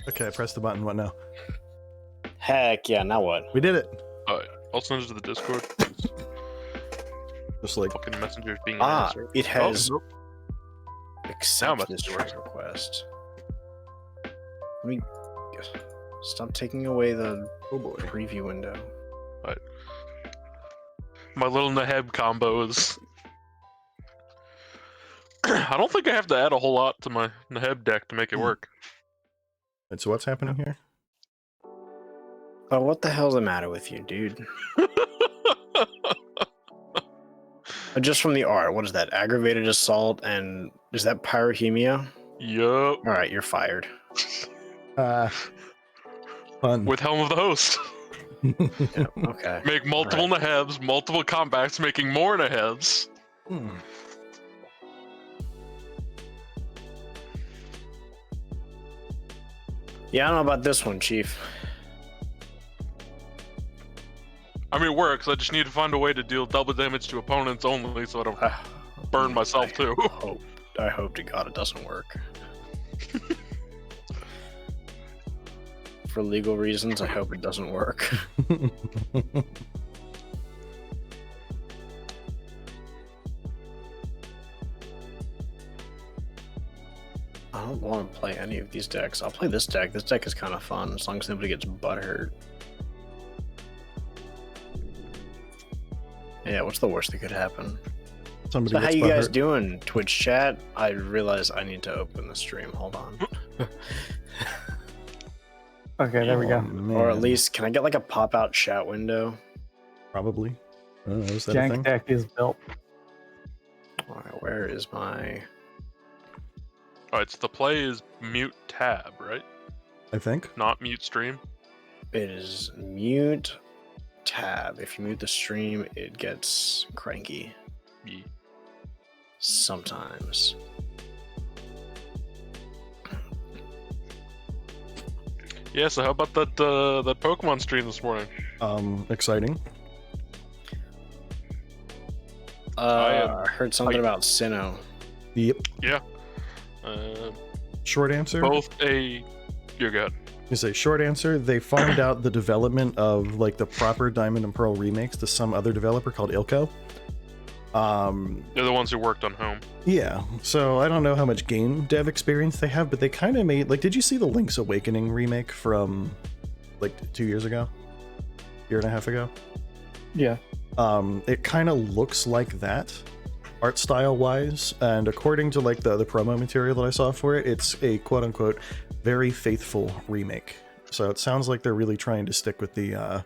Okay, I pressed the button. What now? Heck yeah, now what? We did it. Alright, I'll send it to the Discord. Just like Fucking messengers being an ass. It has nope. accept this Messenger trade request. Let me stop taking away the preview window. My little Naheb combos. I don't think I have to add a whole lot to my Naheb deck to make it work. And so what's happening here? Oh, what the hell's the matter with you, dude? Just from the art, what is that? Aggravated assault and is that pyrrhemia? Yup. Alright, you're fired. Fun. With Helm of the Host. Yeah, okay. Make multiple Nahebs, multiple combats, making more Nahebs. Yeah, I don't know about this one, Chief. I mean, it works. I just need to find a way to deal double damage to opponents only so I don't burn myself too. I hope to God it doesn't work. For legal reasons, I hope it doesn't work. I don't want to play any of these decks. I'll play this deck. This deck is kind of fun, as long as nobody gets butthurt. Yeah, what's the worst that could happen? Somebody So how gets you guys butthurt. doing, Twitch chat? I realize I need to open the stream. Hold on. Okay, there we go. Or at least, can I get like a pop-out chat window? Probably. I don't know, is that a Jank thing? deck is built. Alright, where is my... Alright, so the play is mute tab, right? I think. Not mute stream. It is mute tab. If you mute the stream, it gets cranky. Yeah. Sometimes. Yeah, so how about that that Pokemon stream this morning? Exciting. I heard something about Sinnoh. Yep. Yeah. Short answer. Both a... You're good. Is a short answer. They farmed out the development of like the proper Diamond and Pearl remakes to some other developer called Ilko. They're the ones who worked on Home. Yeah, so I don't know how much game dev experience they have, but they kind of made, like, did you see the Link's Awakening remake from, like, 2 years ago? Year and a half ago? Yeah. It kind of looks like that, art style-wise, and according to, like, the promo material that I saw for it, it's a quote-unquote very faithful remake. So it sounds like they're really trying to stick with the,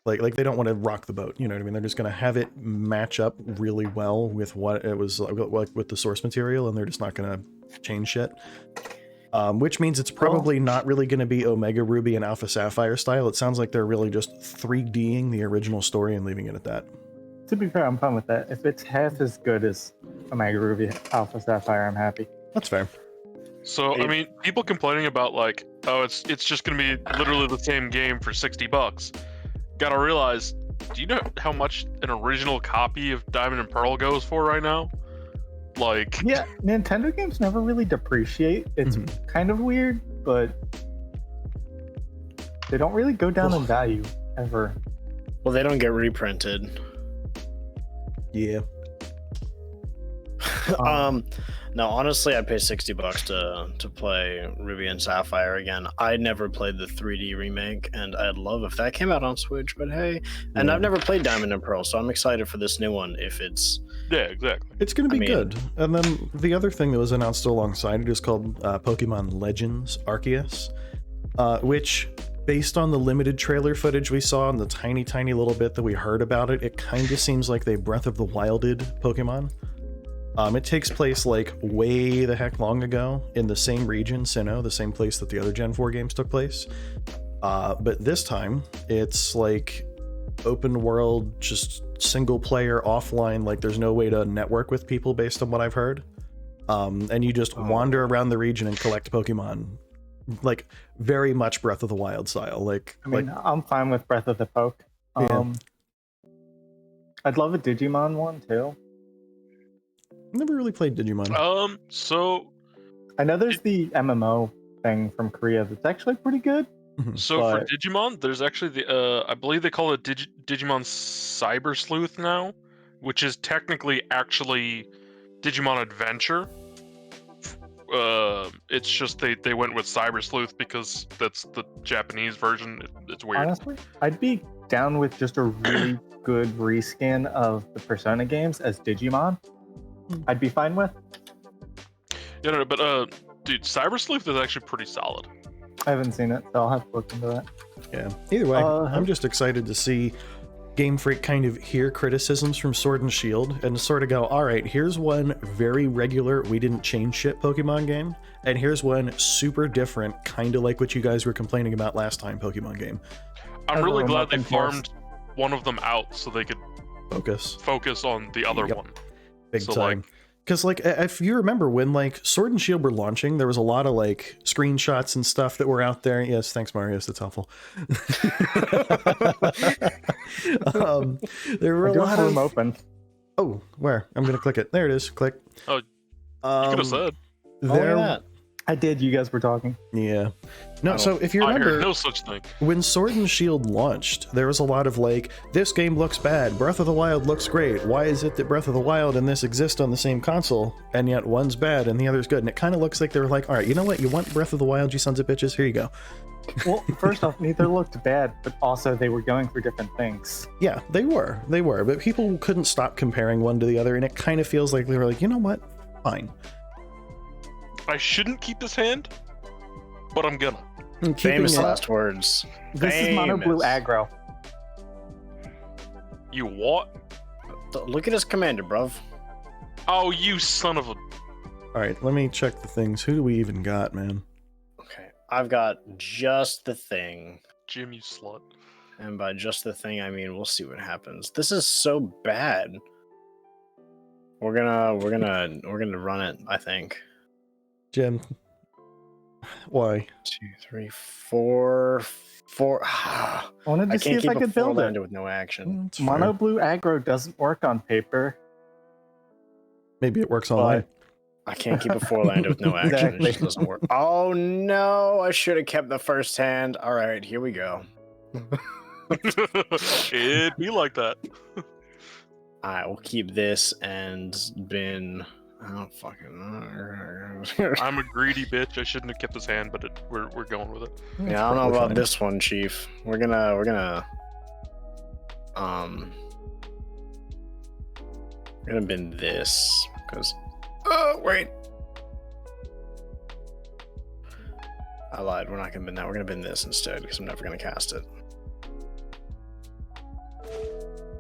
Like they don't want to rock the boat, you know what I mean? They're just going to have it match up really well with what it was like with the source material, and they're just not going to change shit. Which means it's probably not really going to be Omega Ruby and Alpha Sapphire style. It sounds like they're really just 3D'ing the original story and leaving it at that. To be fair, I'm fine with that. If it's half as good as Omega Ruby Alpha Sapphire, I'm happy. That's fair. So, I mean, people complaining about like, oh, it's just gonna be literally the same game for $60. Gotta realize, do you know how much an original copy of Diamond and Pearl goes for right now? Like... Yeah, Nintendo games never really depreciate. It's kind of weird, but they don't really go down in value, ever. Well, they don't get reprinted. Yeah. No, honestly, I'd pay $60 to play Ruby and Sapphire again. I never played the 3D remake, and I'd love if that came out on Switch, but hey. And I've never played Diamond and Pearl, so I'm excited for this new one if it's... Yeah, exactly. It's going to be good. And then the other thing that was announced alongside it is called Pokemon Legends Arceus, which, based on the limited trailer footage we saw and the tiny, tiny little bit that we heard about it, it kind of seems like they Breath of the Wilded Pokemon. It takes place like way the heck long ago in the same region, Sinnoh, the same place that the other Gen 4 games took place. But this time, it's like open world, just single player, offline, like there's no way to network with people based on what I've heard. And you just wander around the region and collect Pokemon. Like very much Breath of the Wild style. Like, I mean, I'm fine with Breath of the Poke. Yeah. I'd love a Digimon one too. Never really played Digimon. So I know there's the MMO thing from Korea that's actually pretty good. So for But- Digimon, there's actually the I believe they call it Digimon Cyber Sleuth now, which is technically actually Digimon Adventure. It's just they went with Cyber Sleuth because that's the Japanese version. It's weird. Honestly, I'd be down with just a really good reskin of the Persona games as Digimon. I'd be fine with. Yeah, no, but dude, Cyber Sleuth is actually pretty solid. I haven't seen it, so I'll have to look into that. Yeah. Either way, I'm just excited to see Game Freak kind of hear criticisms from Sword and Shield and sort of go, all right, here's one very regular, we didn't change shit Pokemon game, and here's one super different, kind of like what you guys were complaining about last time Pokemon game. I'm As a really glad remote they control. farmed one of them out so they could focus on the other one. Big So, time. Because, like, if you remember when, like, Sword and Shield were launching, there was a lot of, like, screenshots and stuff that were out there. Yes, thanks, Marius. That's helpful. There were a lot of... open. Oh, where? I'm going to click it. There it is. Click. Oh, you could have said. There... I did. You guys were talking. Yeah. No, so if you I remember... heard no such thing. When Sword and Shield launched, there was a lot of like, this game looks bad, Breath of the Wild looks great, why is it that Breath of the Wild and this exist on the same console, and yet one's bad and the other's good? And it kind of looks like they were like, alright, you know what, you want Breath of the Wild, you sons of bitches, here you go. Well, first off, neither looked bad, but also they were going for different things. Yeah, they were, but people couldn't stop comparing one to the other, and it kind of feels like they were like, you know what, fine. I shouldn't keep this hand, but I'm gonna. Famous last words. This is Mono Blue Aggro. You what? Look at his commander, bruv. Oh, you son of a... Alright, let me check the things. Who do we even got, man? Okay, I've got just the thing. Jim, you slut. And by just the thing, I mean, we'll see what happens. This is so bad. We're gonna run it, I think. Jim. Why? 2, 3, 4. I wanted to I see can't if keep I a could build it. lander with no action. It's fair. Mono Blue Aggro doesn't work on paper. Maybe it works online. I can't keep a 4-lander with no action. Exactly. It just doesn't work. Oh no! I should have kept the first hand. All right, here we go. It'd be like that. I will keep this and bin. I don't fucking know. I'm a greedy bitch. I shouldn't have kept this hand, but we're going with it. Yeah, I don't know about this one, Chief. We're gonna bin this because. Oh wait. I lied. We're not gonna bin that. We're gonna bin this instead because I'm never gonna cast it.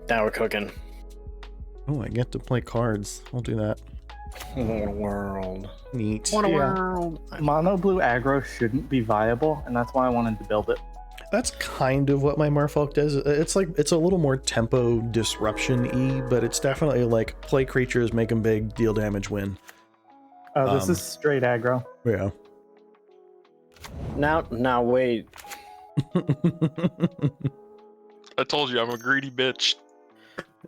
Now we're cooking. Oh, I get to play cards. I'll do that. What a world. Neat. What a Yeah. world. Mono Blue Aggro shouldn't be viable, and that's why I wanted to build it. That's kind of what my Merfolk does. It's like, it's a little more tempo disruption-y, but it's definitely like play creatures, make them big, deal damage, win. Oh, this is straight aggro. Yeah. Now wait. I told you I'm a greedy bitch.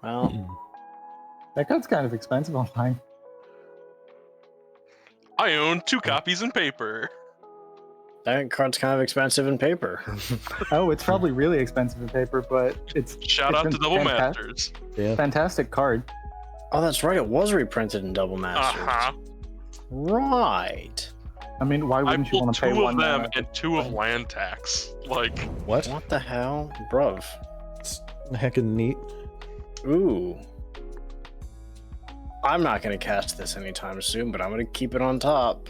Well, That card's kind of expensive online. I own 2 copies in paper. that card's kind of expensive in paper. Oh, it's probably really expensive in paper, but it's Shout it's out to been Double Masters. Yeah. fantastic card. Oh, that's right. It was reprinted in Double Masters. Uh-huh. Right. I mean, why I wouldn't you pulled want to pay 2 one of them mana? and 2 of land tax. Like, What? What the hell, bruv? It's heckin' neat. Ooh. I'm not gonna cast this anytime soon, but I'm gonna keep it on top.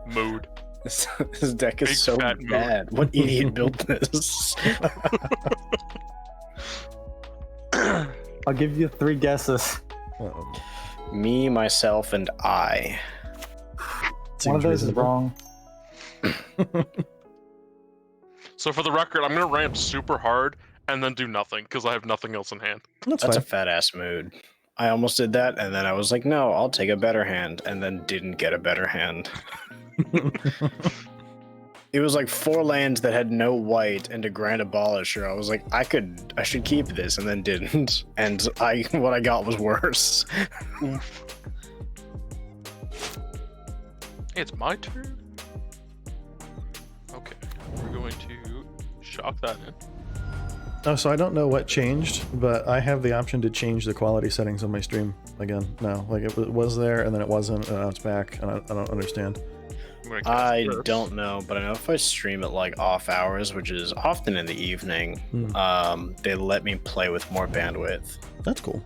mood. This deck is Big so fat mood. bad. What idiot built this? I'll give you 3 guesses. Uh-oh. Me, myself, and I. One Seems of those is reasonable. wrong. So for the record, I'm gonna ramp super hard and then do nothing because I have nothing else in hand. That's That's a fine. fat ass mood. I almost did that, and then I was like, no, I'll take a better hand, and then didn't get a better hand. It was like 4 lands that had no white and a Grand Abolisher. I was like, I should keep this, and then didn't. And what I got was worse. It's my turn? Okay, we're going to shock that in. Oh, so I don't know what changed, but I have the option to change the quality settings on my stream again now. Like it was there, and then it wasn't, and now it's back, and I don't understand. I don't know, but I know if I stream at like off hours, which is often in the evening, they let me play with more bandwidth. That's cool.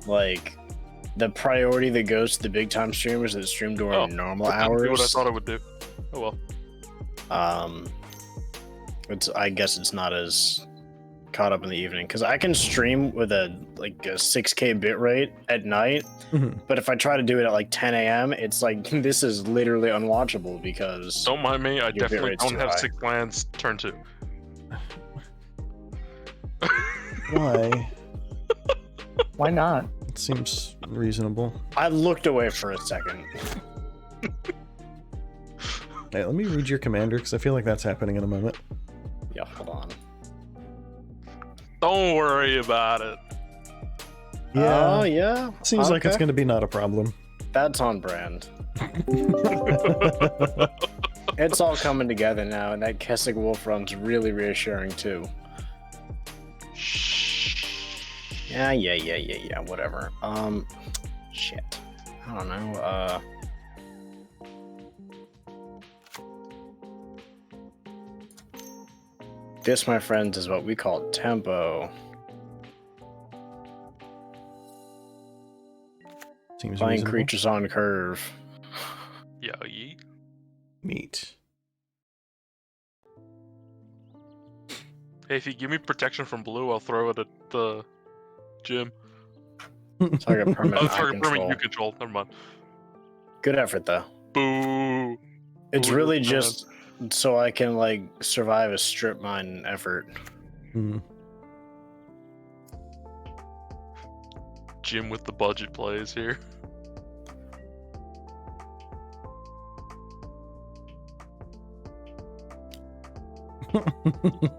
Like the priority that goes to the big time streamers that stream during normal hours. Do what I thought it would do. Oh well. I guess it's not as caught up in the evening because I can stream with a 6K bit rate at night, but if I try to do it at like 10 a.m., it's like this is literally unwatchable because don't mind me. I definitely don't have high. 6 lands. Turn 2. Why? Why not? It seems reasonable. I looked away for a second. Hey, let me read your commander because I feel like that's happening in a moment. Yeah, hold on. Don't worry about it. Yeah. Oh yeah. Seems like it's going to be not a problem. That's on brand. It's all coming together now, and that Kessig Wolf run's really reassuring too. Yeah, whatever. Shit. I don't know, This, my friends, is what we call tempo. Seems Flying reasonable. creatures on curve. Yeah, yeet. Neat. Hey, if you give me protection from blue, I'll throw it at the gym. Target permanent Oh, eye target permanent control. you control. Never mind. Good effort, though. Boo. It's Boo, really man. just so I can, like, survive a strip mine effort. Jim with the budget plays here.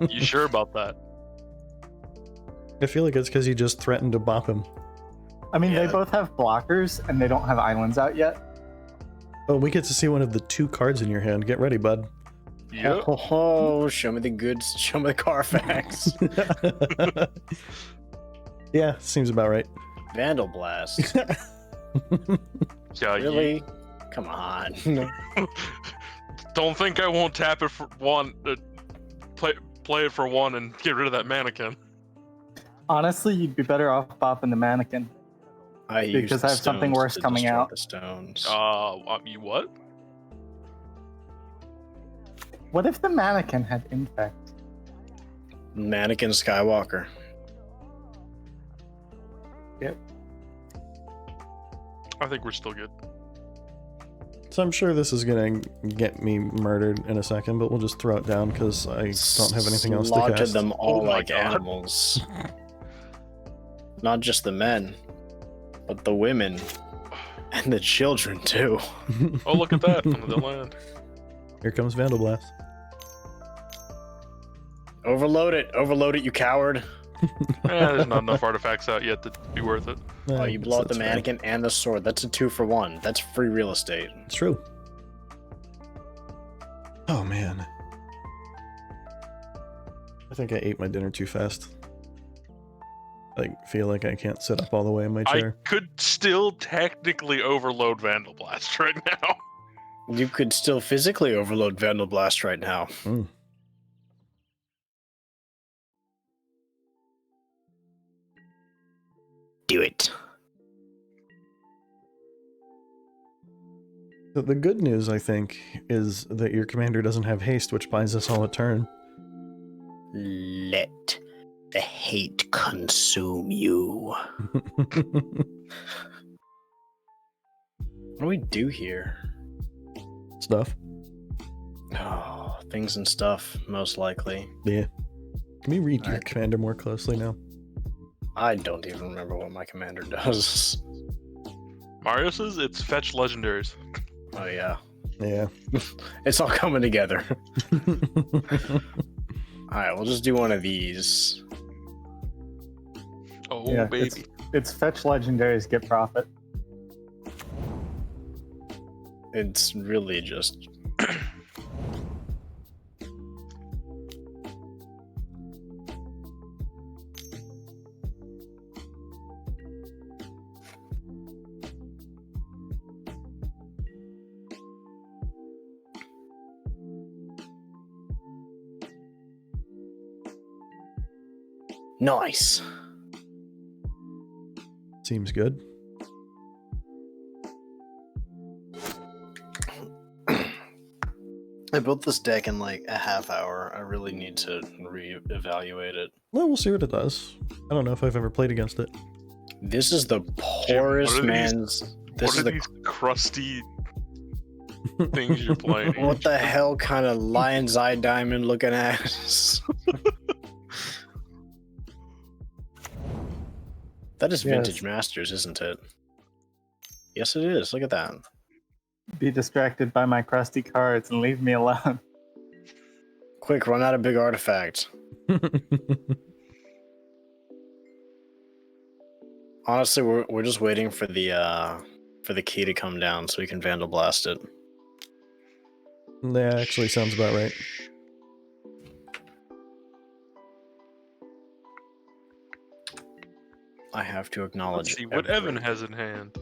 You sure about that? I feel like it's because you just threatened to bop him. I mean, Yeah. they both have blockers, and they don't have islands out yet. Oh, we get to see one of the 2 cards in your hand. Get ready, bud. Yep. Oh, show me the goods. Show me the Carfax. Yeah, seems about right. Vandal Blast. Yeah, Really? Come on. Don't think I won't tap it for 1. Play it for 1 and get rid of that mannequin. Honestly, you'd be better off bopping the mannequin. I Because used I have something stones worse to coming destroy out. The stones. You what? What if the mannequin had infect? Mannequin Skywalker. Yep. I think we're still good. So I'm sure this is gonna get me murdered in a second, but we'll just throw it down because I don't have anything else to Slaughtered cast. them all Oh my like God. animals. Not just the men, but the women and the children too. Oh, look at that on the land. Here comes Vandal Blast. Overload it, you coward. There's not enough artifacts out yet to be worth it. Oh, I you guess blow out the that's fair. mannequin and the sword. That's a 2-for-1. That's free real estate. It's true. Oh man. I think I ate my dinner too fast. I feel like I can't sit up all the way in my chair. I could still technically overload Vandal Blast right now. You could still physically overload Vandal Blast right now. Do it. The good news, I think, is that your commander doesn't have haste, which buys us all a turn. Let the hate consume you. What do we do here? Stuff. Oh, things and stuff, most likely. Yeah. Can we read your Alright. commander more closely now? I don't even remember what my commander does. Mario says it's fetch legendaries. Oh yeah, Yeah. it's all coming together. Alright, we'll just do one of these. Oh, Yeah, baby. It's fetch legendaries, get profit. It's really just. Nice. Seems good. I built this deck in like a half hour. I really need to re-evaluate it. Well, we'll see what it does. I don't know if I've ever played against it. This is the poorest man's. This is the these crusty things you're playing. what the hell kind of lion's eye diamond looking ass? That is Vintage Masters, isn't it? Yes, it is. Look at that. Be distracted by my crusty cards and leave me alone. Quick, run out a big artifact. Honestly, we're just waiting for the key to come down so we can Vandal Blast it. That actually sounds about right. I have to acknowledge. Let's see what Evan has in hand.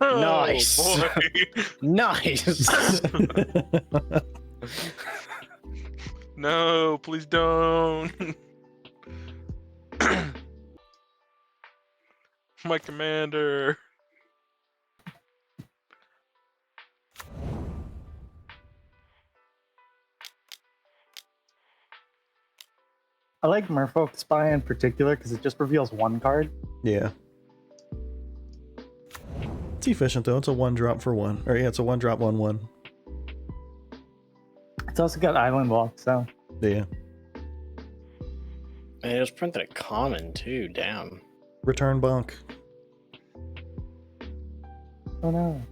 Nice. Oh, boy. Nice. No, please don't. My commander. I like Merfolk Spy in particular because it just reveals one card. Yeah. It's efficient though. It's a 1-drop for 1. Or yeah, it's a 1-drop 1/1. It's also got Island Walk, so Yeah. And it was printed at common too. Damn. Return bonk. oh no.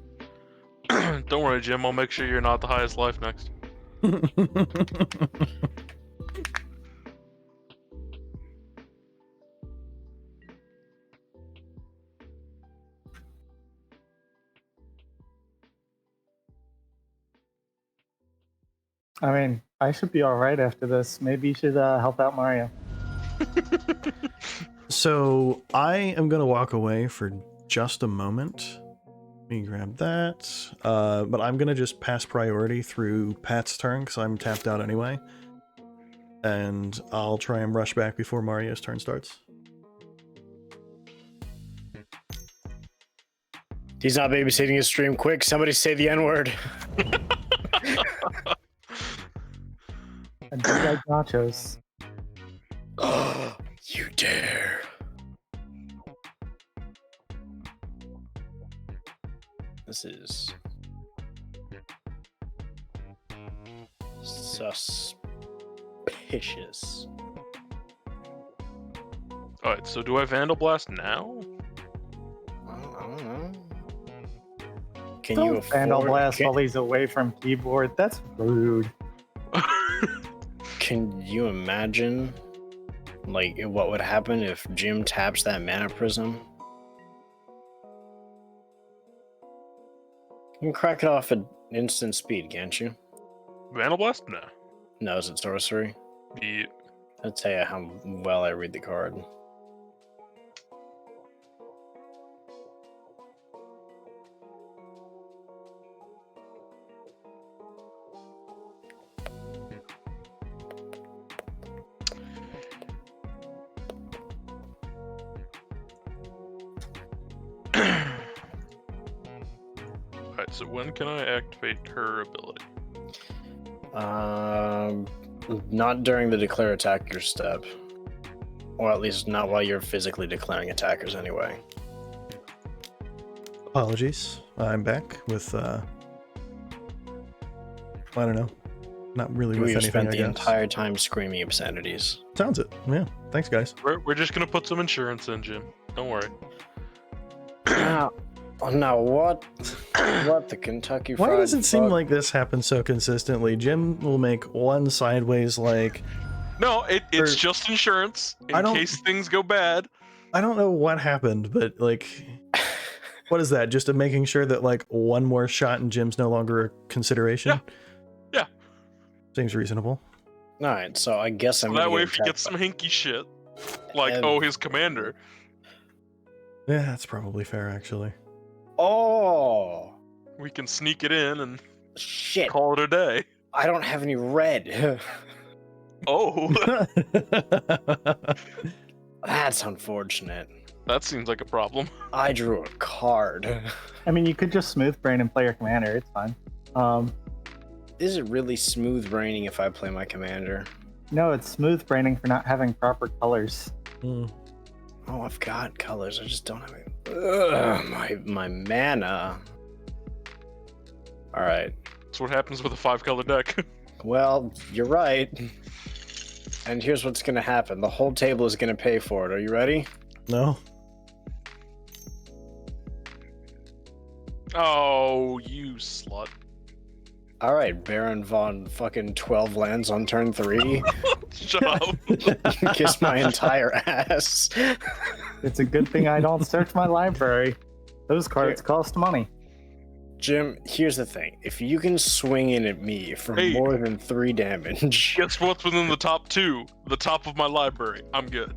Don't worry, Jim. I'll make sure you're not the highest life next. I mean, I should be all right after this. Maybe you should help out Mario. So I am going to walk away for just a moment. Let me grab that. But I'm going to just pass priority through Pat's turn because I'm tapped out anyway. And I'll try and rush back before Mario's turn starts. He's not babysitting his stream. Quick, somebody say the N-word. And just like nachos. Oh, you dare. This is suspicious. Alright, so do I Vandal Blast now? I don't know. Can Don't you afford Vandal Blast while he's away from keyboard. That's rude. Can you imagine, like, what would happen if Jim taps that Mana Prism? You can crack it off at instant speed, can't you? Vandal Blast? No. No, is it sorcery? Yeah. I'll tell you how well I read the card. Alright, so when can I activate her ability? Not during the declare attacker step. Or at least not while you're physically declaring attackers anyway. Apologies. I'm back with, I don't know. Not really with We anything, spent I the guess. entire time screaming obscenities. Sounds it. Yeah. Thanks, guys. We're just gonna put some insurance in, Jim. Don't worry. Now what? What the Kentucky Why Fried does it seem Fuck? like this happens so consistently? Jim will make one sideways like. No, it's Or- just insurance I in don't- case things go bad. I don't know what happened, but like, what is that? Just a making sure that like one more shot and Jim's no longer a consideration? Yeah. Seems reasonable. All right, so I guess I'm That gonna way, get if he gets some hinky shit, like his commander. Yeah, that's probably fair, actually. Oh We can sneak it in and shit! call it a day. I don't have any red. Oh, That's unfortunate. that seems like a problem. I drew a card. I mean, you could just smooth brain and play your commander. It's fine. Is it really smooth raining if I play my commander? No, it's smooth braining for not having proper colors. Hmm. Oh, I've got colors. I just don't have any. Ugh, my mana. All right. That's what happens with a 5-color deck. Well, you're right. And here's what's gonna happen. The whole table is gonna pay for it. Are you ready? No. Oh, you slut. All right, Baron von fucking 12 lands on turn 3. Shut up. Kiss my entire ass. It's a good thing I don't search my library. Those cards cost money. Jim, here's the thing. If you can swing in at me for Hey. more than 3 damage, Guess what's within the top 2? The top of my library. I'm good.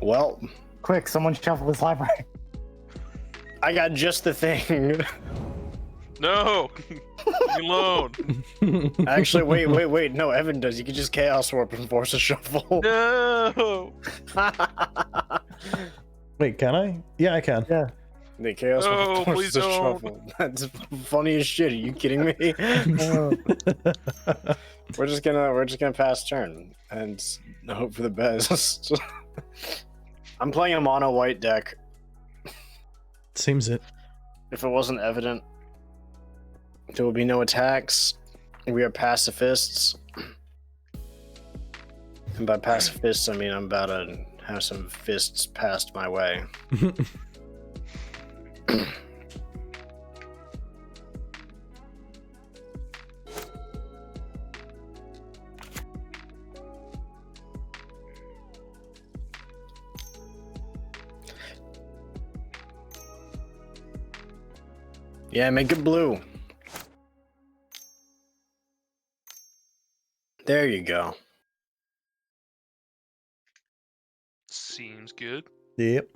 well, Quick, someone shuffle his library. I got just the thing. No! Leave me alone. Actually, wait. No, Evan does. You can just Chaos Warp and force a shuffle. No! Wait, can I? Yeah, I can. Yeah. The Chaos No, Warp please forces a don't. shuffle. That's funny as shit. Are you kidding me? We're just gonna pass turn and hope for the best. I'm playing a mono white deck. Seems it. If it wasn't evident, there will be no attacks. We are pacifists. And by pacifists, I mean I'm about to have some fists passed my way. Yeah, make it blue. There you go. Seems good. Yep.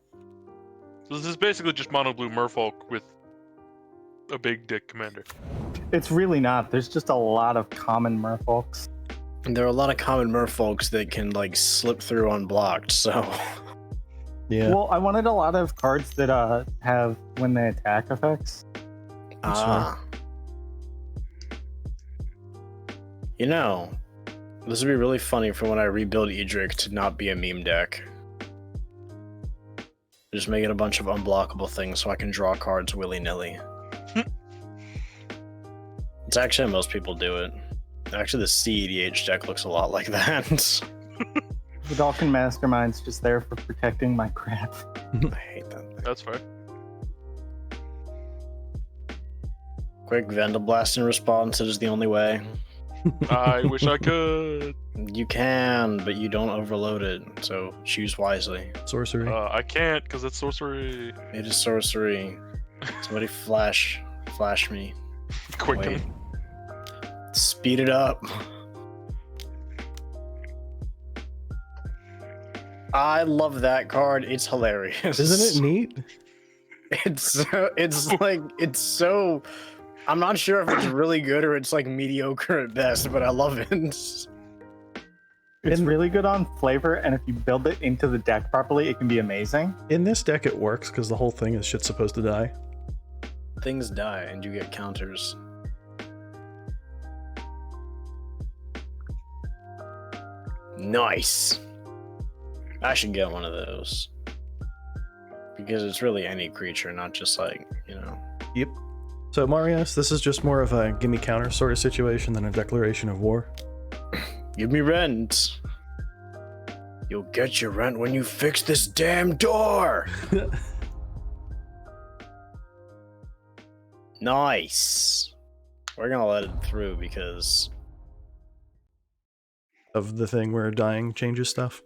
So this is basically just mono blue merfolk with a big dick commander. It's really not. There's just a lot of common merfolks. And there are a lot of common merfolks that can like slip through unblocked, so Yeah. Well, I wanted a lot of cards that have when they attack effects. ah. You know, this would be really funny for when I rebuild Edric to not be a meme deck. Just make it a bunch of unblockable things so I can draw cards willy-nilly. It's actually how most people do it. Actually, the CEDH deck looks a lot like that. The Dalkin Mastermind's just there for protecting my crap. I hate that thing. That's fair. Quick Vandal Blast in response, it is the only way. I wish I could. You can, but you don't overload it, so choose wisely. Sorcery. I can't because it's sorcery. It is sorcery. Somebody flash me. Quicken. Wait. Speed it up. I love that card. It's hilarious. Isn't it neat? It's so. I'm not sure if it's really good or it's like mediocre at best, but I love it. It's really good on flavor, and if you build it into the deck properly, it can be amazing. In this deck, it works because the whole thing is shit supposed to die. Things die and you get counters. Nice. I should get one of those. Because it's really any creature, not just like, you know. Yep. So, Marius, this is just more of a gimme counter sort of situation than a declaration of war. Give me rent. You'll get your rent when you fix this damn door. Nice. We're gonna let it through because Of the thing where dying changes stuff.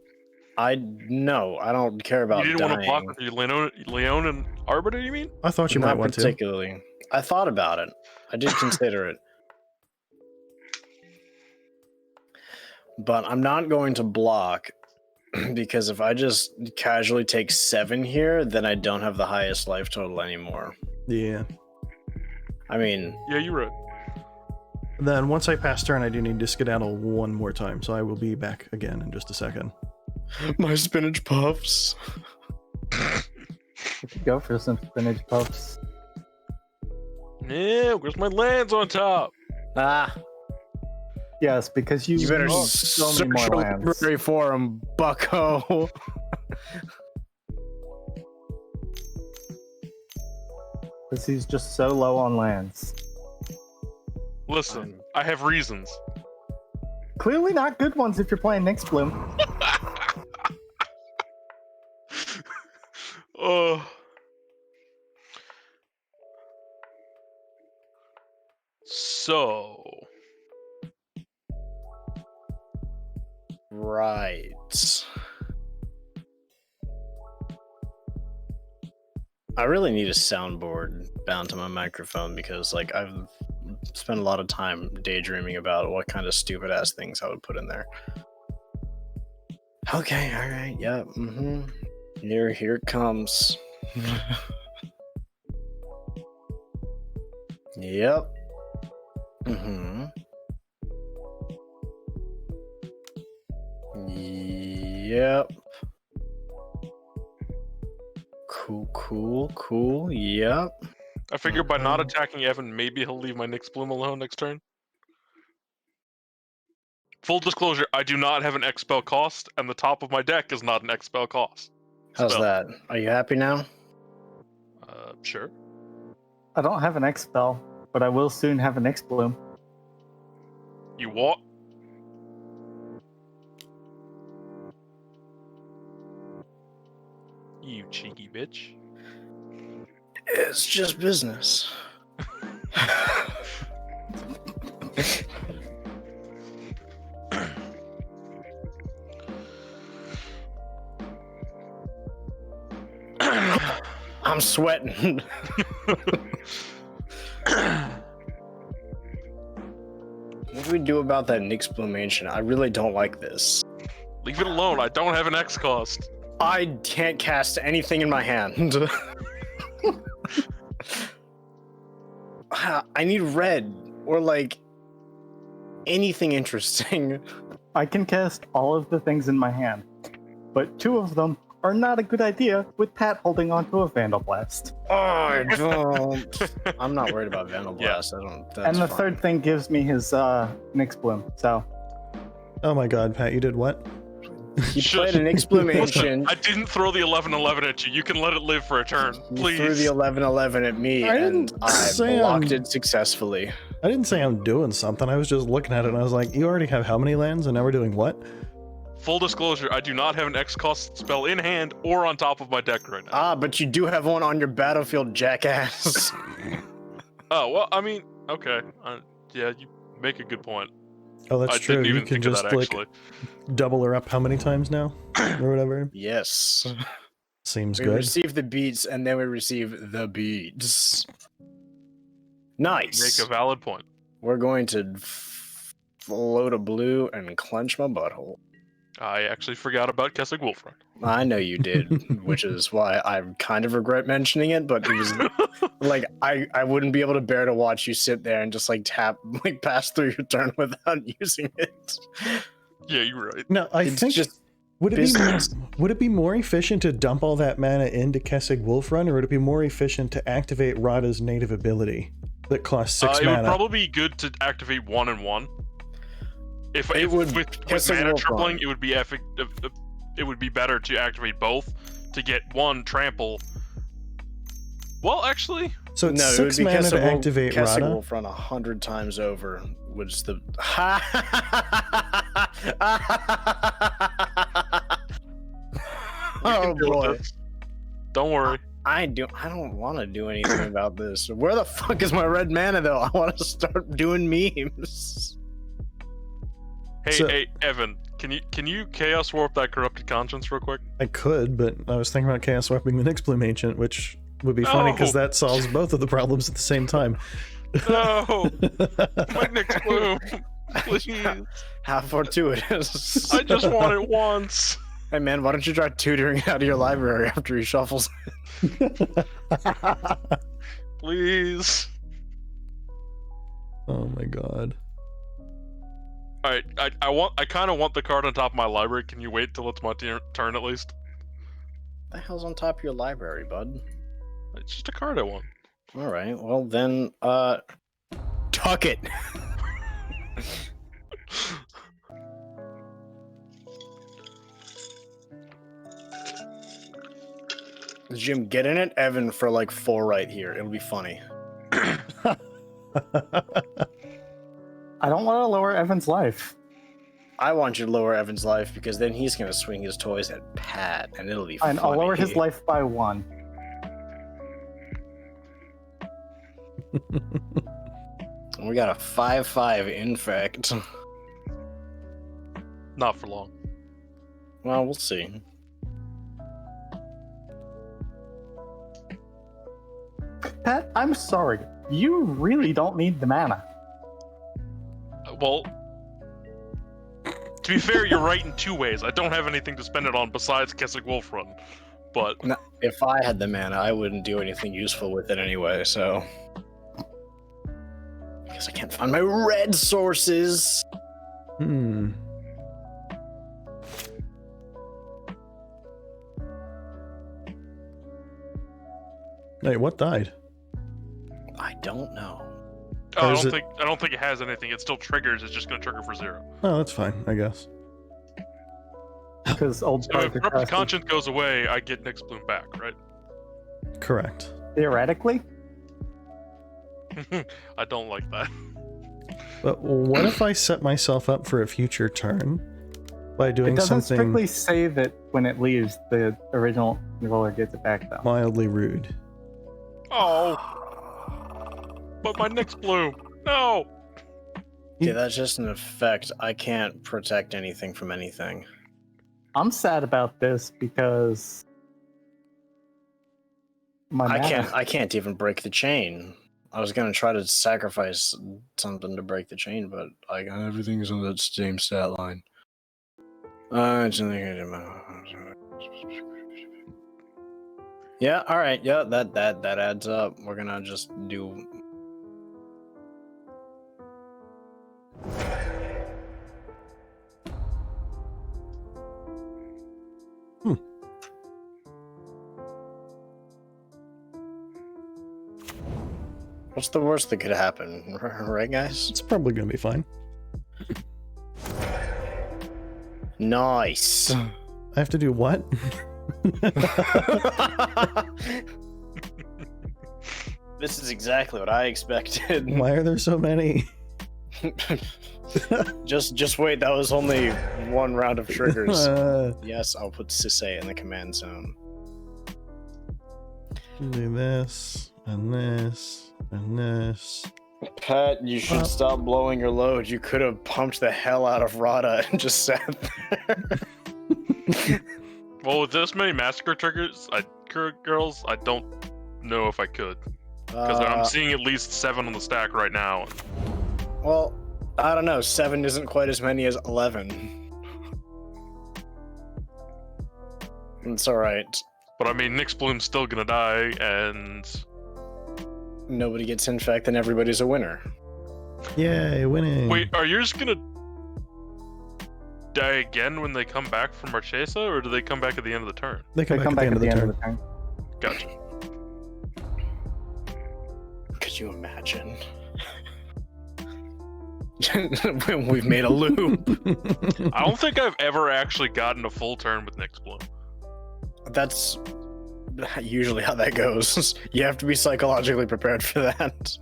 I don't care about You didn't dying. want to block with your Leon and Arbiter, you mean? I thought you might Not want to. particularly. I thought about it. I did consider it. But I'm not going to block because if I just casually take 7 here, then I don't have the highest life total anymore. Yeah. I mean, Yeah, you're right. Then once I pass turn, I do need to skedaddle one more time, so I will be back again in just a second. my spinach puffs. We could go for some spinach puffs. Yeah, where's my lands on top? Ah, Yes, because you you better need so many search more the lands. library for 'em, bucko. Because he's just so low on lands. Listen, I have reasons. Clearly not good ones if you're playing Nyx Bloom. Oh. So, Right. I really need a soundboard bound to my microphone because, like, I've spent a lot of time daydreaming about what kind of stupid ass things I would put in there. Okay, all right, yeah, Here it comes. Yep. Yep. Cool. Yep. I figure by not attacking Evan, maybe he'll leave my Nyx Bloom alone next turn. Full disclosure, I do not have an X spell cost, and the top of my deck is not an X spell cost. How's Spell. that? Are you happy now? Sure. I don't have an X spell, but I will soon have an Nyx Bloom. You what? You cheeky bitch. It's just business. I'm sweating. What do we do about that Nyx Bloom Ancient? I really don't like this. Leave it alone. I don't have an X cost. I can't cast anything in my hand. I need red or like anything interesting. I can cast all of the things in my hand, but 2 of them are not a good idea with Pat holding onto a Vandal Blast. Oh, I don't. I'm not worried about Vandal Blast. I don't. That's And the fine. third thing gives me his Nyx Bloom, so... Oh my god, Pat, you did what? He played an Nyx Bloom Ancient. I didn't throw the 11-11 at you. You can let it live for a turn, You please. threw the 11-11 at me, I and didn't I say blocked I'm- it successfully. I didn't say I'm doing something. I was just looking at it and I was like, you already have how many lands and now we're doing what? Full disclosure, I do not have an X cost spell in hand or on top of my deck right now. Ah, but you do have one on your battlefield, jackass. Oh, well, I mean, okay. Yeah, you make a good point. Oh, that's I true. didn't You even can think of just that, like actually. double her up how many times now? Or whatever. Yes. Seems We good. receive the beats, and then we receive the beats. Nice. Make a valid point. We're going to float a blue and clench my butthole. I actually forgot about Kessig Wolfrun. I know you did, which is why I kind of regret mentioning it, but it was like I wouldn't be able to bear to watch you sit there and just like pass through your turn without using it. Yeah, you're right. No, I It's think just would business. it be more efficient to dump all that mana into Kessig Wolfrun, or would it be more efficient to activate Radha's native ability that costs 6 It mana? would probably be good to activate 1 and 1. If would- with Kessig mana Wolfrun. tripling, it would be it would be better to activate both to get 1 trample. Well, actually, So it's No, it 6 would be mana to activate Kessig Radha. Wolf run 100 times over, which the. we Oh can deal with boy! this. Don't worry. I don't want to do anything about this. Where the fuck is my red mana though? I want to start doing memes. Hey, Evan, can you chaos warp that corrupted conscience real quick? I could, but I was thinking about chaos swapping the Nyx Bloom Ancient, which would be funny because that solves both of the problems at the same time. No, my Nyx Bloom, please. How fortuitous. I just want it once. Hey man, why don't you try tutoring out of your library after he shuffles? Please. Oh my god. All right, I kind of want the card on top of my library. Can you wait till it's my turn at least? What the hell's on top of your library, bud? It's just a card I want. All right, well then, tuck it. Jim, get in it, Evan, for like 4 right here. It'll be funny. I don't want to lower Evan's life. I want you to lower Evan's life because then he's gonna swing his toys at Pat, and it'll be funny. I'll lower his life by 1. We got a 5/5 infect. Not for long. Well, we'll see. Pat, I'm sorry. You really don't need the mana. Well, to be fair, you're right in 2 ways. I don't have anything to spend it on besides Kessig Wolf Run, but No, if I had the mana, I wouldn't do anything useful with it anyway, so... Because I can't find my red sources! Hmm. Wait, what died? I don't know. I Or is don't think it has anything. It still triggers. It's just going to trigger for 0. Oh, that's fine, I guess. Because old So cards if are Corrupted casted. Conscience goes away, I get Nyx Bloom back, right? Correct. Theoretically, I don't like that. But what if I set myself up for a future turn by doing it doesn't something strictly say that when it leaves, the original roller gets it back, though. mildly rude? Oh, but my Nyx Bloom. No. Yeah, that's just an effect. I can't protect anything from anything. I'm sad about this because my mana. I can't even break the chain. I was gonna try to sacrifice something to break the chain, but everything's on that same stat line. Yeah, all right. Yeah, that adds up. We're gonna just do. What's the worst that could happen, right, guys? It's probably gonna be fine. Nice. I have to do what? This is exactly what I expected. Why are there so many? just wait. That was only 1 round of triggers. Yes, I'll put Sisay in the command zone. Do this and this and this. Pat, you should stop blowing your load. You could have pumped the hell out of Radha and just sat there. Well, with this many massacre triggers, girls, I don't know if I could. Because I'm seeing at least 7 on the stack right now. Well, I don't know. 7 isn't quite as many as 11. It's alright. But I mean, Nyx Bloom's still gonna die, and Nobody gets infected and everybody's a winner. Yay, winning. wait, are yours gonna die again when they come back from Marchesa, or do they come back at the end of the turn? They come back at the end of the turn. Gotcha. Could you imagine? We've made a loop. I don't think I've ever actually gotten a full turn with Nyx Bloom. That's usually how that goes. You have to be psychologically prepared for that.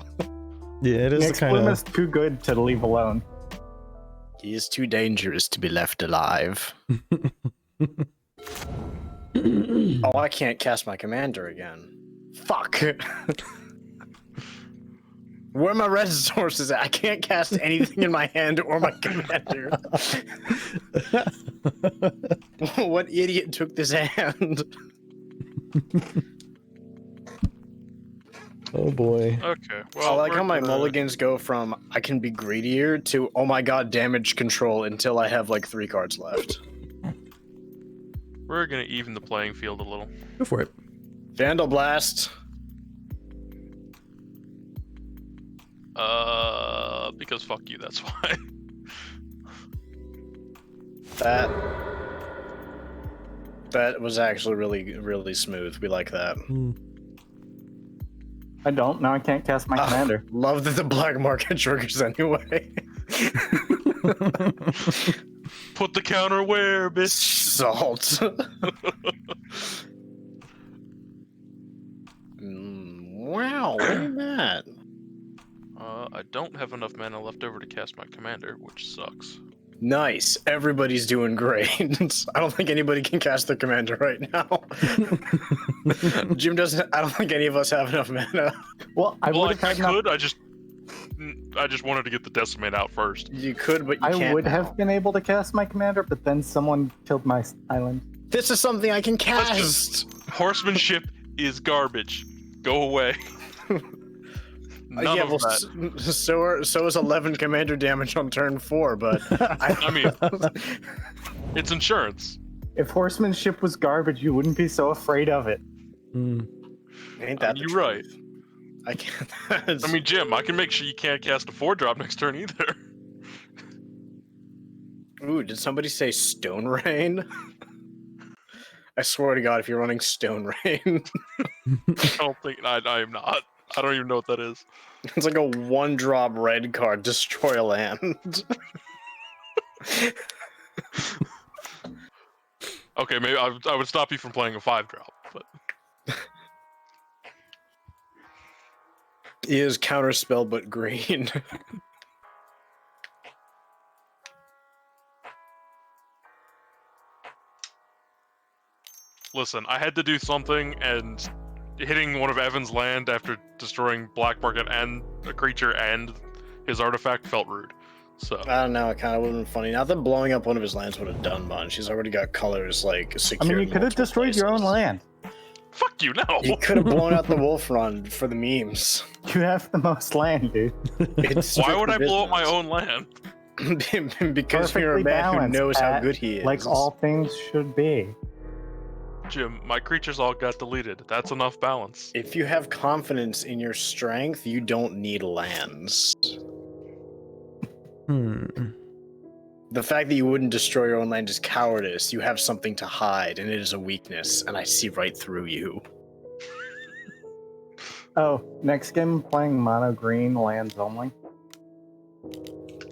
Yeah, it is the Nyx kind Bloom of... is too good to leave alone. He is too dangerous to be left alive. Oh, I can't cast my commander again. Fuck. Where are my resources at? I can't cast anything in my hand or my commander. What idiot took this hand? Oh boy. Okay. I Well, like we're how my gonna- mulligans go from I can be greedier to oh my god damage control until I have like 3 cards left. We're gonna even the playing field a little. Go for it. Vandal Blast. Because fuck you, that's why. That was actually really smooth. We like that. I don't. Now I can't cast my commander. Love that the black market triggers anyway. Put the counter where, bitch? Salt. Wow, look at that. I don't have enough mana left over to cast my commander, which sucks. Nice. Everybody's doing great. I don't think anybody can cast their commander right now. Jim doesn't. I don't think any of us have enough mana. Well, I Well, would have had enough. could. I just wanted to get the decimate out first. You could, but you I can't. would now. have been able to cast my commander, but then someone killed my island. This is something I can Let's cast. Horsemanship is garbage. Go away. None Yeah, of well, that. so is 11 commander damage on turn 4, but I mean, it's insurance. If horsemanship was garbage, you wouldn't be so afraid of it. ain't that the You're truth? right. I can't. I mean, Jim, I can make sure you can't cast a 4-drop next turn either. Ooh, did somebody say Stone Rain? I swear to God, if you're running Stone Rain, I don't think I am not. I don't even know what that is. it's like a 1-drop red card, destroy a land. Okay, maybe I would stop you from playing a 5-drop, but He is counterspell but green. listen, I had to do something, and hitting one of Evan's land after destroying Black Market and a creature and his artifact felt rude. So I don't know, it kind of would have been funny. Not that blowing up one of his lands would have done much. He's already got colors like I secured. mean, you could have multiple destroyed your own places. land. fuck you, no. He could have blown out the wolf run for the memes. You have the most land, dude. It's Why fit would for I blow up my business. own land? Because you're a Perfectly man who balanced, knows how Pat, good he is. Like all things should be. Jim, my creatures all got deleted. That's enough balance. If you have confidence in your strength, you don't need lands. The fact that you wouldn't destroy your own land is cowardice. You have something to hide, and it is a weakness, and I see right through you. Oh, next game playing mono green lands only.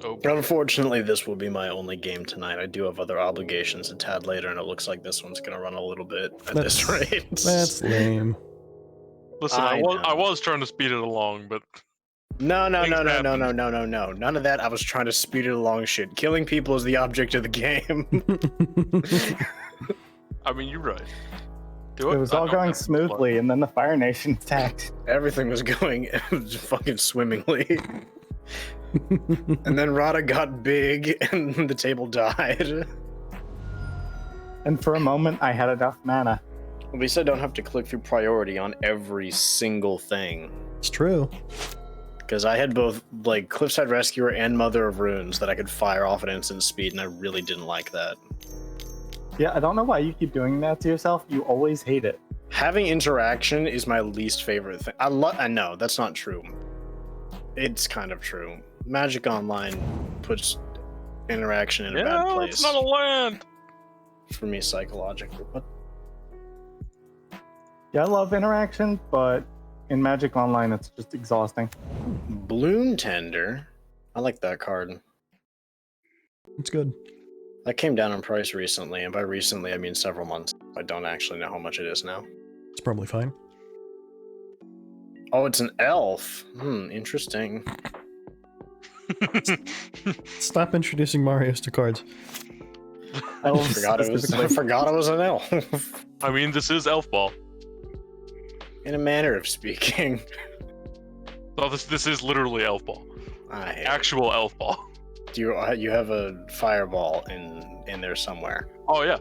Oh, Unfortunately, this will be my only game tonight. I do have other obligations a tad later, and it looks like this one's going to run a little bit at this rate. That's lame. listen, I I know. was trying to speed it along, but No. None Things of that. I was trying to speed it along shit. Killing people is the object of the game. I mean, you're right. Do It was I all don't going have to smoothly, and then the Fire Nation attacked. Everything was going fucking swimmingly. And then Radha got big, and the table died. And for a moment, I had enough mana. At least I don't have to click through priority on every single thing. It's true. Because I had both like Cliffside Rescuer and Mother of Runes that I could fire off at instant speed, and I really didn't like that. Yeah, I don't know why you keep doing that to yourself. You always hate it. Having interaction is my least favorite thing. I know that's not true. It's kind of true. Magic Online puts interaction in a bad Yeah, place it's not a land. for me psychologically. But Yeah, I love interaction, but in Magic Online, it's just exhausting. Bloom Tender, I like that card. It's good. That came down in price recently, and by recently I mean several months. I don't actually know how much it is now. It's probably fine. Oh, it's an elf. Interesting. Stop introducing Marios to cards. I forgot it was an elf. I mean, this is Elf Ball. In a manner of speaking. Oh, this is literally elf ball. Actual elf ball. Do you have a fireball in there somewhere? Oh yeah.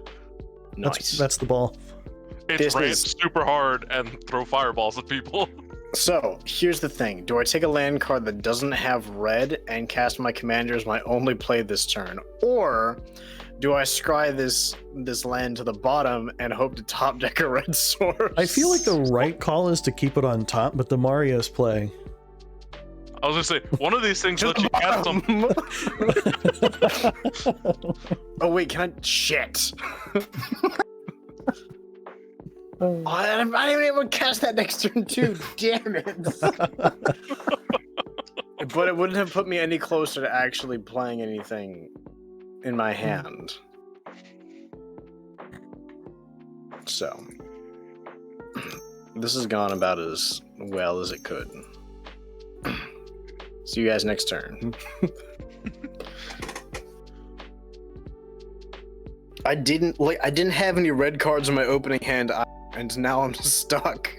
Nice. That's the ball. It's ramp super hard and throw fireballs at people. So here's the thing: do I take a land card that doesn't have red and cast my commander as my only play this turn, or do I scry this land to the bottom and hope to top deck a red source? I feel like the right call is to keep it on top, but the Mario's play. I was gonna say, one of these things lets you cast them. Oh wait, can I? Shit. I didn't even able to cast that next turn too. Damn it. But it wouldn't have put me any closer to actually playing anything in my hand. So this has gone about as well as it could. See you guys next turn. I didn't have any red cards in my opening hand, and now I'm stuck.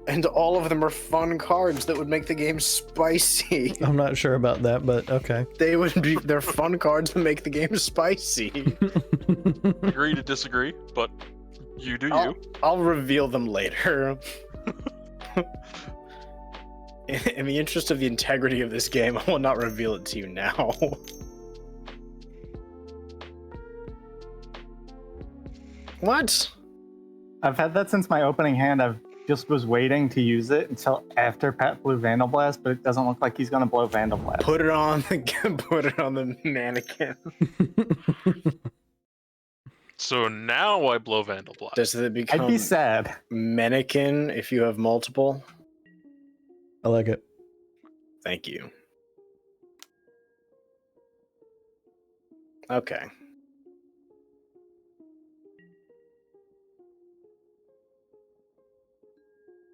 And all of them are fun cards that would make the game spicy. I'm not sure about that, but okay. They're fun cards that make the game spicy. Agree to disagree, but you do you. I'll reveal them later. In the interest of the integrity of this game, I will not reveal it to you now. What? I've had that since my opening hand. I've just was waiting to use it until after Pat blew Vandal Blast, but it doesn't look like he's gonna blow Vandal Blast. Put it on the mannequin. So now I blow Vandal Blast. Does it become I'd be sad. mannequin if you have multiple? I like it. Thank you. Okay.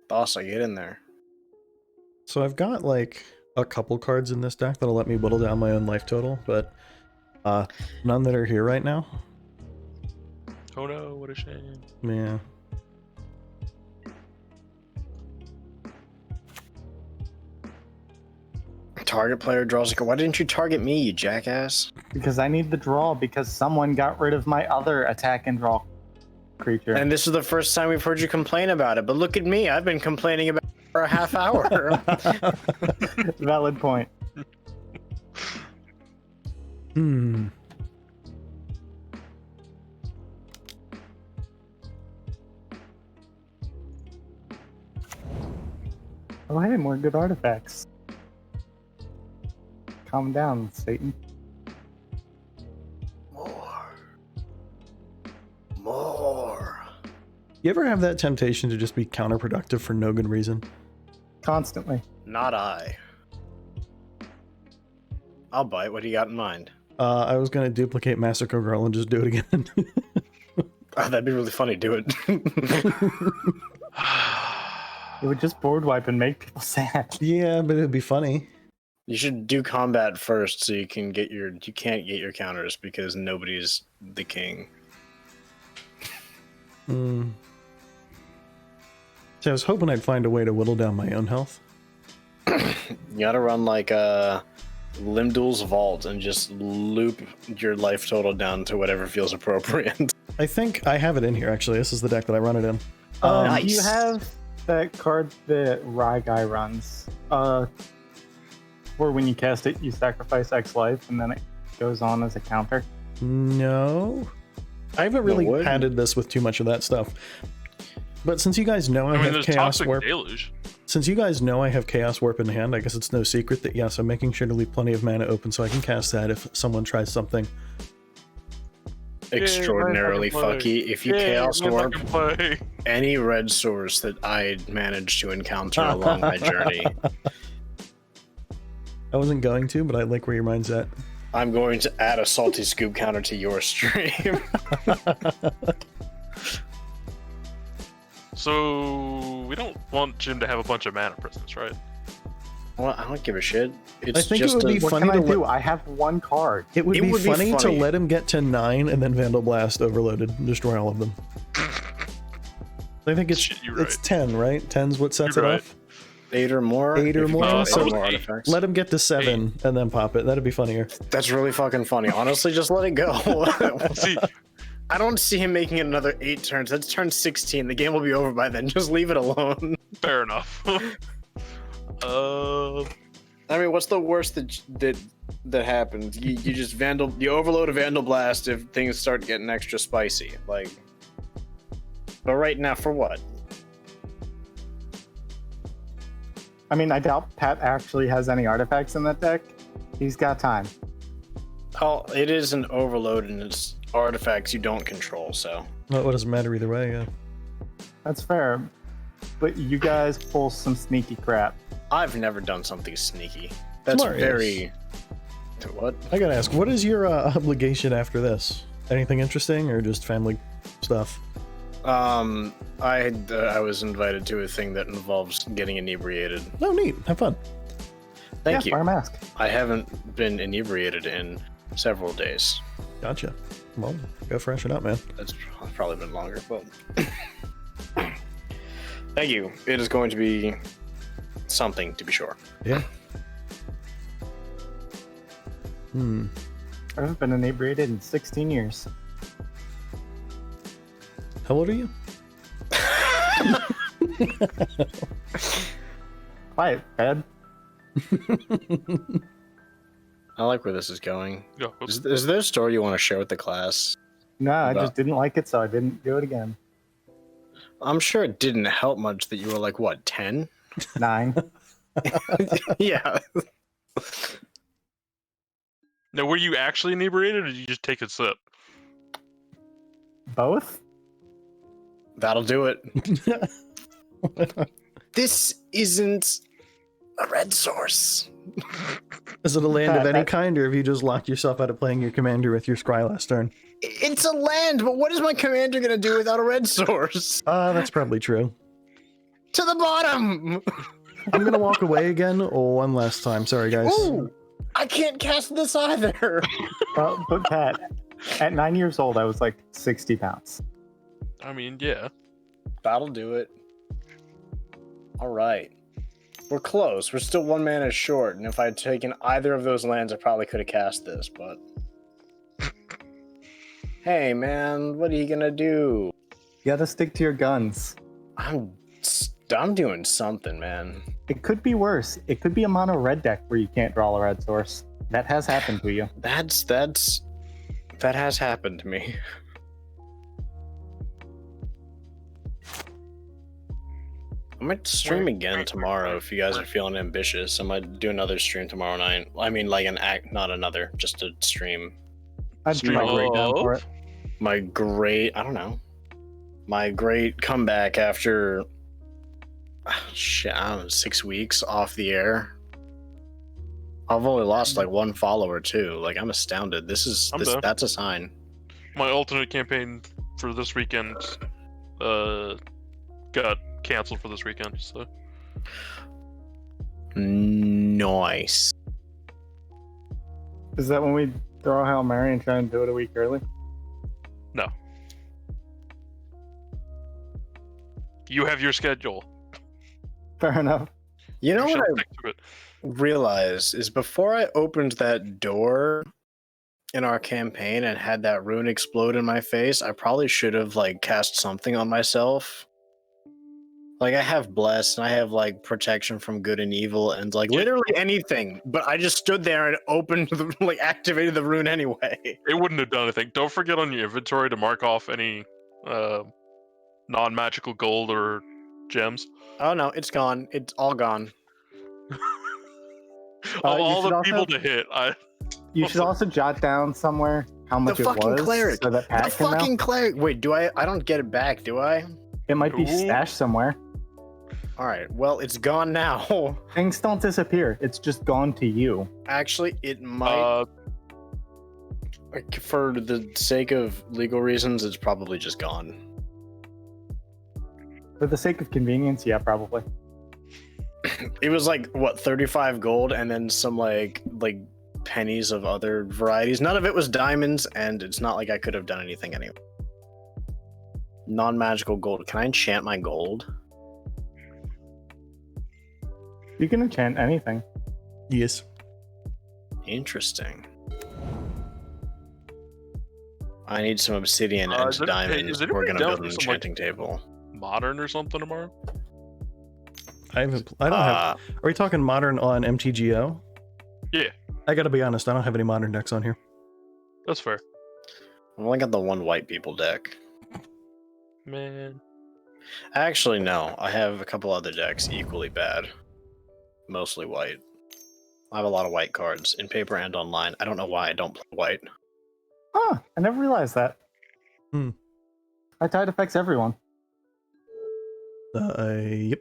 Boss, I get in there. So I've got like a couple cards in this deck that'll let me whittle down my own life total, but none that are here right now. Oh no, what a shame. Yeah. Target player draws a card. Why didn't you target me, you jackass? Because I need the draw because someone got rid of my other attack and draw creature. And this is the first time we've heard you complain about it. But look at me. I've been complaining about it for a half hour. Valid point. Oh, hey, more good artifacts. Calm down, Satan. More. You ever have that temptation to just be counterproductive for no good reason? Constantly. Not I. I'll bite. What do you got in mind? I was gonna duplicate Massacre Girl and just do it again. Oh, that'd be really funny. Do it. It would just board wipe and make people sad. Yeah, but it'd be funny. You should do combat first so you can't get your counters because nobody's the king. So I was hoping I'd find a way to whittle down my own health. You gotta run like Limdul's Vault and just loop your life total down to whatever feels appropriate. I think I have it in here, actually. This is the deck that I run it in. Nice. You have that card that Rye Guy runs. Where when you cast it, you sacrifice X life, and then it goes on as a counter. No. I haven't really padded this with too much of that stuff. But since you guys know I have Chaos Warp... Deluge. Since you guys know I have Chaos Warp in hand, I guess it's no secret that, yes, I'm making sure to leave plenty of mana open so I can cast that if someone tries something. Extraordinarily fucky. If you Chaos Warp any red source that I managed to encounter along my journey... I wasn't going to, but I like where your mind's at. I'm going to add a salty scoop counter to your stream. So we don't want Jim to have a bunch of mana prisons, right? Well, I don't give a shit. It's I think just it would be What funny can I to do? I have one card. It would It be would be funny to funny. let him get to 9 and then Vandal Blast overloaded and destroy all of them. I think it's Shit, you're it's right. 10, right? 10's what sets You're it right. off. 8 or more. 8 or If you more. can get So 8 or more eight. artifacts. Let him get to 7 and then pop it. That'd be funnier. That's really fucking funny. Honestly, just let it go. See, I don't see him making it another 8 turns. That's turn 16. The game will be over by then. Just leave it alone. fair enough. I mean, what's the worst that happens? You just you overload a Vandal Blast if things start getting extra spicy. Like, but right now, for what? I mean, I doubt Pat actually has any artifacts in that deck. He's got time. Oh, it is an overload and it's artifacts you don't control, so. Well, it doesn't matter either way. Yeah. That's fair. But you guys pull some sneaky crap. I've never done something sneaky. That's Marius. very. What? I gotta ask, what is your obligation after this? Anything interesting or just family stuff? I was invited to a thing that involves getting inebriated. No, neat. Have fun. Thank you. Wear a mask. I haven't been inebriated in several days. Gotcha. Well, go freshen up, man. That's probably been longer, but thank you. It is going to be something, to be sure. Yeah. I haven't been inebriated in 16 years. How old are you? Quiet, Ed. I like where this is going. yeah, Is there a story you want to share with the class? No, I But- just didn't like it, so I didn't do it again. I'm sure it didn't help much that you were like, what, 10? 9. Yeah. now, were you actually inebriated, or did you just take a sip? Both? That'll do it. This isn't a red source. Is it a land of Pat, any that- kind, or have you just locked yourself out of playing your commander with your scry last turn? It's a land, but what is my commander going to do without a red source? That's probably true. To the bottom! I'm gonna walk away again one last time. Sorry, guys. Ooh! I can't cast this either! But Pat, at 9 years old, I was like 60 pounds. I mean, yeah. That'll do it. Alright. We're close. We're still 1 mana short, and if I'd taken either of those lands, I probably could have cast this, but... Hey, man, what are you gonna do? You gotta stick to your guns. I'm doing something, man. It could be worse. It could be a mono red deck where you can't draw a red source. That has happened to you. That has happened to me. I might stream again tomorrow if you guys are feeling ambitious. I might do another stream tomorrow night. I mean, like an act, not another, just a stream. I'd be Stream like right down for of? it. My great comeback after shit, I don't know, 6 weeks off the air. I've only lost like 1 follower too. Like, I'm astounded. I'm done. That's a sign. My alternate campaign for this weekend got canceled for this weekend, so Nice. Is that when we throw a Hail Mary and try and do it a week early? no. You have your schedule. Fair enough. You know You what shall I stick to it. realized is before I opened that door in our campaign and had that rune explode in my face, I probably should have like cast something on myself. Like, I have bless and I have like protection from good and evil and like Yeah. literally anything, but I just stood there and opened the, like activated the rune anyway. It wouldn't have done anything. Don't forget on your inventory to mark off any non-magical gold or gems. Oh no, it's gone. It's all gone. Of you all should the also- people to hit, You should also jot down somewhere how much The it fucking was cleric. so that Pat The can know. fucking cleric. Wait, do I don't get it back, do I? It might be Ooh. stashed somewhere. All right. Well, it's gone now. Things don't disappear. It's just gone to you. Actually, it might. For the sake of legal reasons, it's probably just gone. For the sake of convenience, yeah, probably. It was like what 35 gold, and then some like pennies of other varieties. None of it was diamonds, and it's not like I could have done anything anyway. Non-magical gold. Can I enchant my gold? You can enchant anything. Yes. Interesting. I need some obsidian Is and it- hey, diamonds. is it We're anybody gonna down build for an some, like, enchanting table. Modern or something tomorrow? I don't have. Are we talking modern on MTGO? Yeah, I gotta be honest, I don't have any modern decks on here. that's fair. I've only got the one white people deck. Man. Actually, no. I have a couple other decks equally bad. Mostly white. I have a lot of white cards in paper and online. I don't know why I don't play white. Huh, I never realized that. Hmm. High tide affects everyone. Yep.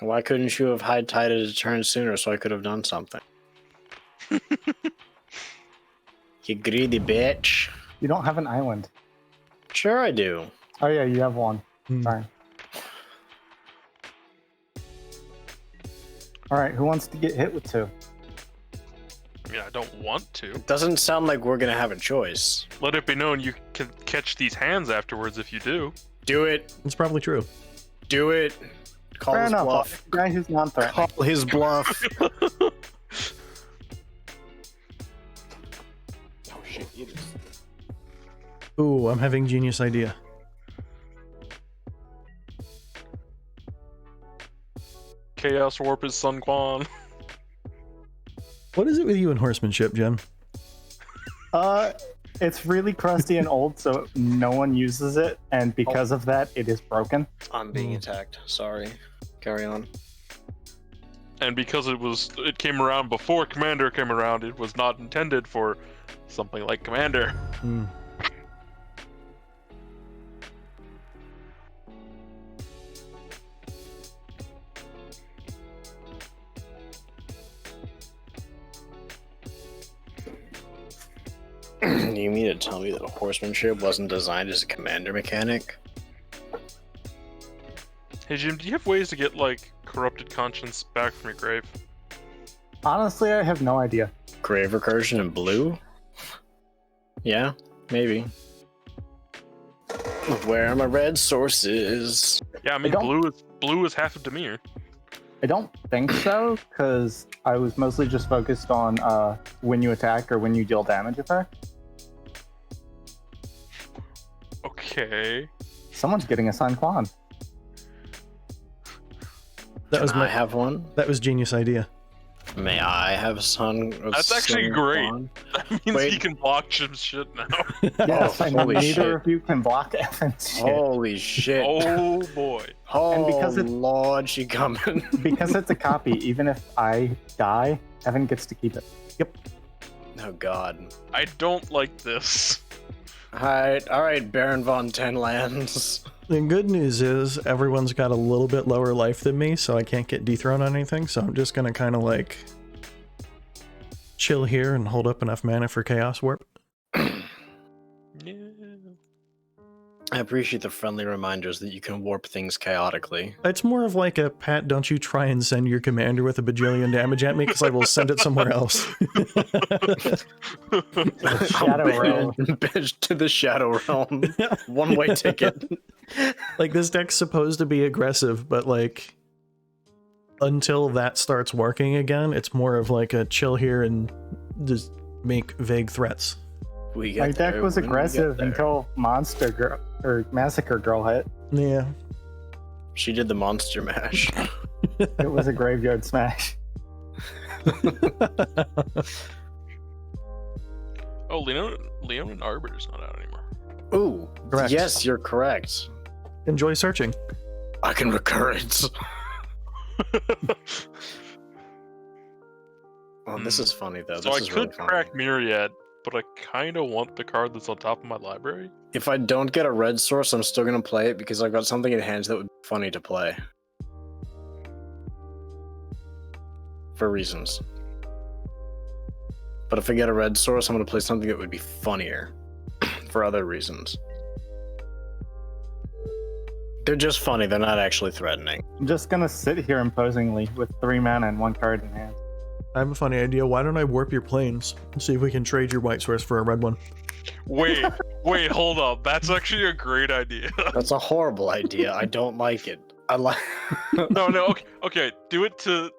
Why couldn't you have high tided a turn sooner so I could have done something? You greedy bitch. You don't have an island. Sure I do. Oh yeah, you have one. Hmm. Sorry. Alright, who wants to get hit with 2? I mean, I don't want to. It doesn't sound like we're gonna have a choice. Let it be known you can catch these hands afterwards if you do. Do it. It's probably true. Do it. Call Fair his enough. bluff. Guy who's non-threatening. Call his bluff. Oh shit, you just... Ooh, I'm having genius idea. Chaos Warp is Sun Quan. What is it with you and horsemanship, Jen? It's really crusty and old, so no one uses it, and because of that, it is broken. I'm being attacked. Sorry. Carry on. And because it came around before Commander came around, it was not intended for something like Commander. Hmm. You mean to tell me that horsemanship wasn't designed as a commander mechanic? Hey Jim, do you have ways to get like corrupted conscience back from your grave? Honestly, I have no idea. Grave recursion in blue? Yeah, maybe. Where are my red sources? Yeah, I mean blue is half of Demir. I don't think so, because I was mostly just focused on when you attack or when you deal damage effect. Okay. Someone's getting assigned Quan. That was I have one. That was genius idea. May I have son? That's actually great. That means Wait. he can block some shit now. Yes, Oh, and holy neither shit. of you can block Evan's shit. Holy shit! Oh boy. Oh And because it's- Lord, she coming. Because it's a copy, even if I die, Evan gets to keep it. Oh God. I don't like this. All right, Baron von Tenlands. The good news is everyone's got a little bit lower life than me, so I can't get dethroned on anything, so I'm just gonna kind of like chill here and hold up enough mana for Chaos Warp. Yeah. I appreciate the friendly reminders that you can warp things chaotically. It's more of like a, Pat, don't you try and send your commander with a bajillion damage at me, because I will send it somewhere else. Shadow Realm. To the Shadow Realm. One-way ticket. Like, this deck's supposed to be aggressive, but like, until that starts working again, it's more of like a chill here and just make vague threats. We My get deck there was when we get aggressive there. until Monster Girl or Massacre Girl hit. Yeah. She did the monster mash. It was a graveyard smash. Oh, Leon and Arbiter's not out anymore. Ooh, Correct. yes, you're correct. Enjoy searching. I can recur it. Oh, this is funny though. So This I is could really funny. crack Myriad, but I kind of want the card that's on top of my library. If I don't get a red source, I'm still gonna play it because I've got something in hand that would be funny to play. For reasons. But if I get a red source, I'm gonna play something that would be funnier. For other reasons. They're just funny, they're not actually threatening. I'm just gonna sit here imposingly with 3 mana and 1 card in hand. I have a funny idea. Why don't I warp your planes and see if we can trade your white source for a red one? Wait, hold up. That's actually a great idea. That's a horrible idea. I don't like it. I like. No, okay. Do it to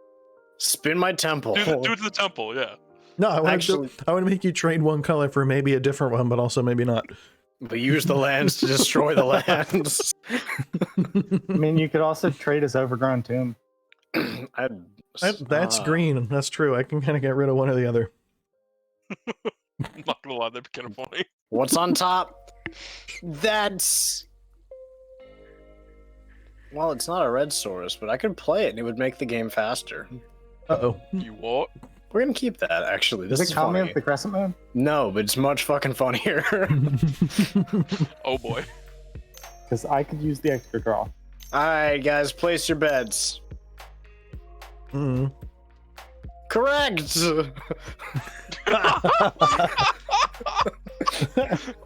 Spin my temple. do it to the temple. Yeah. No, I want Actually- to make you trade one color for maybe a different one, but also maybe not. But use the lands to destroy the lands. I mean, you could also trade his overgrown tomb. That's green. That's true. I can kind of get rid of one or the other. I'm not gonna lie, that'd be kind of funny. What's on top? That's. Well, it's not a red source, but I could play it and it would make the game faster. Uh-oh. You what? We're gonna keep that, actually. This Does is it count me funny. with the crescent moon? No, but it's much fucking funnier. Oh boy. Because I could use the extra draw. Alright, guys, place your bets. Mm. Correct!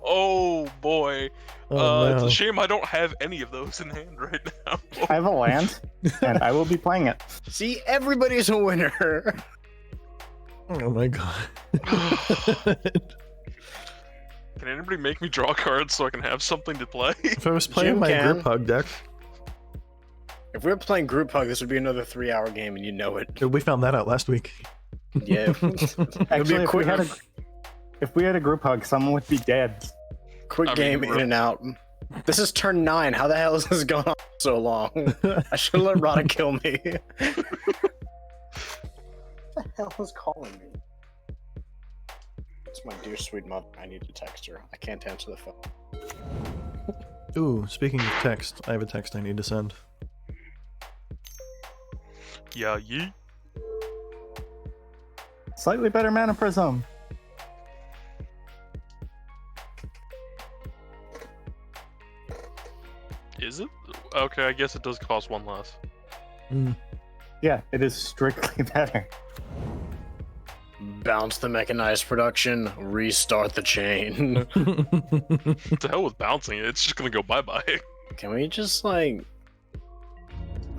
Oh boy. Oh, It's no. a shame I don't have any of those in hand right now. I have a land, and I will be playing it. See, everybody's a winner. Oh my god. Can anybody make me draw cards so I can have something to play? If I was playing Jim my can. group hug deck, If we were playing group hug, this would be another 3-hour game, and you know it. we found that out last week. Yeah. Actually, quick- if we had a group hug, someone would be dead. Quick I mean, game in and out. This is turn 9. How the hell is this going on so long? I should let Radha kill me. What the hell is calling me? It's my dear sweet mother. I need to text her. I can't answer the phone. Ooh, speaking of text, I have a text I need to send. Yeah, yeet. Slightly better mana prism. Is it? Okay, I guess it does cost one less. Mm. Yeah, it is strictly better. Bounce the mechanized production. Restart the chain. What the hell with bouncing it? It's just gonna go bye-bye. Can we just like...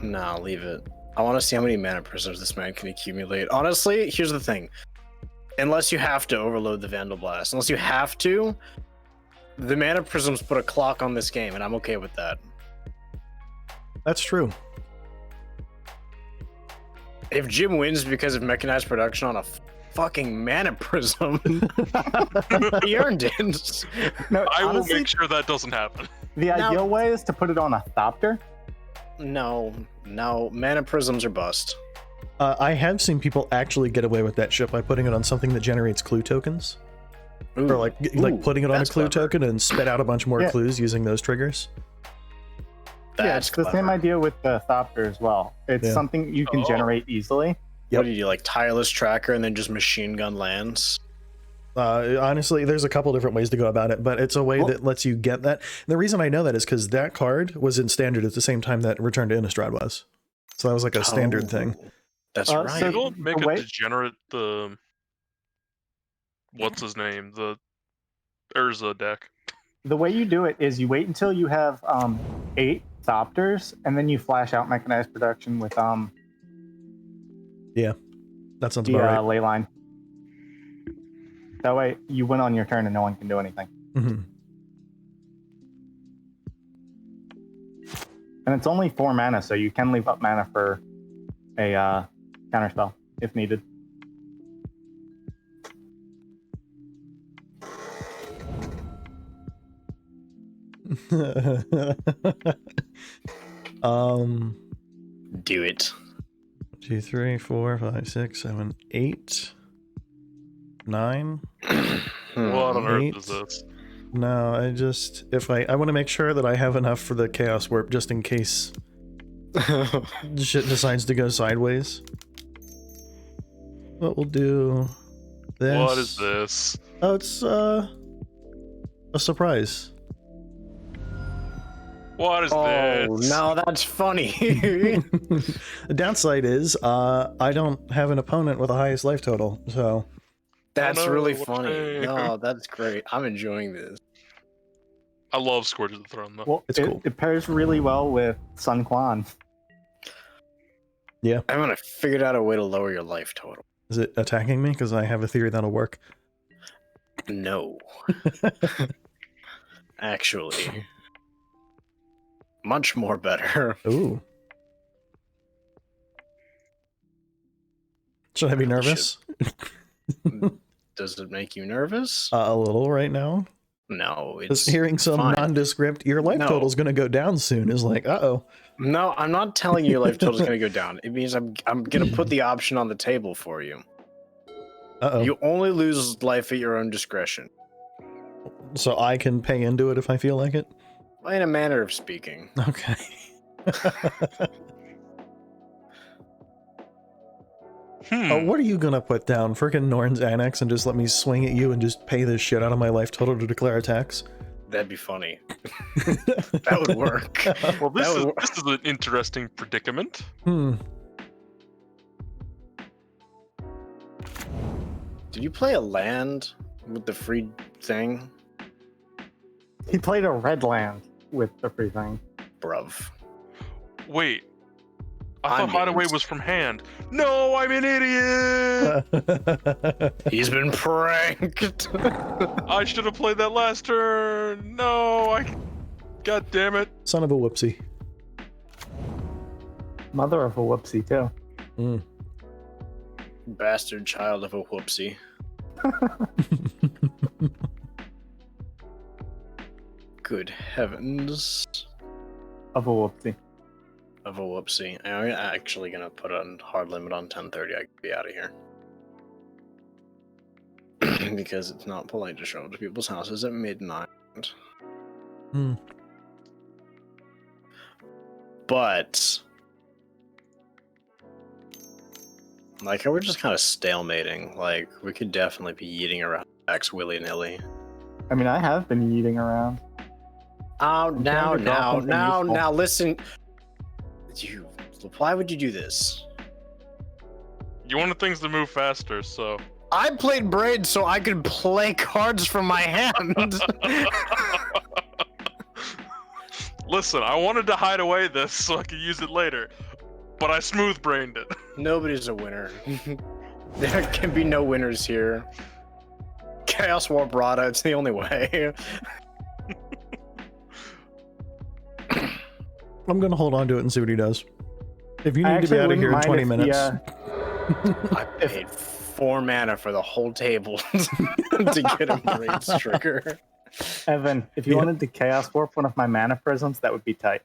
Nah, leave it. I want to see how many mana prisms this man can accumulate. Honestly, here's the thing. Unless you have to overload the Vandal Blast. Unless you have to, the mana prisms put a clock on this game, and I'm okay with that. That's true. If Jim wins because of mechanized production on a fucking mana prism, he earned it. No, I will honestly, make sure that doesn't happen. the Now- ideal way is to put it on a Thopter. No, mana prisms are bust. I have seen people actually get away with that shit by putting it on something that generates clue tokens. Ooh, Or like putting it on a that's clue clever. token and spit out a bunch more Yeah. clues using those triggers. Yeah, That's it's the same clever. idea with the Thopter as well. It's Yeah. something you can Oh. generate easily. Yep. What do you do, like tireless tracker and then just machine gun lands? Honestly, there's a couple different ways to go about it, but it's a way Well- that lets you get that. And the reason I know that is because that card was in standard at the same time that Return to Innistrad was. So that was like a standard thing. Oh, That's So- right. You don't make the a way- degenerate the... What's his name? The Urza deck. The way you do it is you wait until you have 8 Thopters, and then you flash out mechanized production with That sounds the about right. ley line. That way you win on your turn and no one can do anything. Mhm. And it's only 4 mana, so you can leave up mana for a counterspell if needed. Do it. 2, 3, 4, 5, 6, 7, 8, 9. What on earth Eight. is this? No, I just I want to make sure that I have enough for the Chaos Warp just in case shit decides to go sideways. But we'll do this. What is this? Oh, it's a surprise. What is Oh, this? no, that's funny. The downside is I don't have an opponent with the highest life total, so That's Oh, no, really what a funny. shame. No, that's great. I'm enjoying this. I love Scourge of the Throne, though. Well, It's it, cool. it pairs really well with Sun Quan. I haven't figured out a way to lower your life total. Is it attacking me? Because I have a theory that'll work. No. Actually. Much more better. Ooh. Should I be nervous? Does it make you nervous? A little right now. No, Just it's hearing some fine. nondescript, your life total's gonna go down soon is like, uh-oh. No, I'm not telling you your life total is going to go down. It means I'm going to put the option on the table for you. Uh-oh. You only lose life at your own discretion. So I can pay into it if I feel like it? In a manner of speaking. Okay. Oh, what are you gonna put down? Frickin' Norn's Annex and just let me swing at you and just pay the shit out of my life total to declare attacks? That'd be funny. That would work. Well, this is an interesting predicament. Did you play a land with the free thing? He played a red land with the free thing. Bruv. Wait. I thought Hideaway was from hand. No, I'm an idiot! He's been pranked! I should have played that last turn! No, God damn it. Son of a whoopsie. Mother of a whoopsie, too. Bastard child of a whoopsie. Good heavens. Of a whoopsie. Of a whoopsie. I'm actually gonna put a hard limit on 10:30. I could be out of here. Because it's not polite to show up to people's houses at midnight. But like, we're just kind of stalemating. Like, we could definitely be eating around X willy-nilly. I mean, I have been eating around. Oh, now, listen. Why would you do this? You wanted things to move faster, so... I played Braid so I could play cards from my hand. Listen, I wanted to hide away this so I could use it later, but I smooth-brained it. Nobody's a winner. There can be no winners here. Chaos Warp Radha, it's the only way. I'm gonna hold on to it and see what he does. If you need to be out of here in 20 minutes. I paid 4 mana for the whole table to get a Braid's trigger. Evan, if you wanted to Chaos Warp one of my mana prisms, that would be tight.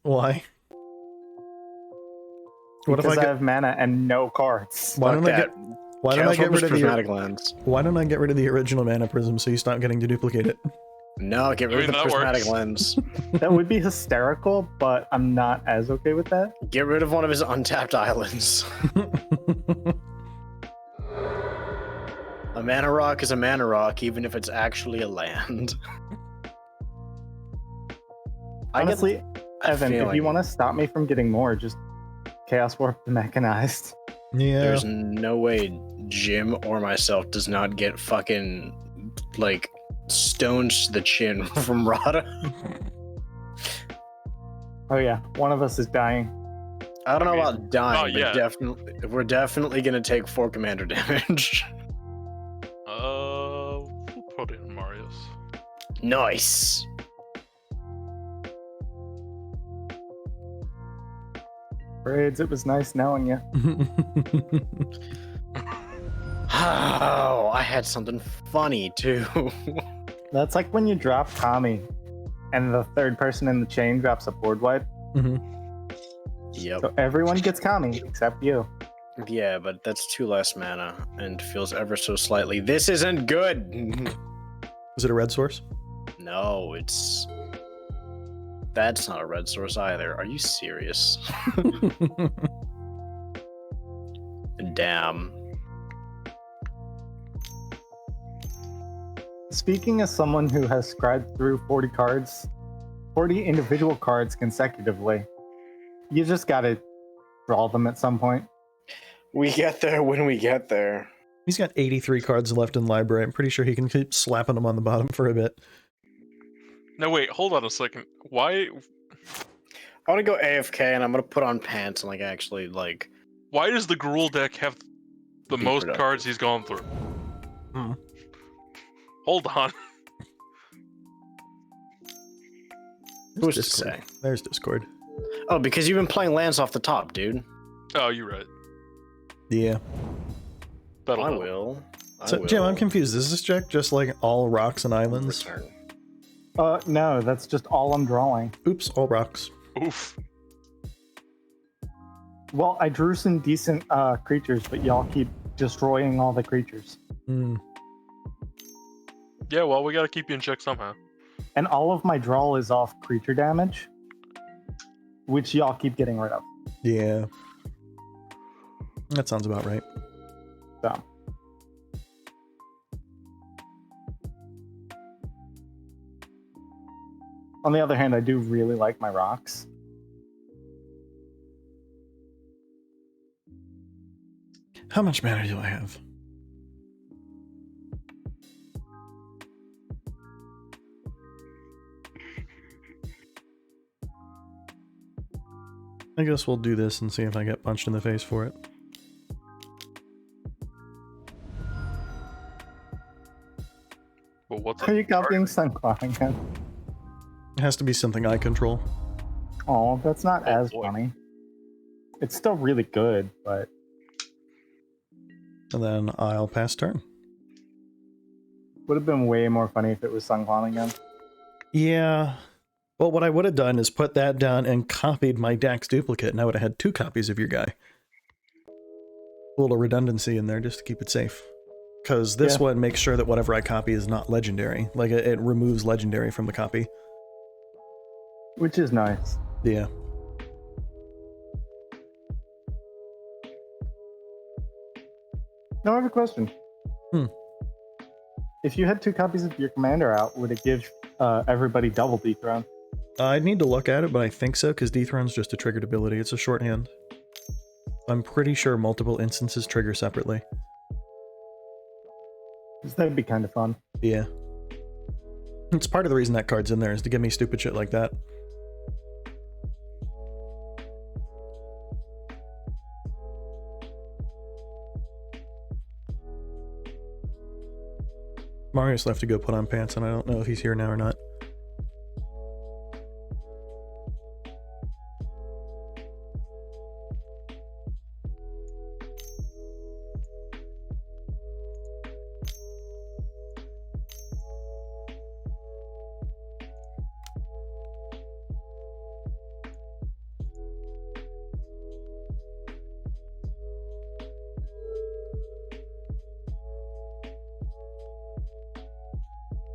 Why? Because I have mana and no cards. Why don't I get rid of prismatic lands? Why don't I get rid of the original mana prism so you stop getting to duplicate it? No, get rid of the prismatic lens. That would be hysterical, but I'm not as okay with that. Get rid of one of his untapped islands. A mana rock is a mana rock, even if it's actually a land. Honestly, Evan, if you want to stop me from getting more, just Chaos Warp the Mechanized. Yeah. There's no way Jim or myself does not get fucking, like, stones to the chin from Radha. Oh yeah, one of us is dying. I don't know about dying, but we're definitely gonna take 4 commander damage. We'll put in Marius. Nice. Braids, it was nice knowing you. Oh, I had something funny too. That's like when you drop Kami and the third person in the chain drops a board wipe. Yep. So everyone gets Kami except you. Yeah, but that's 2 less mana and feels ever so slightly. This isn't good. Is it a red source? No, it's... That's not a red source either. Are you serious? Damn. Speaking as someone who has scribed through 40 cards, 40 individual cards consecutively, you just gotta draw them at some point. We get there when we get there. He's got 83 cards left in library. I'm pretty sure he can keep slapping them on the bottom for a bit. No, wait, hold on a second. Why? I want to go AFK and I'm going to put on pants and, like, actually, like... Why does the Gruul deck have The Be most productive. cards he's gone through. Hmm. Hold on. Who's to Discord. say? There's Discord. Oh, because you've been playing lands off the top, dude. Oh, you're right. Yeah. That'll I help. will. I So, will. Jim, I'm confused. Is this deck just like all rocks and islands? Return. No, that's just all I'm drawing. Oops, all rocks. Oof. Well, I drew some decent creatures, but y'all keep destroying all the creatures. Hmm. Yeah, well, we gotta keep you in check somehow. And all of my draw is off creature damage, which y'all keep getting rid of. Yeah. That sounds about right. So. On the other hand, I do really like my rocks. How much mana do I have? I guess we'll do this and see if I get punched in the face for it. But what's Are you copying Sunclaw again? It has to be something I control. Oh, that's not Oh, as boy. funny. It's still really good, but And then I'll pass turn. would have been way more funny if it was Sunclaw again. Yeah. Well, what I would have done is put that down and copied my Dax duplicate, and I would have had 2 copies of your guy. A little redundancy in there just to keep it safe. Because this Yeah. one makes sure that whatever I copy is not legendary. Like, it removes legendary from the copy. Which is nice. Yeah. Now I have a question. Hmm. If you had 2 copies of your commander out, would it give everybody double dethrone? I'd need to look at it, but I think so, because Dethrone's just a triggered ability. It's a shorthand. I'm pretty sure multiple instances trigger separately. 'Cause that'd be kind of fun. Yeah. It's part of the reason that card's in there, is to give me stupid shit like that. Mario's left to go put on pants, and I don't know if he's here now or not.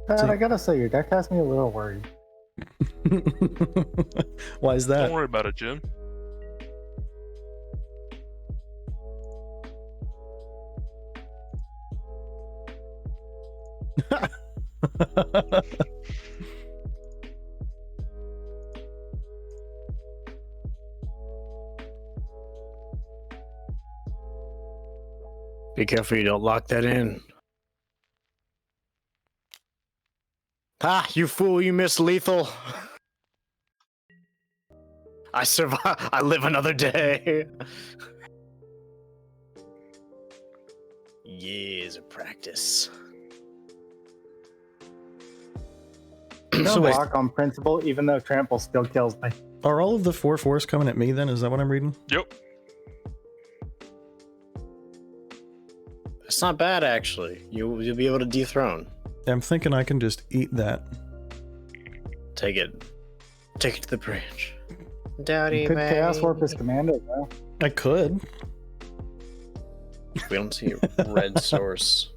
Pat, See- I gotta say, your deck has me a little worried. Why is that? Don't worry about it, Jim. Be careful you don't lock that in. Ah, you fool, you missed lethal. I survive. I live another day. Years of practice. No So wait. block on principle, even though trample still kills me. Are all of the 4/4s coming at me then? Is that what I'm reading? Yep. It's not bad, actually. You'll be able to dethrone. I'm thinking I can just eat that. Take it. Take it to the bridge. Dowdy, You could man. Chaos Warp his commander, though. I could. We don't see red source.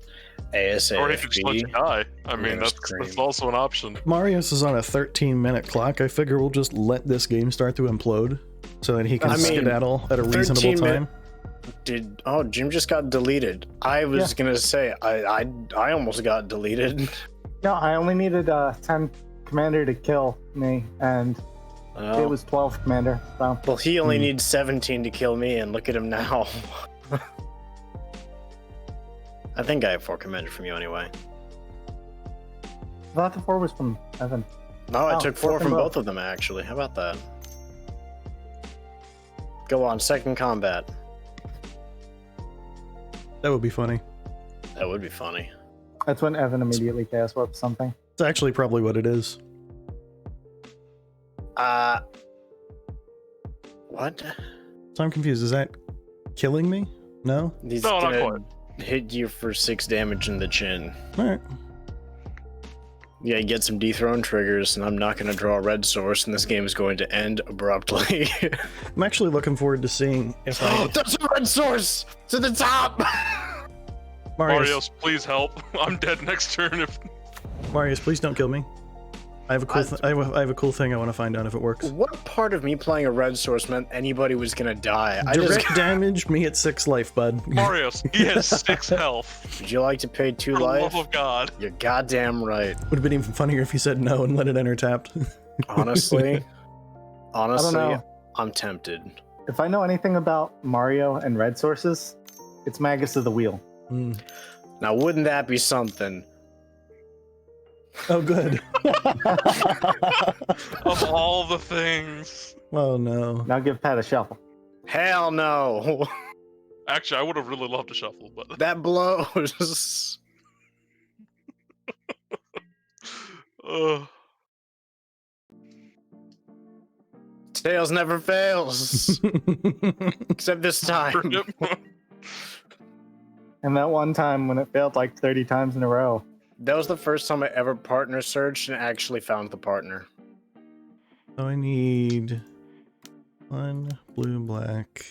Or he could just let you ASAFB. die. I mean, Roast that's cream. also an option. Marius is on a 13-minute clock. I figure we'll just let this game start to implode so that he can I mean, skedaddle at a 13 reasonable time. Jim just got deleted. I was gonna say I almost got deleted. No, I only needed 10 commander to kill me, and it was 12 commander. So Well, he only needs 17 to kill me, and look at him now. I think I have 4 commander from you anyway. I thought the 4 was from Evan. No, I Oh, took 4 4 from from both. both of them actually. How about that? Go on, second combat. That would be funny. That would be funny. That's when Evan immediately cast warp something. It's actually probably what it is. What? So I'm confused. Is that killing me? No? He's No, not gonna quite. hit you for 6 damage in the chin. Alright. Yeah, you get some dethroned triggers, and I'm not going to draw a red source, and this game is going to end abruptly. I'm actually looking forward to seeing if I... There's a red source to the top. Marios, please help. I'm dead next turn if. Marius, please don't kill me. I have a cool. I have a cool thing I want to find out if it works. What part of me playing a red source meant anybody was going to die? Direct damage, me at 6 life, bud. Marios, he has 6 health. Would you like to pay 2 For the life? love of God. You're goddamn right. Would have been even funnier if you said no and let it enter tapped. Honestly, I don't know. I'm tempted. If I know anything about Mario and red sources, it's Magus of the Wheel. Mm. Now, wouldn't that be something? Oh, good. Of all the things. Oh, no. Now give Pat a shuffle. Hell no. Actually, I would have really loved to shuffle, but. That blows. Ugh. Tails never fails. Except this time. Rip. And that one time when it failed like 30 times in a row. That was the first time I ever partner searched and actually found the partner. So I need 1 blue, black,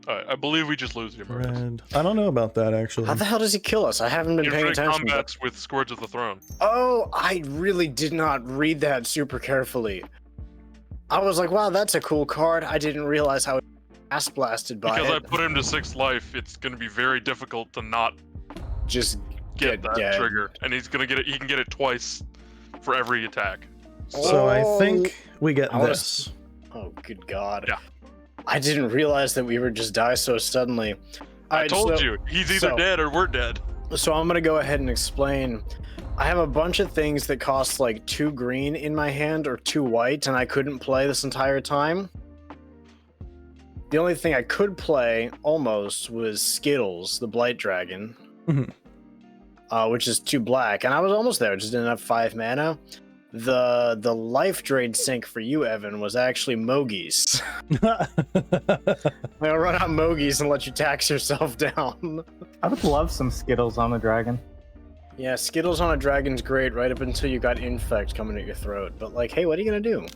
Alright, I believe we just lose here, Marios. red. I don't know about that, actually. How the hell does he kill us? I haven't been paying Infinite attention. combats with Scourge of the Throne. Oh, I really did not read that super carefully. I was like, wow, that's a cool card. I didn't realize how ass blasted by Because I it. put him to 6 life, it's going to be very difficult to not Just get that dead. trigger. And he's going to get it. He can get it twice for every attack. So I think we get I wanna this. Oh, good God. Yeah. I didn't realize that we would just die so suddenly. I told you, he's either dead or we're dead. So I'm gonna go ahead and explain. I have a bunch of things that cost like 2 green in my hand or 2 white, and I couldn't play this entire time. The only thing I could play almost was Skittles, the Blight Dragon, Mhm. Which is 2 black, and I was almost there. Just didn't have 5 mana. The life drain sink for you, Evan, was actually Mogies. I'll run out Mogies and let you tax yourself down. I would love some Skittles on the dragon. Yeah, Skittles on a dragon's great right up until you got Infect coming at your throat. But like, hey, what are you gonna do?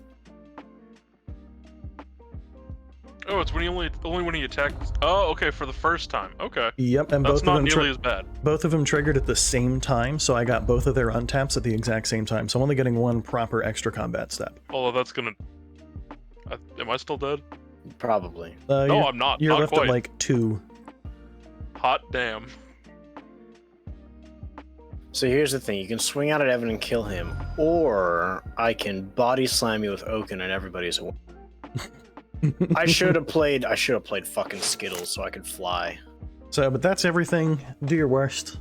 Oh, it's when he only when he attacks. Oh, okay, for the first time. Okay. Yep, and That's both not of them nearly as bad. both of them triggered at the same time, so I got both of their untaps at the exact same time. So I'm only getting 1 proper extra combat step. Although that's gonna. Am I still dead? Probably. No, you're, I'm not. You're Not left quite. at like 2. Hot damn. So here's the thing: you can swing out at Evan and kill him, or I can body slam you with Oaken and everybody's. I should have played fucking Skittles so I could fly. So, but that's everything. Do your worst.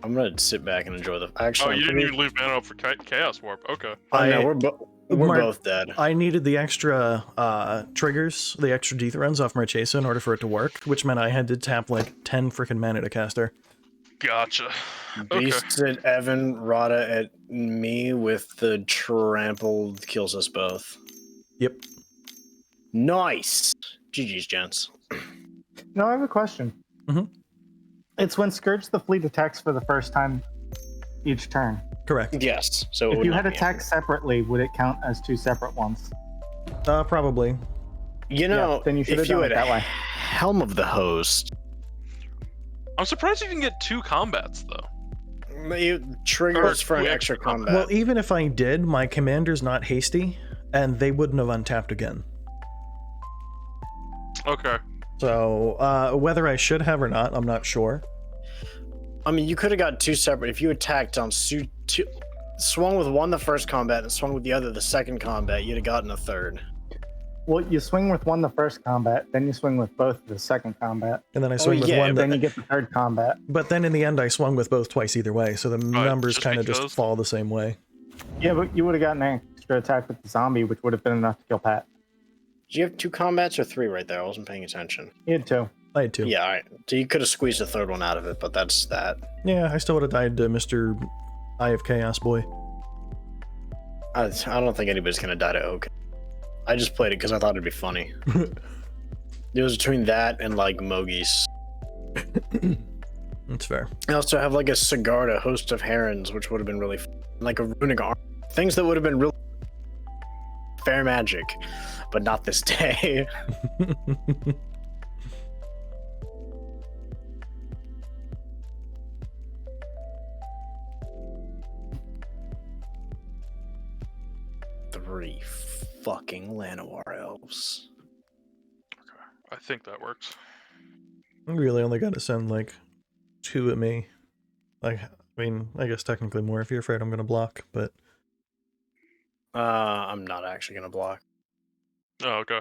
I'm gonna sit back and enjoy the. Actually, Oh, I'm you didn't pretty- even leave mana up for Chaos Warp. Okay. I know I- we're Mar- both dead. I needed the extra triggers, the extra dethrones off Marchesa in order for it to work, which meant I had to tap like 10 freaking mana to cast her. Gotcha. Okay. Beast at Evan, Radha at me with the trampled kills us both. Yep. Nice. GG's, gents. No, I have a question. Mhm. It's when Scourge the Fleet attacks for the first time each turn. Correct. Yes. So it If would you not had be attacks separately, would it count as 2 separate ones? Probably. You know, Yeah, then you should have if you done had it that way. Helm of the Host, I'm surprised you didn't get 2 combats though. it triggers Or for an two extra extra combat. Well, even if I did, my commander's not hasty, and they wouldn't have untapped again. Okay. So, whether I should have or not, I'm not sure. I mean, you could have got 2 separate. If you attacked on swung with one the first combat and swung with the other the second combat, you'd have gotten a third. Well, you swing with one the first combat, then you swing with both the second combat, And then I swung with yeah, one, then you get the third combat. but then in the end I swung with both twice either way, so the numbers just kind of because? just fall the same way. Yeah, but you would have gotten an extra attack with the zombie, which would have been enough to kill Pat. Did you have 2 combats or 3 right there? I wasn't paying attention. You had 2. I had 2. Yeah, all right. So you could have squeezed a third one out of it, but that's that. Yeah, I still would have died to Mr. Eye of Chaos boy. I don't think anybody's gonna die to Oak. I just played it because I thought it'd be funny. It was between that and like Mogies. That's fair. I also have like a Sigarda, Host of Herons, which would have been really fun. Like a runic arm. Things that would have been really fair magic, but not this day. Three fucking Llanowar elves. I think that works. I really only got to send like 2 at me. Like, I mean, I guess technically more if you're afraid I'm gonna block, but I'm not actually gonna block. Oh, okay.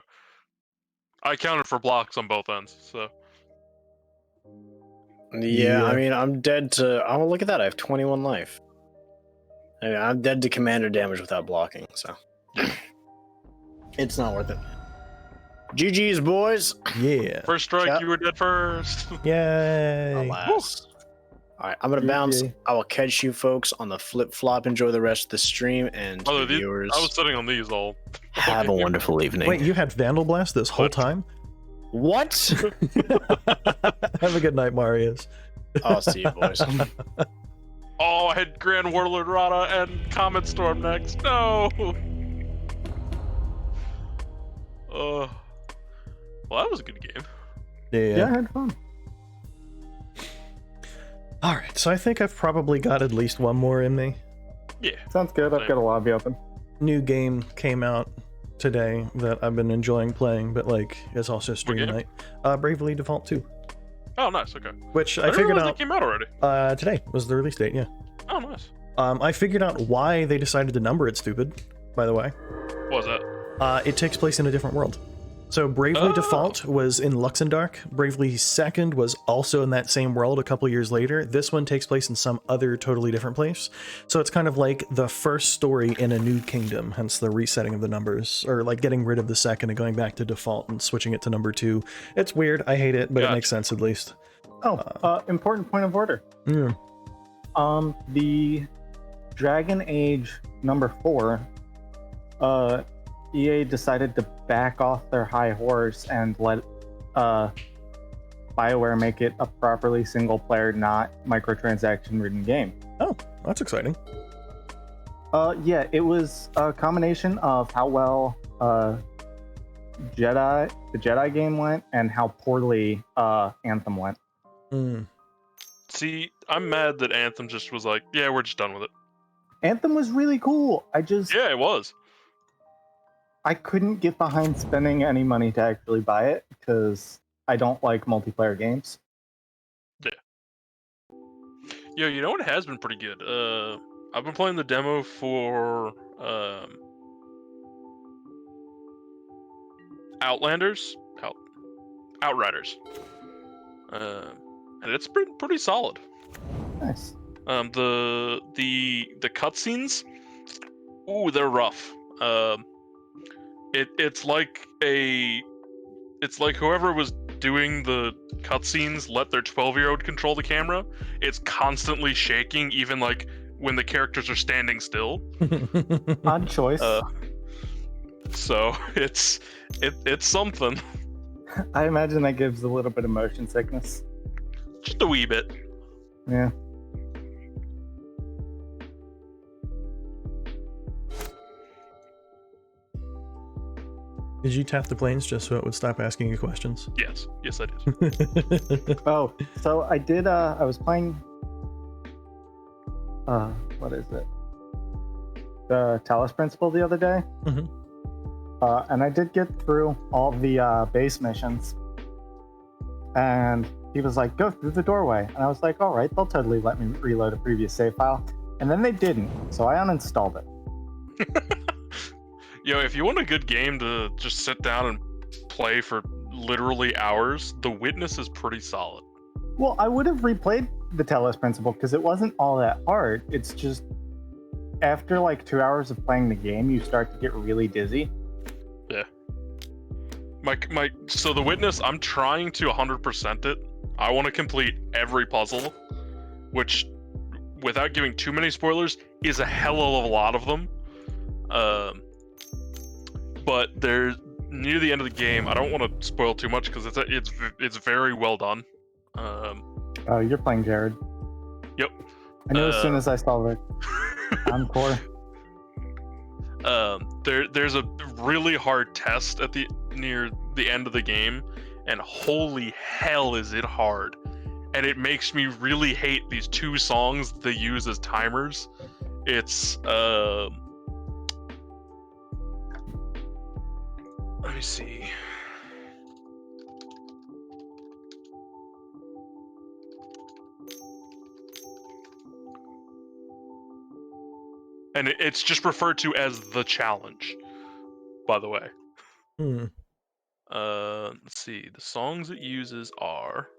I counted for blocks on both ends, so. Yeah, I mean, I'm dead to. Oh, look at that! I have 21 life. I mean, I'm dead to commander damage without blocking, so it's not worth it. GG's, boys. yeah. First strike, Yep. you were dead first. Yay. Alas. All right, I'm gonna bounce. I will catch you folks on the flip flop. Enjoy the rest of the stream, and to the viewers, I was sitting on these all. have a wonderful evening. Wait, you had Vandal Blast this whole time? What? Have a good night, Marius. I'll see you, boys. Oh, I had Grand Warlord Radha and Comet Storm next. No. Well, that was a good game. Yeah, I had fun. All right, so I think I've probably got at least one more in me. Yeah. Sounds good. I've got a lobby open. New game came out today that I've been enjoying playing, but like it's also stream game? night. Bravely Default 2, Oh, nice. Okay. which I didn't figured realize out it came out already. today was the release date. Yeah. Oh, nice. I figured out why they decided to number it stupid. By the way, What was that? it takes place in a different world. So Bravely Oh. Default was in Luxembourg. Bravely Second was also in that same world a couple years later. This one takes place in some other totally different place. So it's kind of like the first story in a new kingdom, hence the resetting of the numbers, or like getting rid of the second and going back to default and switching it to number 2. It's weird. I hate it, but it makes sense at least. Oh, important point of order. Yeah. The Dragon Age number 4, EA decided to back off their high horse and let BioWare make it a properly single-player, not microtransaction-ridden game. Oh, that's exciting. Yeah, it was a combination of how well the Jedi game went and how poorly Anthem went. Mm. See, I'm mad that Anthem just was like, yeah, we're just done with it. Anthem was really cool. Yeah, it was. I couldn't get behind spending any money to actually buy it because I don't like multiplayer games. Yo, you know what has been pretty good? I've been playing the demo for Outriders, and it's been pretty solid. Nice. The cutscenes, ooh, they're rough. It's like whoever was doing the cutscenes let their 12-year-old control the camera. It's constantly shaking, even like when the characters are standing still. Odd choice. So it's something. I imagine that gives a little bit of motion sickness. Just a wee bit. Yeah. Did you tap the planes just so it would stop asking you questions? Yes, I did. Oh, so I did. I was playing. What is it? The Talos Principle the other day. Mhm. And I did get through all the base missions. And he was like, "Go through the doorway," and I was like, "All right, they'll totally let me reload a previous save file." And then they didn't, so I uninstalled it. Yo, if you want a good game to just sit down and play for literally hours, The Witness is pretty solid. Well, I would have replayed the Talos Principle because it wasn't all that hard. It's just after like 2 hours of playing the game, you start to get really dizzy. So the Witness, I'm trying to 100% it. I want to complete every puzzle, which, without giving too many spoilers, is a hell of a lot of them. But there's near the end of the game. I don't want to spoil too much because it's very well done. Oh, you're playing Jared. Yep. I knew as soon as I saw the encore. There's a really hard test at near the end of the game, and holy hell is it hard. And it makes me really hate these 2 songs they use as timers. It's let me see. And it's just referred to as the challenge, by the way. Hmm. Let's see. The songs it uses are.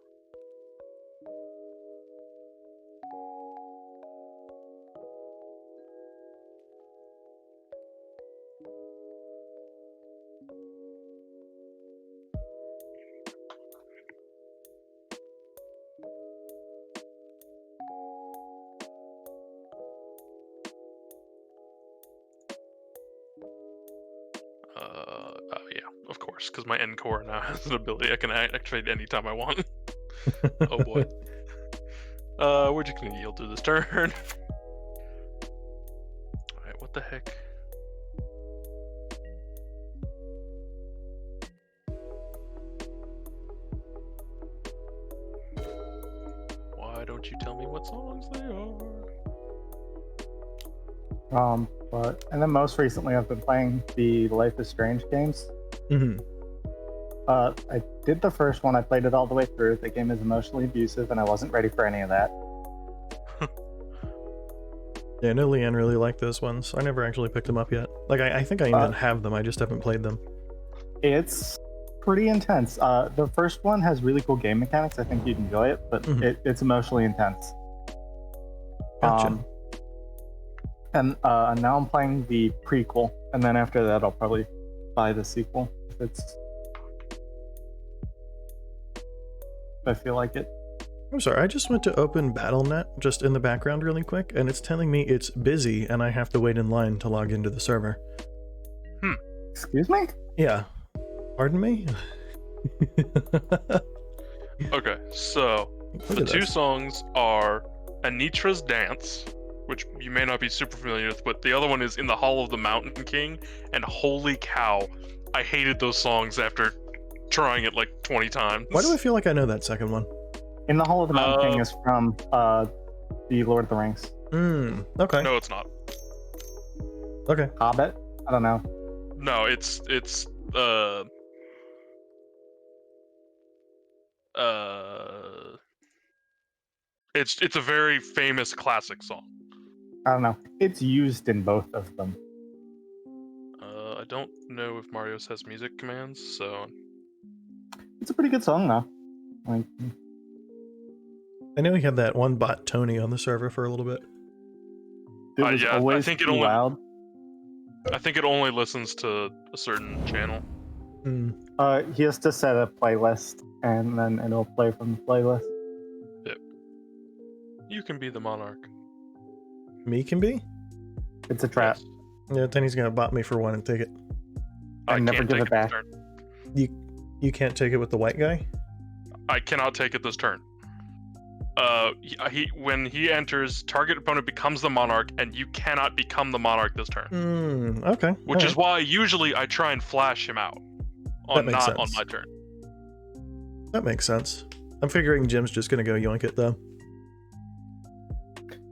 Oh yeah, of course, because my Encore now has an ability I can activate anytime I want. Oh boy. We're just gonna yield to this turn. Alright, what the heck? Why don't you tell me what songs they are? And then most recently I've been playing the Life is Strange games. Mm-hmm. I did the first one, I played it all the way through. The game is emotionally abusive and I wasn't ready for any of that. Yeah, I know Leanne really liked those ones. I never actually picked them up yet. Like, I think I even have them, I just haven't played them. It's pretty intense. The first one has really cool game mechanics. I think you'd enjoy it, but it's emotionally intense. Gotcha. And now I'm playing the prequel, and then after that I'll probably buy the sequel if I feel like it. I'm sorry, I just went to open Battle.net just in the background really quick, and it's telling me it's busy and I have to wait in line to log into the server. Excuse me? Yeah. Pardon me? Okay, so the 2 songs are Anitra's Dance, which you may not be super familiar with, but the other one is In the Hall of the Mountain King, and holy cow, I hated those songs after trying it like 20 times. Why do I feel like I know that second one? In the Hall of the Mountain King is from the Lord of the Rings. Okay. No, it's not. Okay. Hobbit? I don't know. No, it's a very famous classic song. I don't know. It's used in both of them. I don't know if Mario has music commands, so It's a pretty good song though. Like, I know we had that one bot Tony on the server for a little bit. it was yeah, always I think it too only loud. I think it only listens to a certain channel. He has to set a playlist, and then it'll play from the playlist. Yep. You can be the monarch. Me can be? It's a trap. Yes. Yeah, then he's gonna bot me for one and take it. I never can't give take it back. this turn. You can't take it with the white guy? I cannot take it this turn. When he enters, target opponent becomes the monarch, and you cannot become the monarch this turn. Okay. Which is why usually I try and flash him out, on makes not on sense. my turn. That makes sense. I'm figuring Jim's just gonna go yoink it though.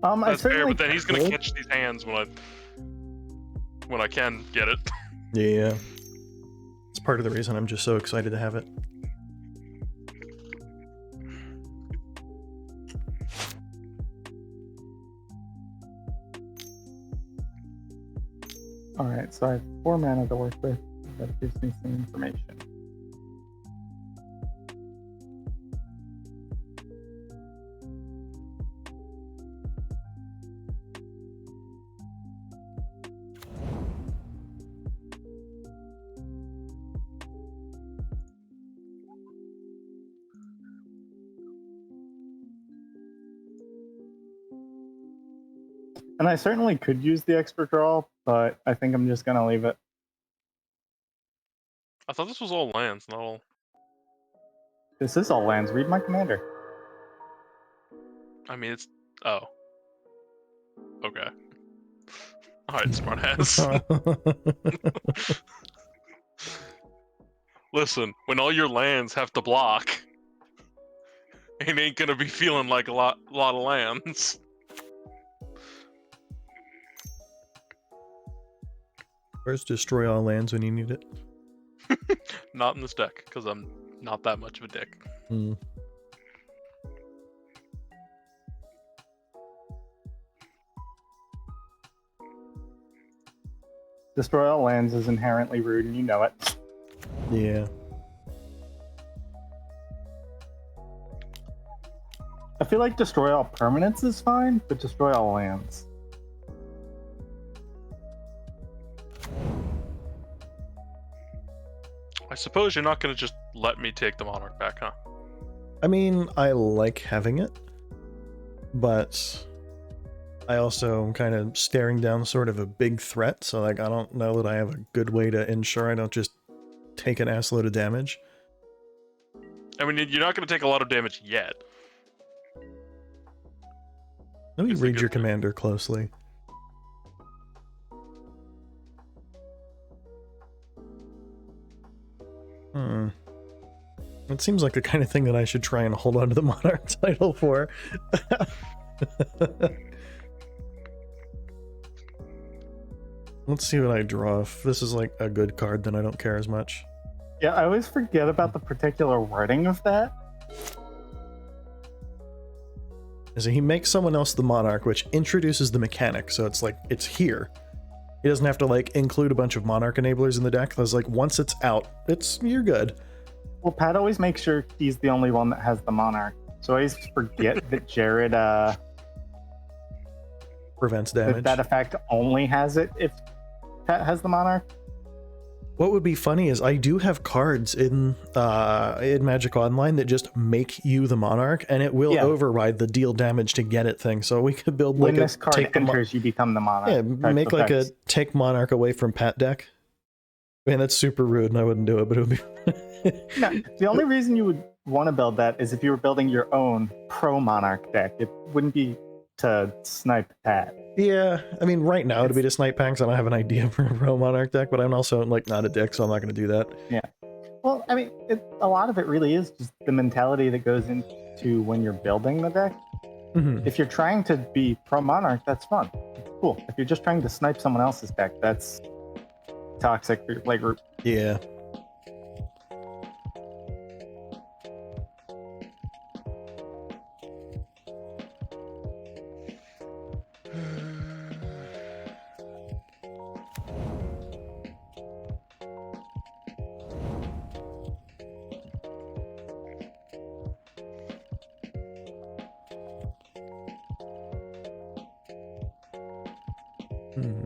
That's fair, certainly but then he's gonna could. catch these hands when I can get it. Yeah. It's part of the reason I'm just so excited to have it. Alright, so I have 4 mana to work with. That gives me some information. And I certainly could use the extra draw, but I think I'm just gonna leave it. I thought this was all lands, not all. This is all lands. Read my commander. I mean, it's. Oh. Okay. Alright, smartass. Listen, when all your lands have to block, it ain't gonna be feeling like a lot of lands. Where's destroy all lands when you need it? Not in this deck, because I'm not that much of a dick. Hmm. Destroy all lands is inherently rude, and you know it. Yeah. I feel like destroy all permanents is fine, but destroy all lands. I suppose you're not gonna just let me take the Monarch back, huh? I mean, I like having it, but I also am kind of staring down sort of a big threat, so like I don't know that I have a good way to ensure I don't just take an assload of damage. I mean, you're not gonna take a lot of damage yet. Let me It's a read good your thing. commander closely. Hmm. It seems like the kind of thing that I should try and hold on to the Monarch title for. Let's see what I draw. If this is like a good card, then I don't care as much. Yeah, I always forget about the particular wording of that. So he makes someone else the Monarch, which introduces the mechanic, so it's like, it's here. He doesn't have to like include a bunch of Monarch enablers in the deck. There's like, once it's out, you're good. Well, Pat always makes sure he's the only one that has the Monarch. So I always forget that Jared, Prevents damage. that effect only has it if Pat has the Monarch. What would be funny is I do have cards in Magic Online that just make you the Monarch, and it will override the deal damage to get it thing. So we could build like When this card take enters, you become the Monarch. yeah, type make like effects. a take Monarch away from Pat deck. Man, that's super rude, and I wouldn't do it, but it would be. No, the only reason you would want to build that is if you were building your own pro Monarch deck. It wouldn't be to snipe Pat. Yeah, I mean, right now it'd be to snipe packs. I don't have an idea for a pro Monarch deck, but I'm also like not a dick, so I'm not going to do that. Yeah. Well, I mean, a lot of it really is just the mentality that goes into when you're building the deck. Mm-hmm. If you're trying to be pro Monarch, that's fun. It's cool. If you're just trying to snipe someone else's deck, that's toxic for your play group. Yeah. Hmm.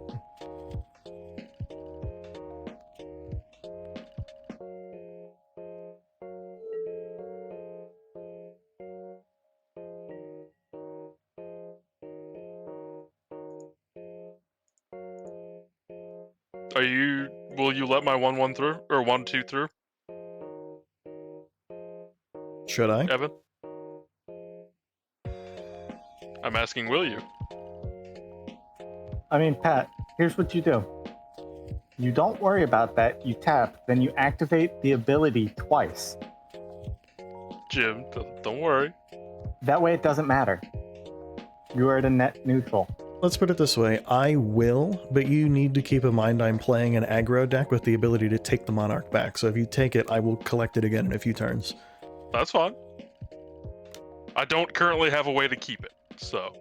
Will you let my 1/1 through? Or 1/2 through, Should I? Evan? I'm asking, will you? I mean, Pat, here's what you do. You don't worry about that. You tap, then you activate the ability twice. Jim, don't worry. That way it doesn't matter. You are at a net neutral. Let's put it this way. I will, but you need to keep in mind I'm playing an aggro deck with the ability to take the Monarch back. So if you take it, I will collect it again in a few turns. That's fine. I don't currently have a way to keep it, so.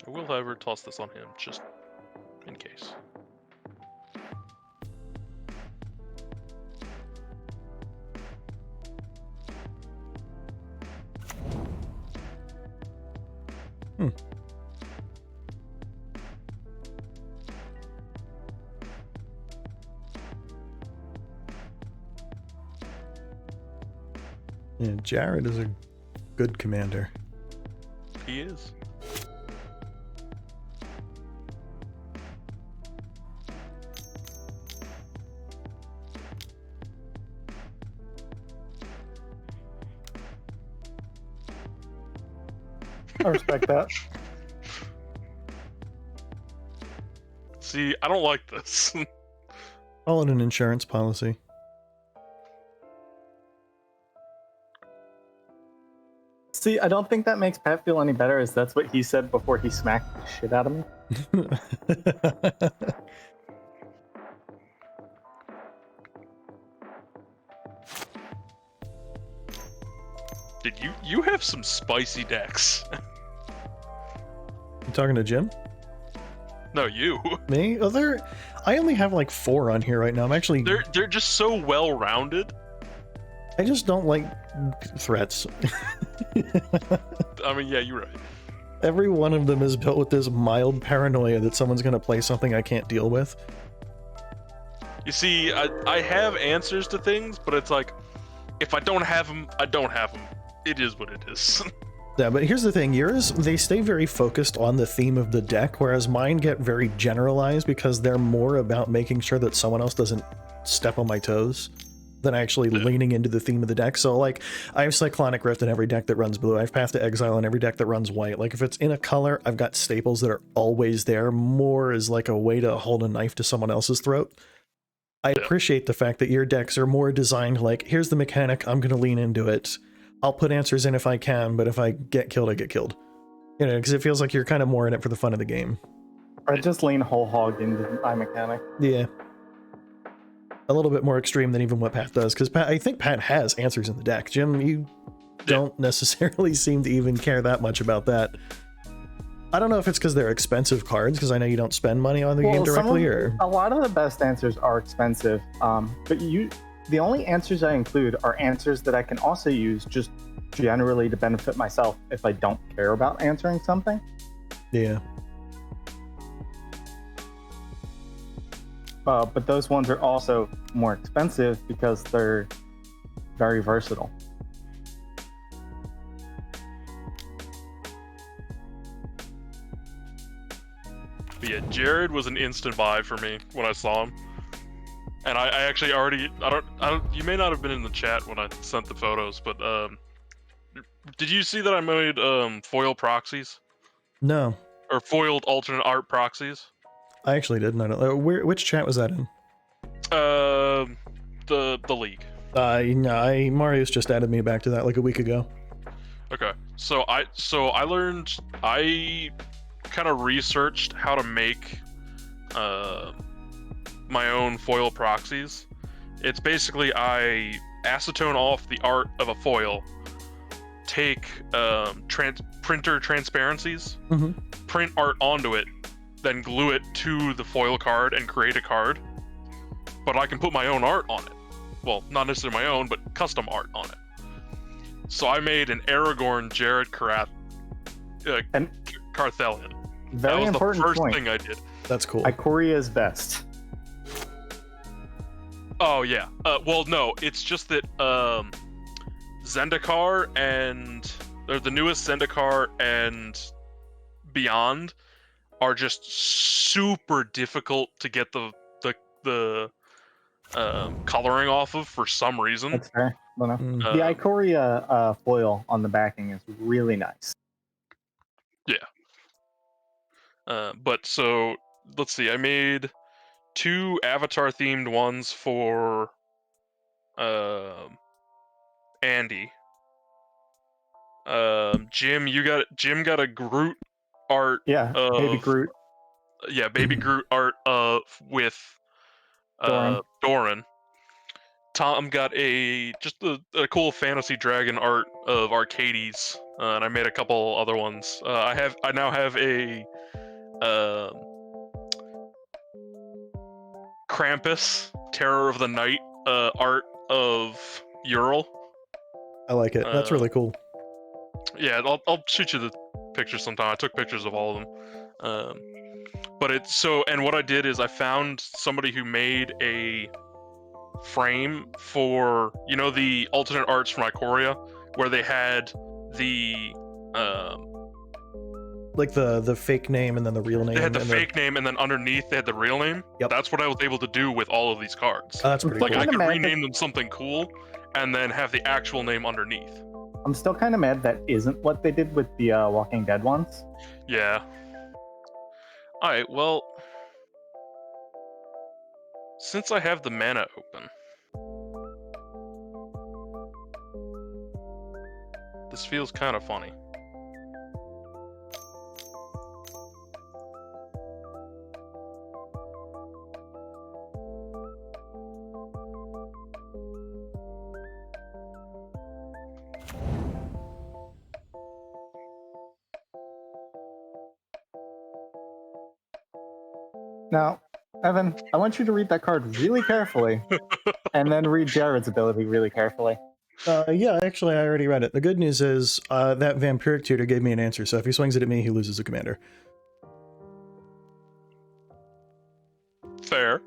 I will, however, toss this on him, just in case. Yeah, Jared is a good commander. He is. I respect that. See, I don't like this. Call it an insurance policy. See, I don't think that makes Pat feel any better, as that's what he said before he smacked the shit out of me. Did you have some spicy decks? You talking to Jim? No, you. Me? Oh, I only have like 4 on here right now. I'm actually. They're just so well rounded. I just don't like threats. I mean, yeah, you're right. Every one of them is built with this mild paranoia that someone's going to play something I can't deal with. You see, I have answers to things, but it's like, if I don't have them, I don't have them. It is what it is. Yeah, but here's the thing. Yours, they stay very focused on the theme of the deck, whereas mine get very generalized because they're more about making sure that someone else doesn't step on my toes than actually leaning into the theme of the deck. So, like, I have Cyclonic Rift in every deck that runs blue. I have Path to Exile in every deck that runs white. Like, if it's in a color, I've got staples that are always there, more as like a way to hold a knife to someone else's throat. I appreciate the fact that your decks are more designed like, here's the mechanic, I'm going to lean into it. I'll put answers in if I can, but if I get killed, I get killed. You know, because it feels like you're kind of more in it for the fun of the game. Or just lean whole hog into my mechanic. Yeah. A little bit more extreme than even what Pat does, because I think Pat has answers in the deck. Jim, you don't necessarily seem to even care that much about that. I don't know if it's because they're expensive cards, because I know you don't spend money on the game directly, or... A lot of the best answers are expensive, but the only answers I include are answers that I can also use just generally to benefit myself if I don't care about answering something. Yeah. But those ones are also more expensive because they're very versatile. But yeah, Jared was an instant buy for me when I saw him. And I actually already, I don't, you may not have been in the chat when I sent the photos, but did you see that I made foil proxies? No. Or foiled alternate art proxies? I actually didn't. I don't know. Which chat was that in? The league. Marius just added me back to that like a week ago. Okay, so I learned, I kind of researched how to make my own foil proxies. It's basically I acetone off the art of a foil, take printer transparencies, print art onto it, then glue it to the foil card and create a card. But I can put my own art on it. Well, not necessarily my own, but custom art on it. So I made an Aragorn Jared And Carthalion. very That was important the first point. thing I did. That's cool. Ikoria is best. Oh yeah. Well, no, it's just that Zendikar or the newest Zendikar and Beyond are just super difficult to get the coloring off of for some reason. That's fair. Well, no. Mm. The Ikoria foil on the backing is really nice. But so let's see. I made 2 Avatar themed ones for Andy. Jim got a Groot art. Yeah, Baby Groot. Yeah, Baby Groot art with Doran. Tom got just a cool fantasy dragon art of Arcades, and I made a couple other ones. I now have a Krampus, Terror of the Night art of Ural. I like it. That's really cool. Yeah, I'll shoot you pictures sometime. I took pictures of all of them. But it's so, and what I did is I found somebody who made a frame for, you know, the alternate arts from Ikoria, where they had the like the fake name and then the real name. They had the and fake name, and then underneath they had the real name. Yep. That's what I was able to do with all of these cards. That's pretty Like cool. I could mad rename them something cool, and then have the actual name underneath. I'm still kind of mad that isn't what they did with the Walking Dead ones. Yeah. All right. Well, since I have the mana open, this feels kind of funny. Now, Evan, I want you to read that card really carefully, and then read Jared's ability really carefully. Yeah, actually, I already read it. The good news is that vampiric tutor gave me an answer, so if he swings it at me, he loses a commander. Fair.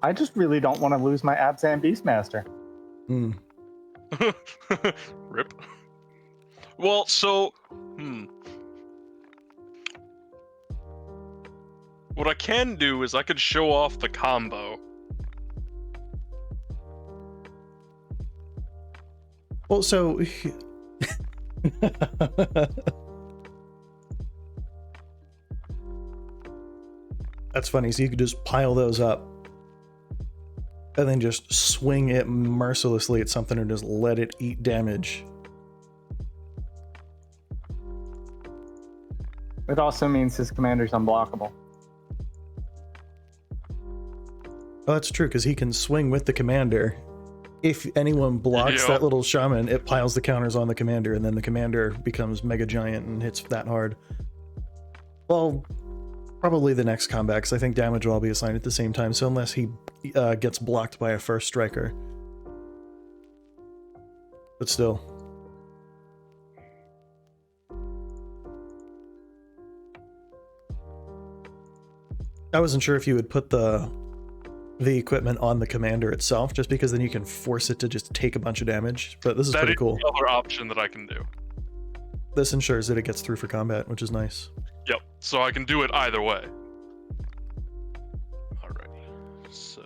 I just really don't want to lose my Abzan Beastmaster. Hmm. Rip. Well, so, what I can do is I could show off the combo. Well, so... That's funny, so you could just pile those up and then just swing it mercilessly at something and just let it eat damage. It also means his commander's unblockable. Oh, that's true, because he can swing with the commander. If anyone blocks that little shaman, it piles the counters on the commander, and then the commander becomes mega giant and hits that hard. Well, probably the next combat, because I think damage will all be assigned at the same time, so unless he gets blocked by a first striker. But still. I wasn't sure if you would put the equipment on the commander itself, just because then you can force it to just take a bunch of damage, but this is pretty cool. That is another option that I can do. This ensures that it gets through for combat, which is nice. Yep, so I can do it either way. Alrighty, so...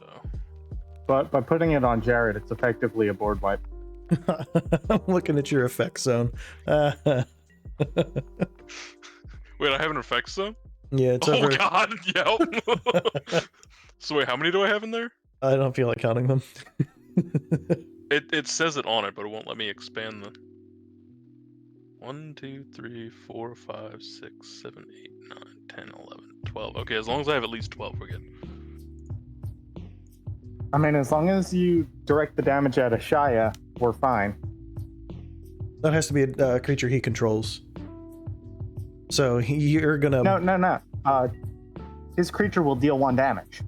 But by putting it on Jared, it's effectively a board wipe. I'm looking at your effect zone. Wait, I have an effect zone? Yeah, it's Oh over... god, yep! So wait, how many do I have in there? I don't feel like counting them. It says it on it, but it won't let me expand the... 1, 2, 3, 4, 5, 6, 7, 8, 9, 10, 11, 12. Okay, as long as I have at least 12, we're good. I mean, as long as you direct the damage at Ashaya, we're fine. That has to be a creature he controls. So you're gonna... No. His creature will deal 1 damage.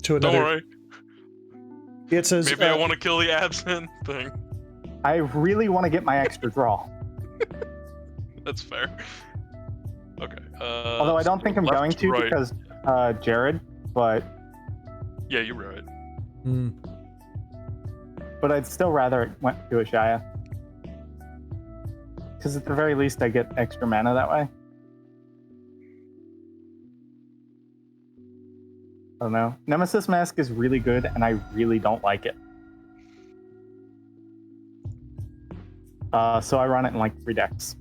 To another... Don't worry. It says... Maybe I want to kill the absent thing. I really want to get my extra draw. That's fair. Okay. Although I don't think I'm left going to right. because Jared, but Yeah, you're right. but I'd still rather it went to Ashaya. Because at the very least I get extra mana that way. I don't know. Nemesis Mask is really good and I really don't like it. So I run it in like 3 decks.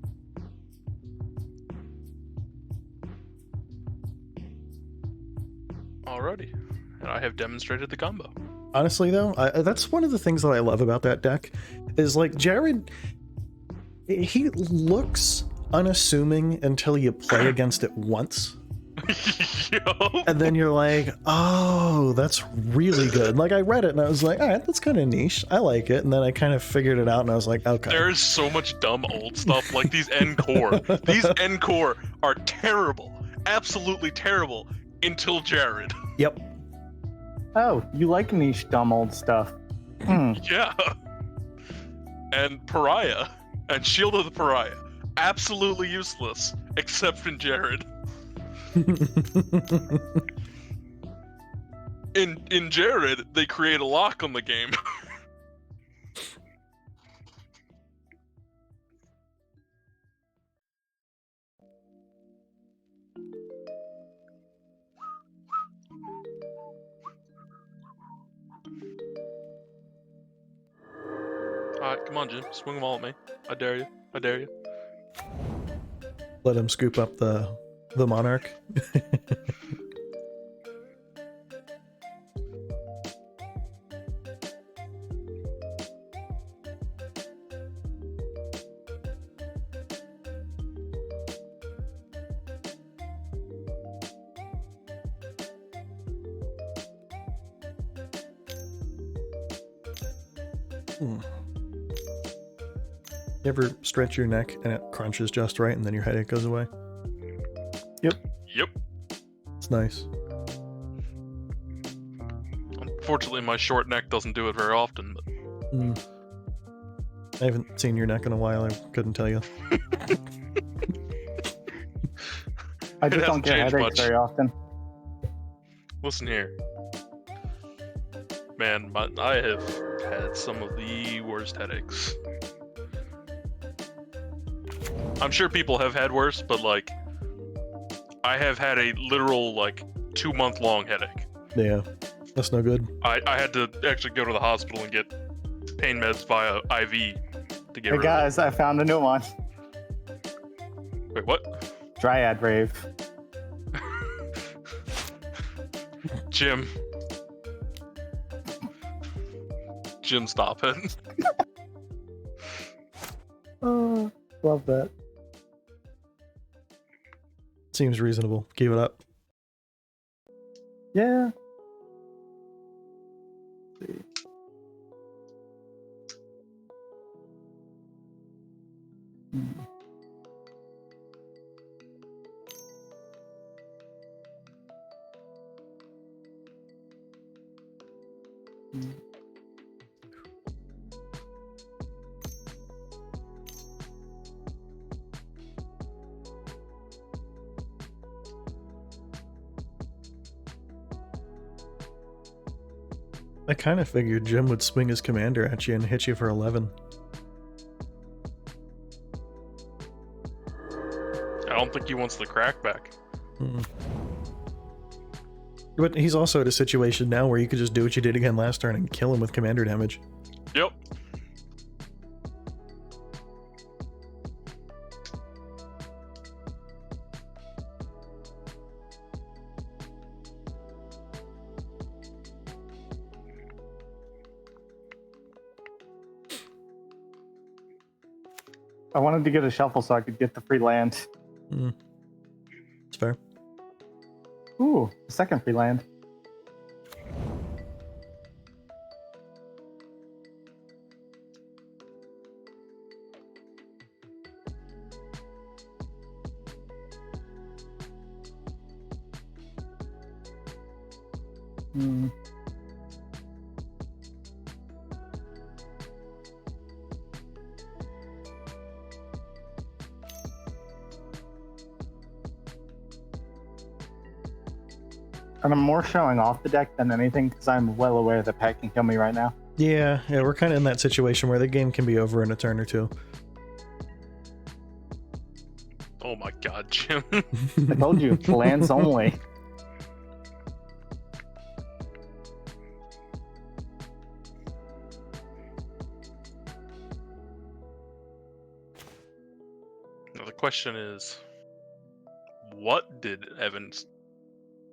Alrighty. And I have demonstrated the combo. Honestly, though, that's one of the things that I love about that deck, is like Jared, he looks unassuming until you play against it once. Yo. And then you're like, oh, that's really good. Like, I read it and I was like, all right, that's kind of niche. I like it. And then I kind of figured it out and I was like, okay. There is so much dumb old stuff, like these Encore. These Encore are terrible. Absolutely terrible until Jared. Yep. Oh, you like niche dumb old stuff. Yeah. and Pariah, and Shield of the Pariah. Absolutely useless, except in Jared. In Jared, they create a lock on the game. Alright, come on, Jim. Swing them all at me. I dare you. I dare you. Let him scoop up the monarch. You ever stretch your neck and it crunches just right and then your headache goes away? Yep. It's nice. Unfortunately, my short neck doesn't do it very often. But... I haven't seen your neck in a while. I couldn't tell you. I just don't get headaches very often. Listen here. Man, I have had some of the worst headaches. I'm sure people have had worse, but like, I have had a literal like 2-month-long headache. Yeah, that's no good. I had to actually go to the hospital and get pain meds via IV to get rid guys, I found a new one. of it. Wait, what? Dryad Rave. Jim, stop it. Oh, love that. Seems reasonable. Keep it up. Yeah. Let's see. I kind of figured Jim would swing his commander at you and hit you for 11. I don't think he wants the crackback. But he's also at a situation now where you could just do what you did again last turn and kill him with commander damage. Yep. I wanted to get a shuffle so I could get the free land. It's fair. Ooh, the second free land. And I'm more showing off the deck than anything because I'm well aware that Pat can kill me right now. Yeah, we're kind of in that situation where the game can be over in a turn or two. Oh my god, Jim. I told you, lands only. Now the question is, what did Evans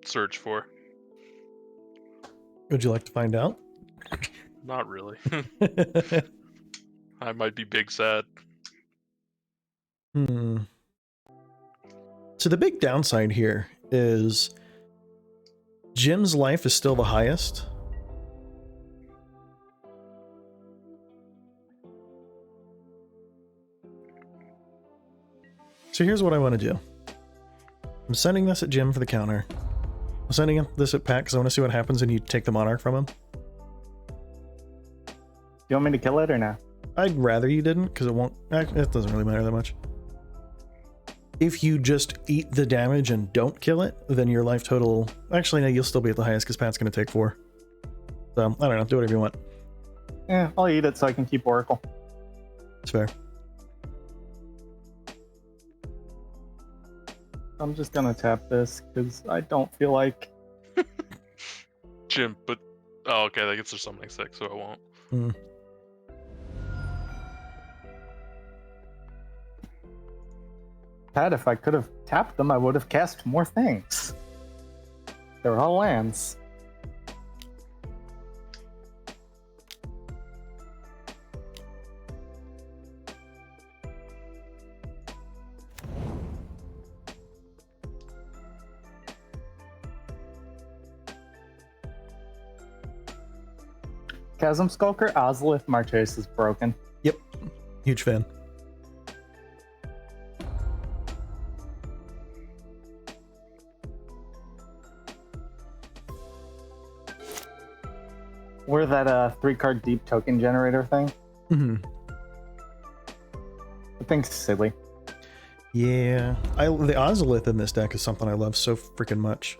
search for? Would you like to find out? Not really. I might be big sad. So the big downside here is Jim's life is still the highest. So here's what I want to do. I'm sending this at Jim for the counter. I'm sending this at Pat because I want to see what happens when you take the monarch from him. You want me to kill it or no? I'd rather you didn't, because it won't. It doesn't really matter that much. If you just eat the damage and don't kill it, then your life total. Actually, no, you'll still be at the highest because Pat's going to take 4. So I don't know. Do whatever you want. Yeah, I'll eat it so I can keep Oracle. It's fair. I'm just gonna tap this because I don't feel like. Jim, but oh, okay, that gets her summoning 6, so I won't. Mm. Pat, if I could have tapped them, I would have cast more things. They're all lands. Chasm Skulker, Ozolith, Marchesa is broken. Yep. Huge fan. We're that 3-card deep token generator thing. Mm-hmm. I think silly. Yeah. The Ozolith in this deck is something I love so freaking much.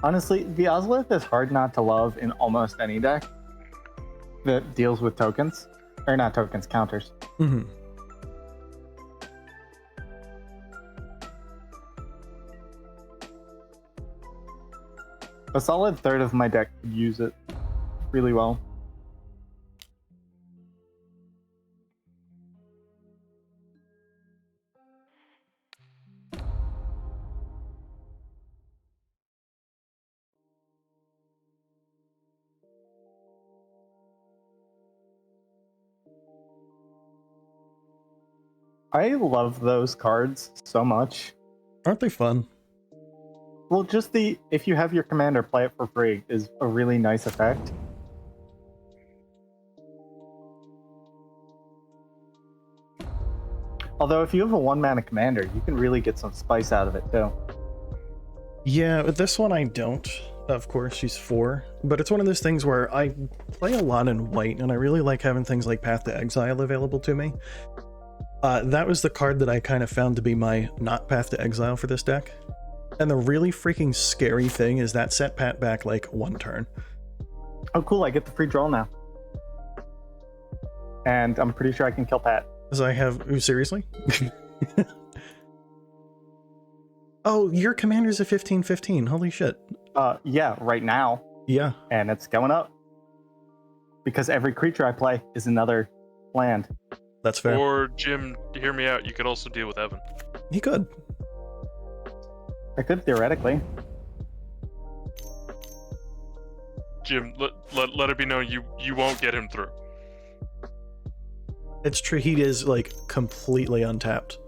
Honestly, the Ozolith is hard not to love in almost any deck that deals with tokens. Or not tokens, counters. Mm-hmm. A solid third of my deck could use it really well. I love those cards so much. Aren't they fun? Well, just if you have your commander play it for free is a really nice effect. Although if you have a 1-mana commander, you can really get some spice out of it too. Yeah, but this one I don't. Of course, she's 4. But it's one of those things where I play a lot in white, and I really like having things like Path to Exile available to me. That was the card that I kind of found to be my not Path to Exile for this deck. And the really freaking scary thing is that set Pat back like 1 turn. Oh cool, I get the free draw now. And I'm pretty sure I can kill Pat. As I have... Ooh, seriously? Oh, your commander's a 15/15. Holy shit. Yeah, right now. Yeah. And it's going up. Because every creature I play is another land. That's fair. Or, Jim, hear me out, you could also deal with Evan. He could. I could theoretically. Jim, let it be known you won't get him through. It's true, he is, like, completely untapped.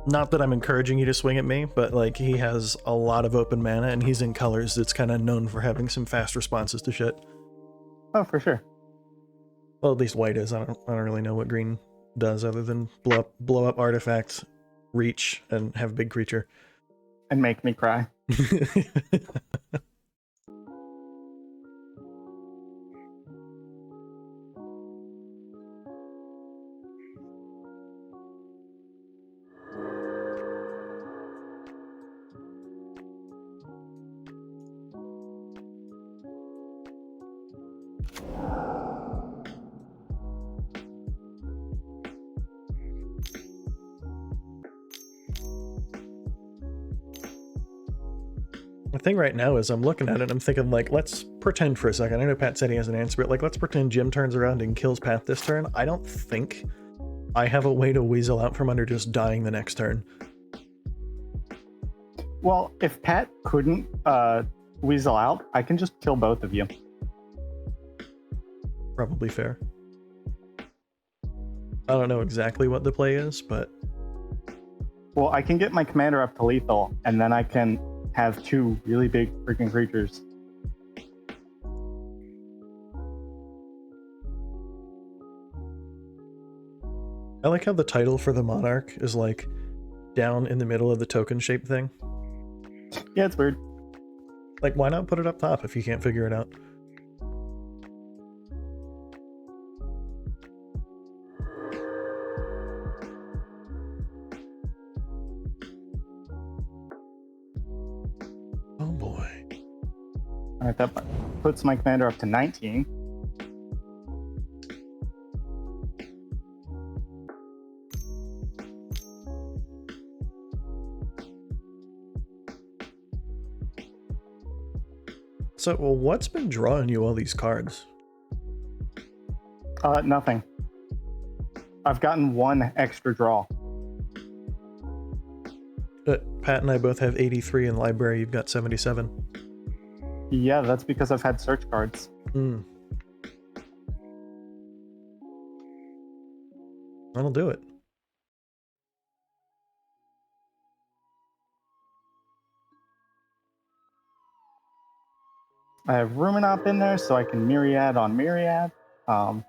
Not that I'm encouraging you to swing at me, but, like, he has a lot of open mana, and he's in colors that's kind of known for having some fast responses to shit. Oh, for sure. Well, at least white is. I don't really know what green does other than blow up artifacts, reach, and have a big creature. And make me cry. The thing right now is I'm looking at it, I'm thinking, like, let's pretend for a second. I know Pat said he has an answer, but, like, let's pretend Jim turns around and kills Pat this turn. I don't think I have a way to weasel out from under just dying the next turn. Well, if Pat couldn't weasel out, I can just kill both of you. Probably fair. I don't know exactly what the play is, but... Well, I can get my commander up to lethal, and then I can have 2 really big freaking creatures. I like how the title for the Monarch is, like, down in the middle of the token shape thing. Yeah, it's weird. Like, why not put it up top if you can't figure it out? Oh boy. All right, that puts my commander up to 19. So, well, what's been drawing you all these cards? Nothing. I've gotten one extra draw. Pat and I both have 83 in library. You've got 77. Yeah, that's because I've had search cards. Hmm. That'll do it. I have Ruminop in there, so I can Myriad on Myriad. So,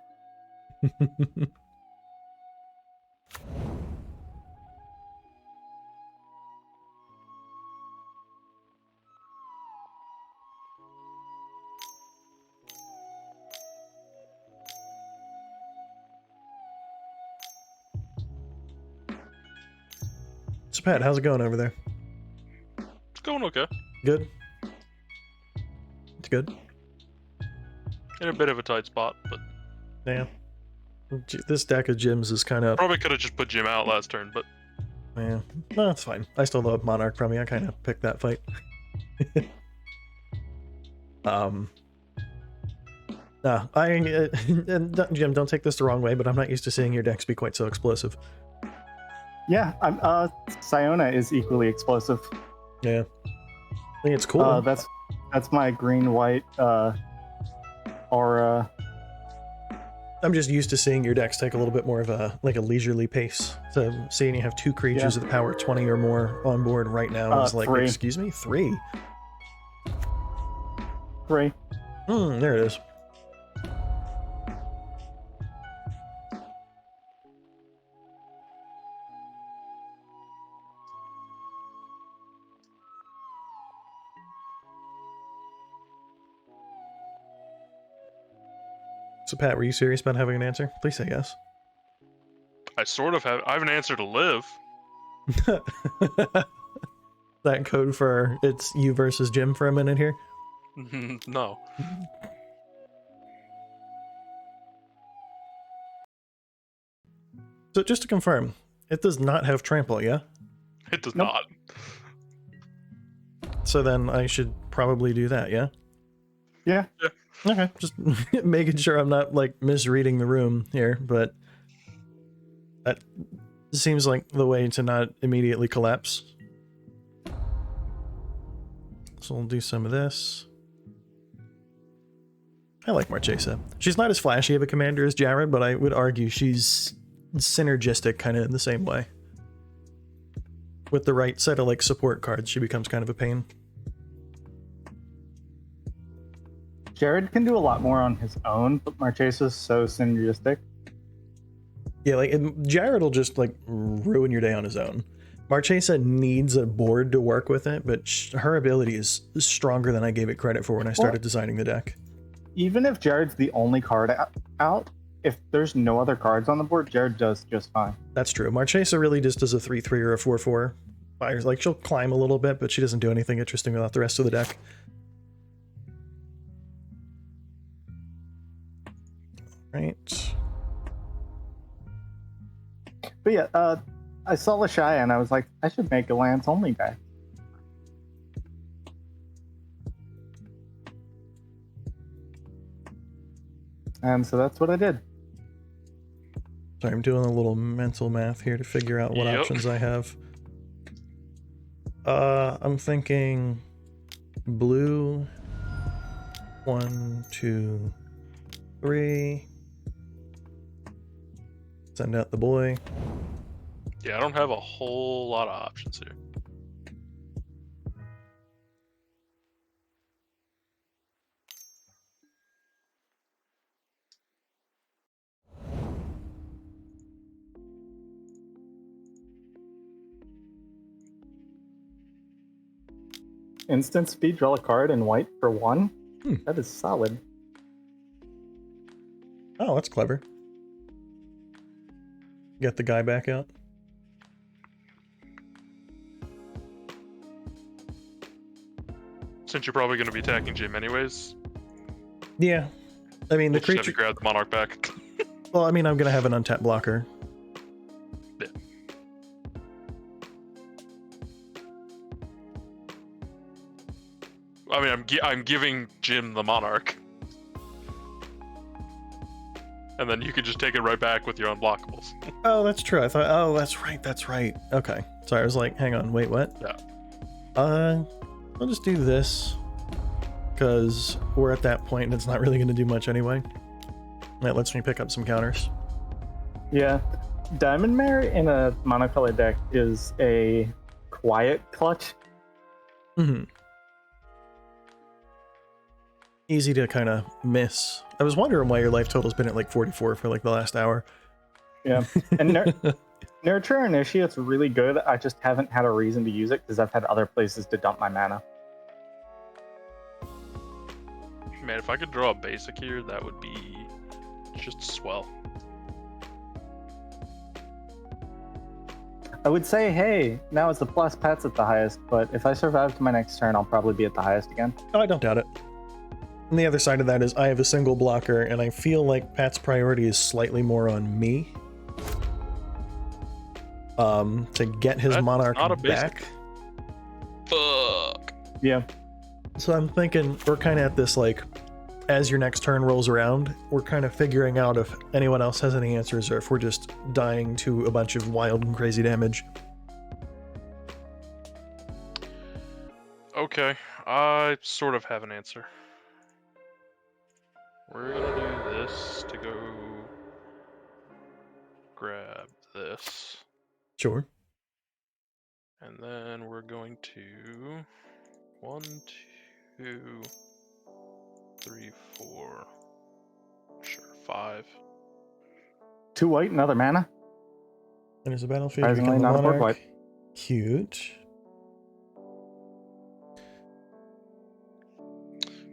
Pat, how's it going over there? It's going okay. Good? It's good? In a bit of a tight spot, but Yeah. This deck of Jims is kind of... probably could have just put Jim out last turn, but Yeah. No, it's fine. I still love Monarch from me. I kind of picked that fight. No, and Jim, don't take this the wrong way, but I'm not used to seeing your decks be quite so explosive. Yeah, Siona is equally explosive. Yeah. I think it's cool. That's my green-white aura. I'm just used to seeing your decks take a little bit more of a leisurely pace. So seeing you have 2 creatures of the power 20 or more on board right now is like, 3. excuse me, 3. 3. There it is. So Pat, were you serious about having an answer? Please say yes. I sort of have. I have an answer to live. That code for it's you versus Jim for a minute here? No. So just to confirm, it does not have trample, yeah? It does Nope. not. So then I should probably do that, yeah? Yeah. Okay, just making sure I'm not like misreading the room here, but that seems like the way to not immediately collapse. So we'll do some of this. I like Marchesa. She's not as flashy of a commander as Jared, but I would argue she's synergistic kind of in the same way. With the right set of like support cards, she becomes kind of a pain. Jared can do a lot more on his own, but Marchesa's so synergistic. Yeah, like Jared will just like ruin your day on his own. Marchesa needs a board to work with it, but her ability is stronger than I gave it credit for when I started designing the deck. Even if Jared's the only card out, if there's no other cards on the board, Jared does just fine. That's true. Marchesa really just does a 3/3 or a 4/4. Like she'll climb a little bit, but she doesn't do anything interesting without the rest of the deck. Right. But yeah, I saw Ashaya and I was like, I should make a lands only deck. And so that's what I did. Sorry, I'm doing a little mental math here to figure out what options I have. I'm thinking blue. 1, 2, 3. Send out the boy. Yeah, I don't have a whole lot of options here. instant speed, draw a card, and white for 1. Hmm. That is solid. Oh, that's clever. Get the guy back out. Since you're probably going to be attacking Jim anyways, Yeah. I mean, the we'll just have creature... to grab the Monarch back. Well, I mean, I'm going to have an untapped blocker. Yeah. I mean, I'm giving Jim the Monarch. And then you can just take it right back with your unblockables. Oh, that's true. I thought, oh, that's right. Okay. Sorry, I was like, hang on, wait, what? Yeah. I'll just do this, because we're at that point and it's not really going to do much anyway. That lets me pick up some counters. Yeah. Diamond Mare in a monocolored deck is a quiet clutch. Mm-hmm. Easy to kind of miss. I was wondering why your life total's been at like 44 for like the last hour. Yeah. And Nurture Initiate's really good. I just haven't had a reason to use it because I've had other places to dump my mana. Man, if I could draw a basic here, that would be just swell. I would say, hey, now it's the plus Pat's at the highest, but if I survive to my next turn, I'll probably be at the highest again. Oh, I don't doubt it. And the other side of that is I have a single blocker, and I feel like Pat's priority is slightly more on me. To get his That's Monarch not a basic. back. Fuck. Yeah. So I'm thinking we're kind of at this, like, as your next turn rolls around, we're kind of figuring out if anyone else has any answers or if we're just dying to a bunch of wild and crazy damage. Okay, I sort of have an answer. We're gonna do this to go grab this. Sure. And then we're going to 1, 2, 3, 4. Sure, 5. 2 white, another mana. And as a battlefield, you Surprisingly, become the not a board Monarch. wipe. Cute.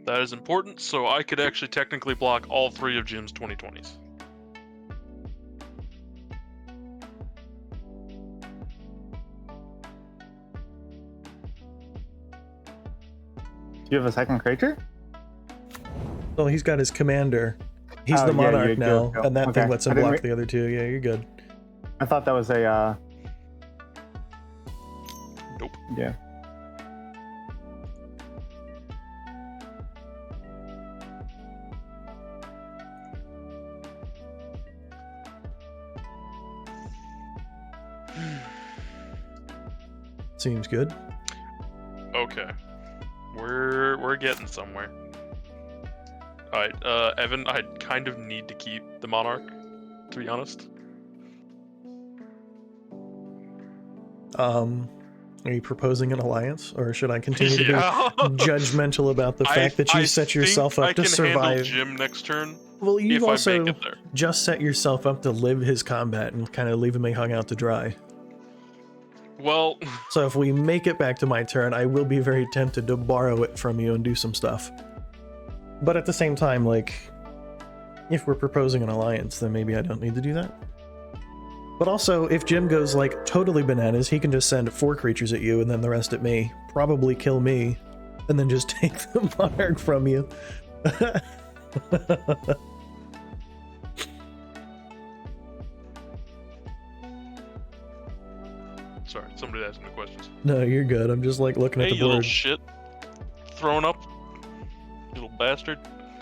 That is important, so I could actually technically block all 3 of Jim's 2020s. Do you have a second creature? Well, he's got his commander. He's Oh, the yeah, Monarch you're now, good. and that Okay. thing lets him I didn't block the other two. Yeah, you're good. I thought that was a, Nope. yeah. Seems good. Okay. We're getting somewhere. Alright, Evan, I kind of need to keep the Monarch, to be honest. Are you proposing an alliance, or should I continue to Yeah. be judgmental about the fact that you set yourself up to I can handle survive? Jim next turn Well, you've if I also make it there. just set yourself up to live his combat and kind of leave him hung out to dry. Well, So if we make it back to my turn, I will be very tempted to borrow it from you and do some stuff. But at the same time, like, if we're proposing an alliance, then maybe I don't need to do that. But also, if Jim goes, like, totally bananas, he can just send 4 creatures at you and then the rest at me. Probably kill me, and then just take the Monarch from you. sorry, somebody asking me questions. No, you're good. I'm just, like, looking at Hey, the you little board. shit. Throwing up. You little bastard.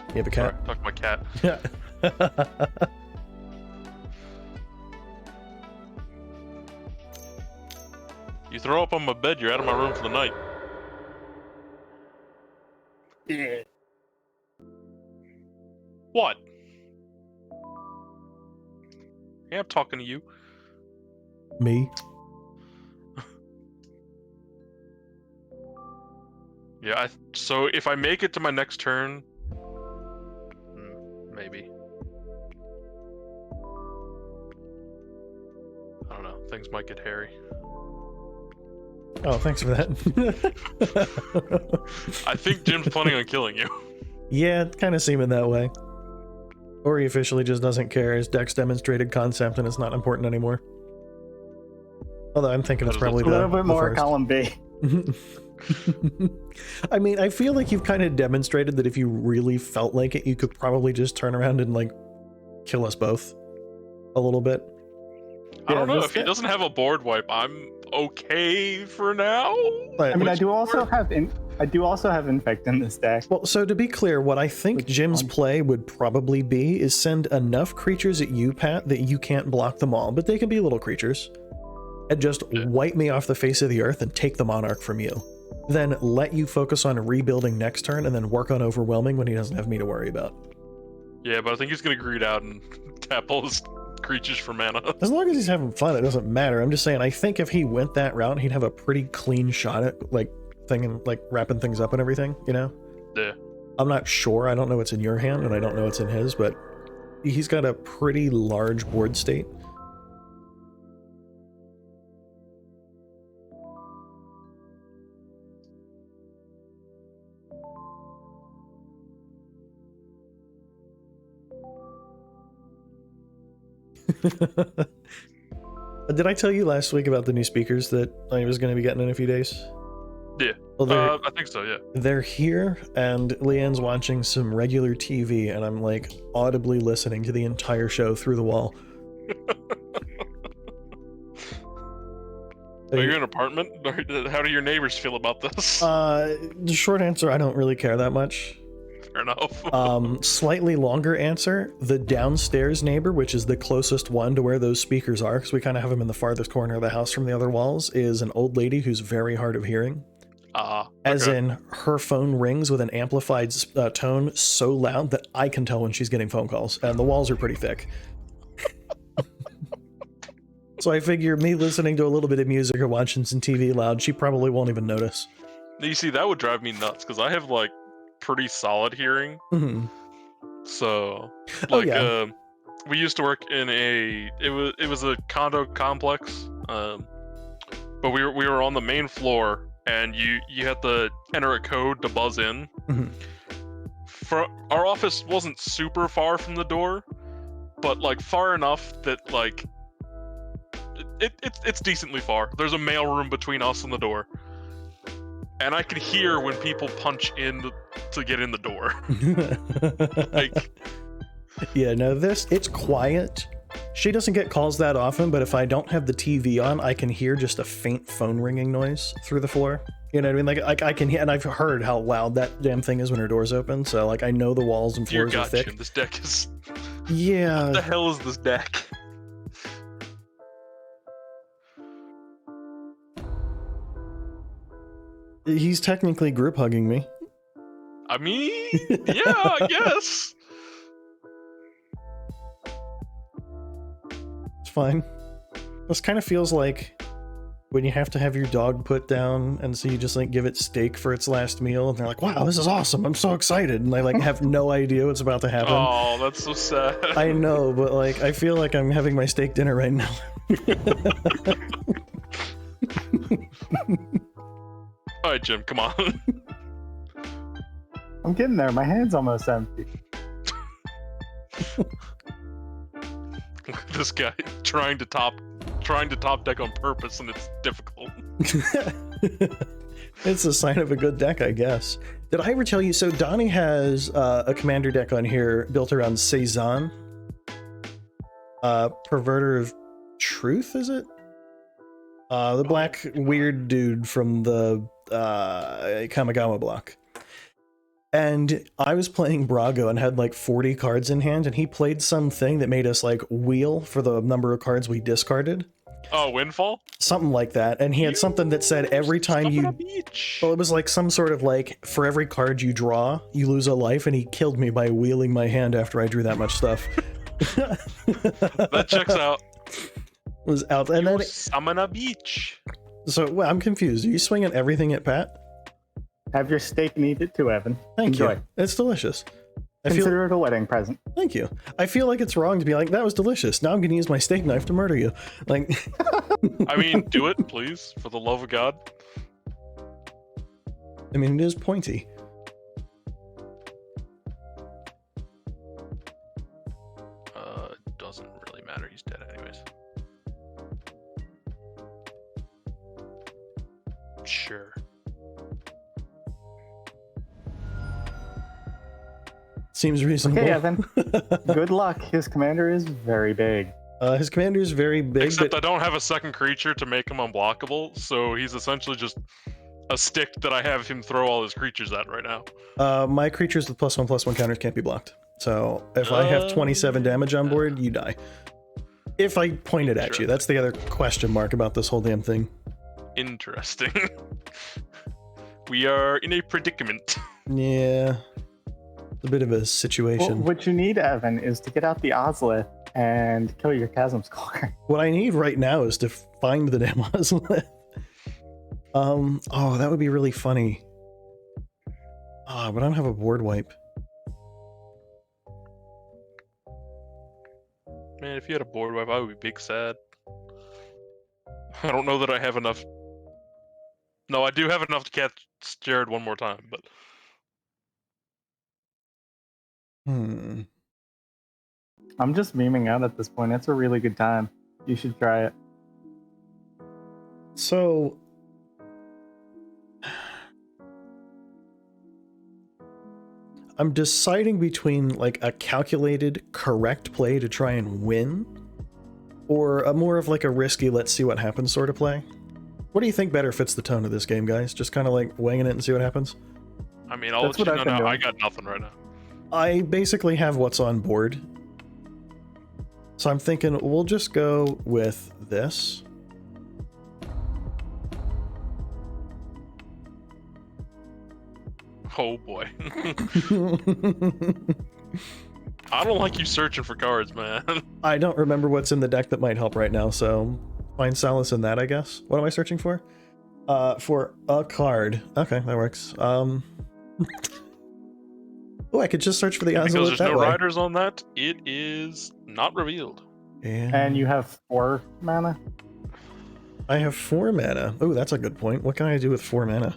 You have a Sorry, cat? talk to my cat. Yeah. You throw up on my bed, you're out of my room for the night. Yeah. What? Yeah, I'm talking to you. Me? Yeah, so if I make it to my next turn, maybe. I don't know. Things might get hairy. Oh, thanks for that. I think Jim's planning on killing you. Yeah, it's kind of seeming that way. Or he officially just doesn't care. His deck's demonstrated concept and it's not important anymore. Although I'm thinking it's probably A little bit more first. column B. I mean, I feel like you've kind of demonstrated that if you really felt like it, you could probably just turn around and, like, kill us both a little bit. I don't know. this If he guy- doesn't have a board wipe, I'm okay for now. But, I mean, I do also have infect in this deck. well, so to be clear, what I think Jim's play would probably be is send enough creatures at you, Pat, that you can't block them all, but they can be little creatures, and just wipe me off the face of the earth and take the Monarch from you. Then let you focus on rebuilding next turn and then work on overwhelming when he doesn't have me to worry about. Yeah, but I think he's gonna greed out and tap all his creatures for mana. As long as he's having fun, it doesn't matter. I'm just saying, I think if he went that route, he'd have a pretty clean shot at, like, wrapping things up and everything, you know? Yeah. I'm not sure. I don't know what's in your hand, and I don't know what's in his, but he's got a pretty large board state. Did I tell you last week about the new speakers that I was going to be getting in a few days? Yeah. Well, I think so, yeah. they're here, and Leanne's watching some regular TV, and I'm like audibly listening to the entire show through the wall. Are you in an apartment? How do your neighbors feel about this? The short answer, I don't really care that much. Fair enough. Slightly longer answer, the downstairs neighbor, which is the closest one to where those speakers are, because we kind of have them in the farthest corner of the house from the other walls, is an old lady who's very hard of hearing. As in, her phone rings with an amplified tone so loud that I can tell when she's getting phone calls, and the walls are pretty thick. So I figure me listening to a little bit of music or watching some TV loud, she probably won't even notice. You see, that would drive me nuts, because I have, like, pretty solid hearing. Mm-hmm. So, Oh, like, yeah. we used to work in it was a condo complex, but we were on the main floor, and you had to enter a code to buzz in. Mm-hmm. Our office wasn't super far from the door, but like far enough that like it's decently far. There's a mailroom between us and the door, and I could hear when people punch in to get in the door. Like, yeah, no, it's quiet. She doesn't get calls that often, but if I don't have the TV on, I can hear just a faint phone ringing noise through the floor. You know what I mean? Like I can hear, and I've heard how loud that damn thing is when her door's open. So like I know the walls and dear floors are God, thick. Jim, this deck is. Yeah. What the hell is this deck? He's technically group hugging me. I mean, yeah, I guess. It's fine. This kind of feels like when you have to have your dog put down, and so you just like give it steak for its last meal, and they're like, "Wow, this is awesome! I'm so excited!" And I like have no idea what's about to happen. Oh, that's so sad. I know, but like I feel like I'm having my steak dinner right now. All right, Jim, come on. I'm getting there. My hand's almost empty. This guy trying to top deck on purpose, and it's difficult. It's a sign of a good deck, I guess. Did I ever tell you? So Donnie has a commander deck on here built around Cezanne, Perverter of Truth, is it? The black weird dude from the Kamigawa block. And I was playing Brago and had like 40 cards in hand, and he played something that made us like wheel for the number of cards we discarded. Oh, Windfall? Something like that. And he had something that said every time you... Well, it was like some sort of like, for every card you draw, you lose a life, and he killed me by wheeling my hand after I drew that much stuff. That checks out. Was out. And then... Summon a beach. So, well, I'm confused. Are you swinging everything at Pat? Have your steak and eat it too, Evan. Thank Enjoy. you. It's delicious. Consider it a wedding present. Thank you. I feel like it's wrong to be like, that was delicious. Now I'm going to use my steak knife to murder you. Like, I mean, do it, please, for the love of God. I mean, it is pointy. It doesn't really matter. He's dead anyways. Sure. Seems reasonable. Okay, Evan. Good luck. His commander is very big. His commander is very big. Except but I don't have a second creature to make him unblockable, so he's essentially just a stick that I have him throw all his creatures at right now. my creatures with +1/+1 counters can't be blocked. So if I have 27 damage on board, you die. If I point it at you, that's the other question mark about this whole damn thing. Interesting. We are in a predicament. Yeah. It's a bit of a Well, situation. what you need, Evan, is to get out the Ozlith and kill your Chasm Skulker. What I need right now is to find the damn Ozlith. Oh, that would be really funny. Ah, but I don't have a board wipe. Man, if you had a board wipe, I would be big sad. I don't know that I have enough. No, I do have enough to catch Jared one more time, but I'm just memeing out at this point. It's a really good time. You should try it. So I'm deciding between like a calculated, correct play to try and win, or a more of like a risky, let's see what happens sort of play. What do you think better fits the tone of this game, guys? Just kind of like winging it and see what happens? I mean, I'll That's let you what know I've been now. doing. I got nothing right now. I basically have what's on board. So I'm thinking we'll just go with this. Oh boy. I don't like you searching for cards, man. I don't remember what's in the deck that might help right now, so find solace in that, I guess. What am I searching for? For a card. Okay, that works. Oh, I could just search for the Because Ozolith there's that no way. riders on that, it is not revealed. And you have 4 mana? I have 4 mana. Oh, that's a good point. What can I do with 4 mana?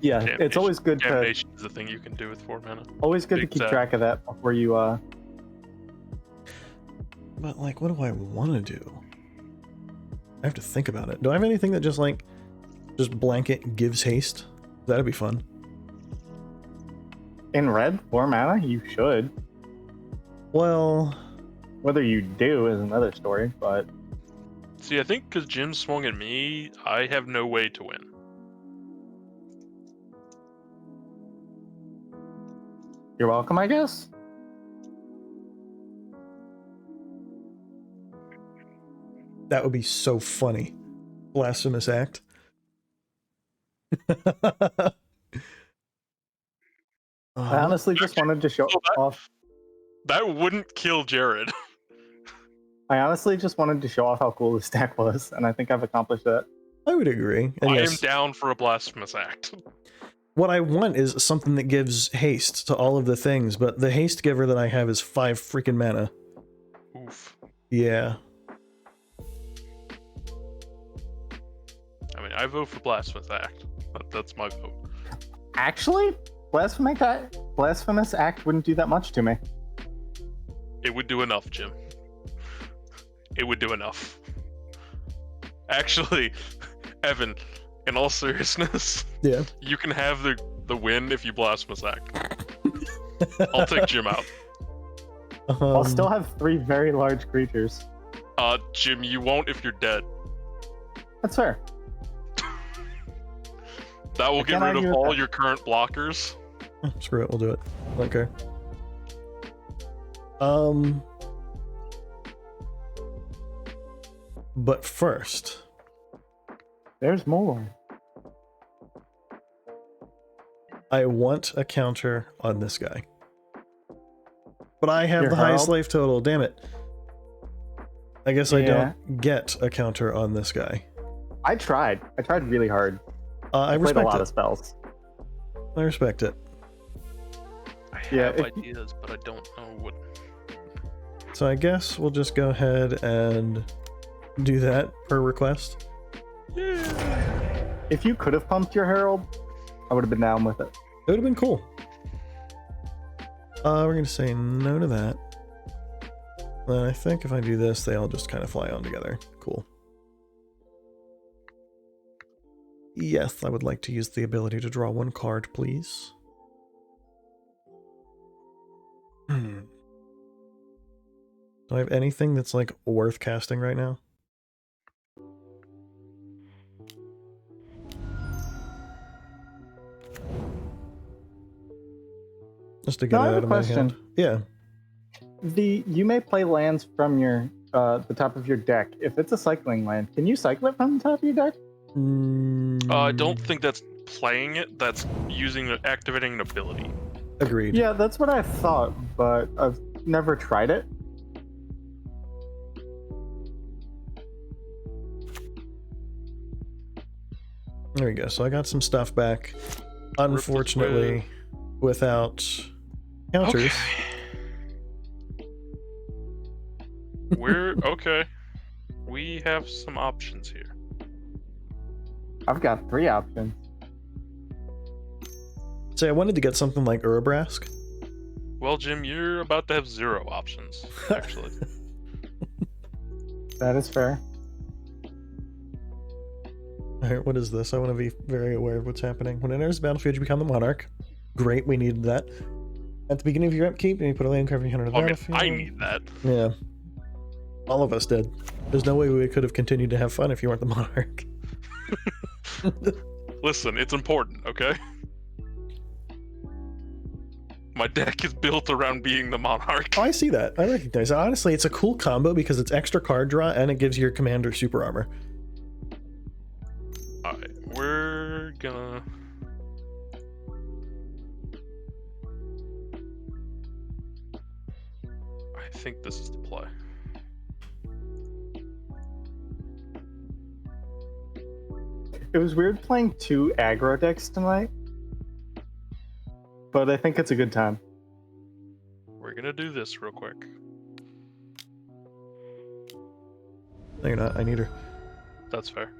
Yeah, it's always good to Damnation is the thing you can do with 4 mana. keep Exact. track of that before you But like, what do I want to do? I have to think about it. Do I have anything that just like, just blanket gives haste? That'd be fun. in red 4 mana. You should. Well, Whether you do is another story, but See, I think because Jim swung at me, I have no way to win. you're welcome, I guess. that would be so funny. Blasphemous act. I honestly just wanted to show Oh, that- off. That wouldn't kill Jared. I honestly just wanted to show off how cool this deck was, and I think I've accomplished that. I would agree. And I am yes, down for a blasphemous act. what I want is something that gives haste to all of the things, but the haste giver that I have is 5 freaking mana. Oof. Yeah. I mean, I vote for blasphemous act. That's my vote. Actually, Blasphemous Act wouldn't do that much to me. It would do enough, Jim. It would do enough. Actually, Evan, in all seriousness, Yeah. you can have the win if you blasphemous act. I'll take Jim out. I'll still have 3 very large creatures. Jim, you won't if you're dead. That's fair. That will I get can't rid argue of with all that. your current blockers. Screw it, we'll do it. Okay. But first, There's more. I want a counter on this guy. But I have Your the highest Herald? life total, damn it. I guess I Yeah. don't get a counter on this guy. I tried really hard. I Played a respect lot it. of spells. I respect it. I Yeah, have if you- ideas, but I don't know what. So I guess we'll just go ahead and do that per request. If you could have pumped your Herald, I would have been down with it. It would have been cool. We're gonna say no to that. Then I think if I do this, they all just kind of fly on together. Cool. Yes, I would like to use the ability to draw one card, please. Do I have anything that's like worth casting right now? Just to get it out of my hand. Yeah. You may play lands from your the top of your deck. If it's a cycling land, can you cycle it from the top of your deck? I don't think that's playing it. That's activating an ability. Agreed. Yeah, that's what I thought, but I've never tried it. There we go. So I got some stuff back. Unfortunately, without counters. Okay. We're okay. We have some options here. I've got 3 options. Say, I wanted to get something like Urabrask. Well, Jim, you're about to have 0 options, actually. That is fair. Alright, what is this? I want to be very aware of what's happening. When it enters the battlefield, you become the monarch. Great, we needed that. At the beginning of your upkeep, you put a land card on the battlefield. I need that. Yeah. All of us did. There's no way we could have continued to have fun if you weren't the monarch. Listen, it's important, okay? My deck is built around being the monarch. Oh, I see that. I recognize it. Honestly, it's a cool combo because it's extra card draw and it gives your commander super armor. Alright, we're gonna... I think this is the play. It was weird playing 2 aggro decks tonight, but I think it's a good time. We're gonna do this real quick. No, you're not. I need her. That's fair.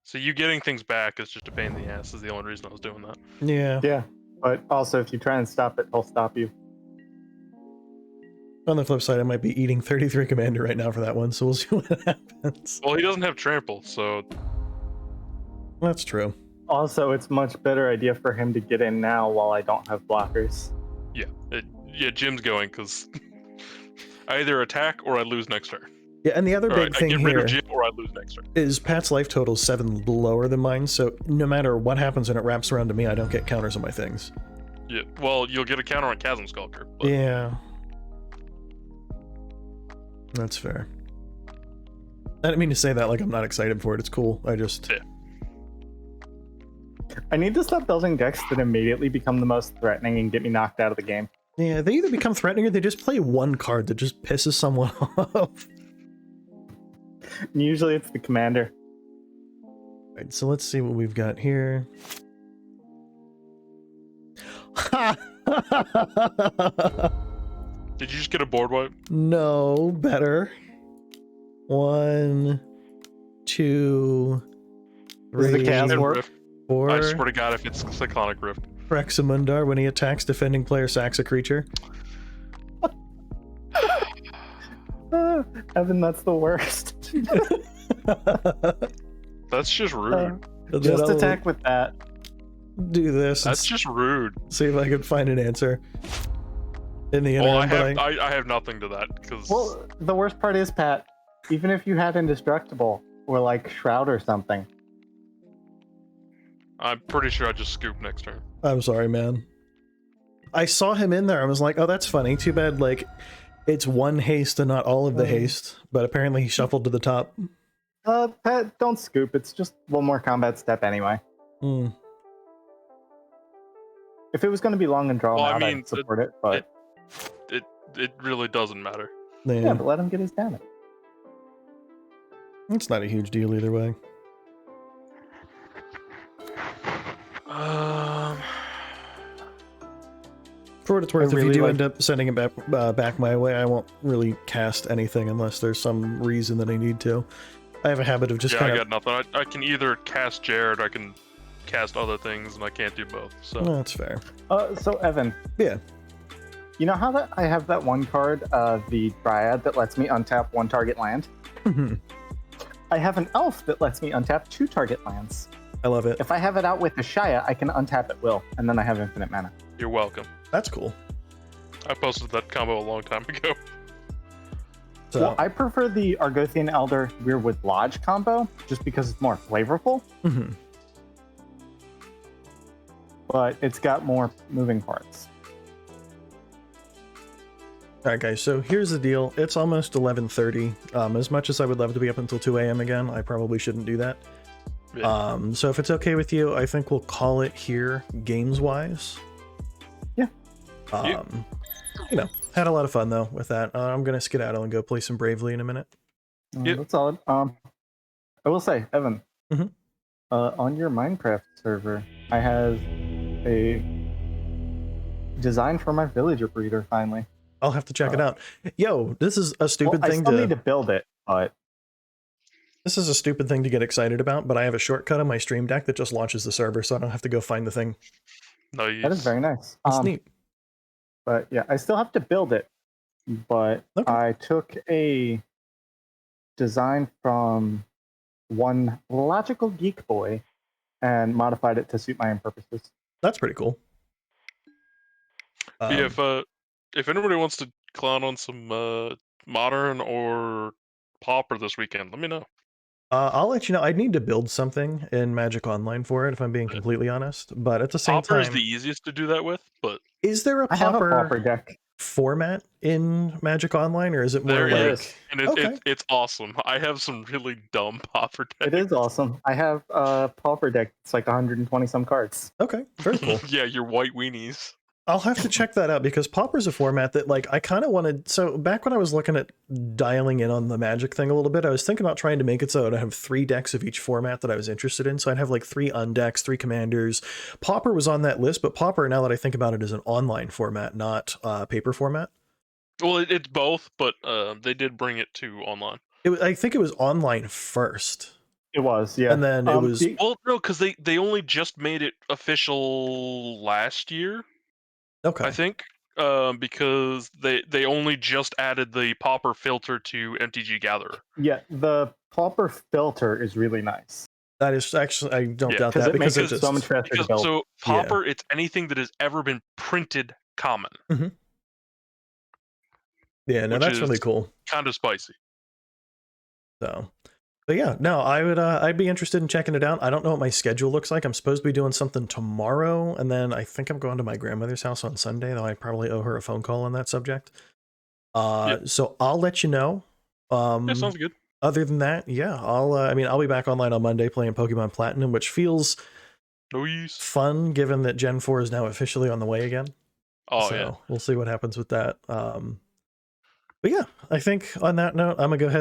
So you getting things back is just a pain in the ass is the only reason I was doing that. Yeah. Yeah, but also if you try and stop it, he'll stop you. On the flip side, I might be eating 33 commander right now for that one, so we'll see what happens. Well, he doesn't have trample, so... That's true. Also, it's much better idea for him to get in now while I don't have blockers. Yeah, Jim's going, because I either attack or I lose next turn. Yeah, and the other big thing I get rid here of Jim or I lose next turn. is Pat's life total is 7 lower than mine, so no matter what happens and it wraps around to me, I don't get counters on my things. Yeah, well, you'll get a counter on Chasm Skulker. But... Yeah. That's fair. I didn't mean to say that like I'm not excited for it. It's cool. I just... Yeah. I need to stop building decks that immediately become the most threatening and get me knocked out of the game. Yeah, they either become threatening or they just play one card that just pisses someone off. And usually it's the commander. Alright, so let's see what we've got here. Did you just get a board wipe? No, better. 1, 2, 3, Is the Chasm work? Rift. 4. I swear to God, if it's Cyclonic Rift. Rexamundar, when he attacks defending player sacks a creature. Evan, that's the worst. That's just rude. Just attack with that. Do this. That's just rude. See if I can find an answer. In the Well, interim, I have nothing to that, because... Well, the worst part is, Pat, even if you had Indestructible, or like Shroud or something. I'm pretty sure I just scoop next turn. I'm sorry, man. I saw him in there. I was like, oh, that's funny. Too bad, like, it's 1 haste and not all of the haste. But apparently he shuffled to the top. Pat, don't scoop. It's just 1 more combat step anyway. Hmm. If it was going to be long and drawn out, I'd support it, but... It really doesn't matter. Yeah, but let him get his damage. It's not a huge deal either way. For what it's worth, if really you do like- end up sending it back my way, I won't really cast anything unless there's some reason that I need to. I have a habit of just Yeah, kind I of... got nothing. I can either cast Jared, or I can cast other things, and I can't do both. So No, that's fair. So Evan, Yeah. you know how that I have that one card, the Dryad, that lets me untap 1 target land? I have an Elf that lets me untap 2 target lands. I love it. If I have it out with Ashaya, I can untap at will, and then I have infinite mana. you're welcome. That's cool. I posted that combo a long time ago. So, Well, I prefer the Argothian Elder Weirwood Lodge combo, just because it's more flavorful, mhm. but it's got more moving parts. All right, guys, so here's the deal. It's almost 11:30. As much as I would love to be up until 2 a.m. again, I probably shouldn't do that. Yeah. So if it's okay with you, I think we'll call it here, games-wise. Yeah. You know, had a lot of fun, though, with that. I'm going to skedaddle and go play some Bravely in a minute. Yep. That's solid. I will say, Evan, Mhm. On your Minecraft server, I have a design for my villager breeder finally. I'll have to check it out. Yo, this is a stupid I thing still need to build it, but This is a stupid thing to get excited about, but I have a shortcut on my Stream Deck that just launches the server, so I don't have to go find the thing. Nice. that is very nice. It's neat. But yeah, I still have to build it. But Okay. I took a design from one logical geek boy and modified it to suit my own purposes. That's pretty cool. Yeah, if anybody wants to clown on some modern or Pauper this weekend, let me know. I'll let you know. I need to build something in Magic Online for it, if I'm being completely honest. But at the same Pauper is time, the easiest to do that with, but is there a I have a Pauper pauper deck. format in Magic Online, or is it more there like... is, and Okay. it's awesome. I have some really dumb Pauper decks. It is awesome. I have a pauper deck. It's like 120 some cards. Okay, very cool. Yeah, your white weenies. I'll have to check that out because Pauper's a format that, like, I kind of wanted. So back when I was looking at dialing in on the Magic thing a little bit, I was thinking about trying to make it so I'd have 3 decks of each format that I was interested in. So I'd have like 3 undecks, 3 commanders. Pauper was on that list, but Pauper, now that I think about it, is an online format, not paper format. Well, it's both, but they did bring it to online. I think it was online first, It was, yeah. and then it was. Well, no, because they only just made it official last year, Okay. I think, because they only just added the Pauper filter to MTG Gatherer. Yeah, the pauper filter is really nice. That is actually, I don't Yeah, doubt 'cause that it makes because it it so just. much faster to build. So Pauper, it's anything that has ever been printed common, Yeah, no, which that's really is- cool. kind of spicy. So, but yeah, no, I would, I'd be interested in checking it out. I don't know what my schedule looks like. I'm supposed to be doing something tomorrow, and then I think I'm going to my grandmother's house on Sunday, though I probably owe her a phone call on that subject. So I'll let you know. That sounds good. Other than that, yeah, I'll be back online on Monday playing Pokemon Platinum, which feels Nice. fun given that Gen 4 is now officially on the way again. Oh So yeah. we'll see what happens with that. But yeah, I think on that note, I'm gonna go ahead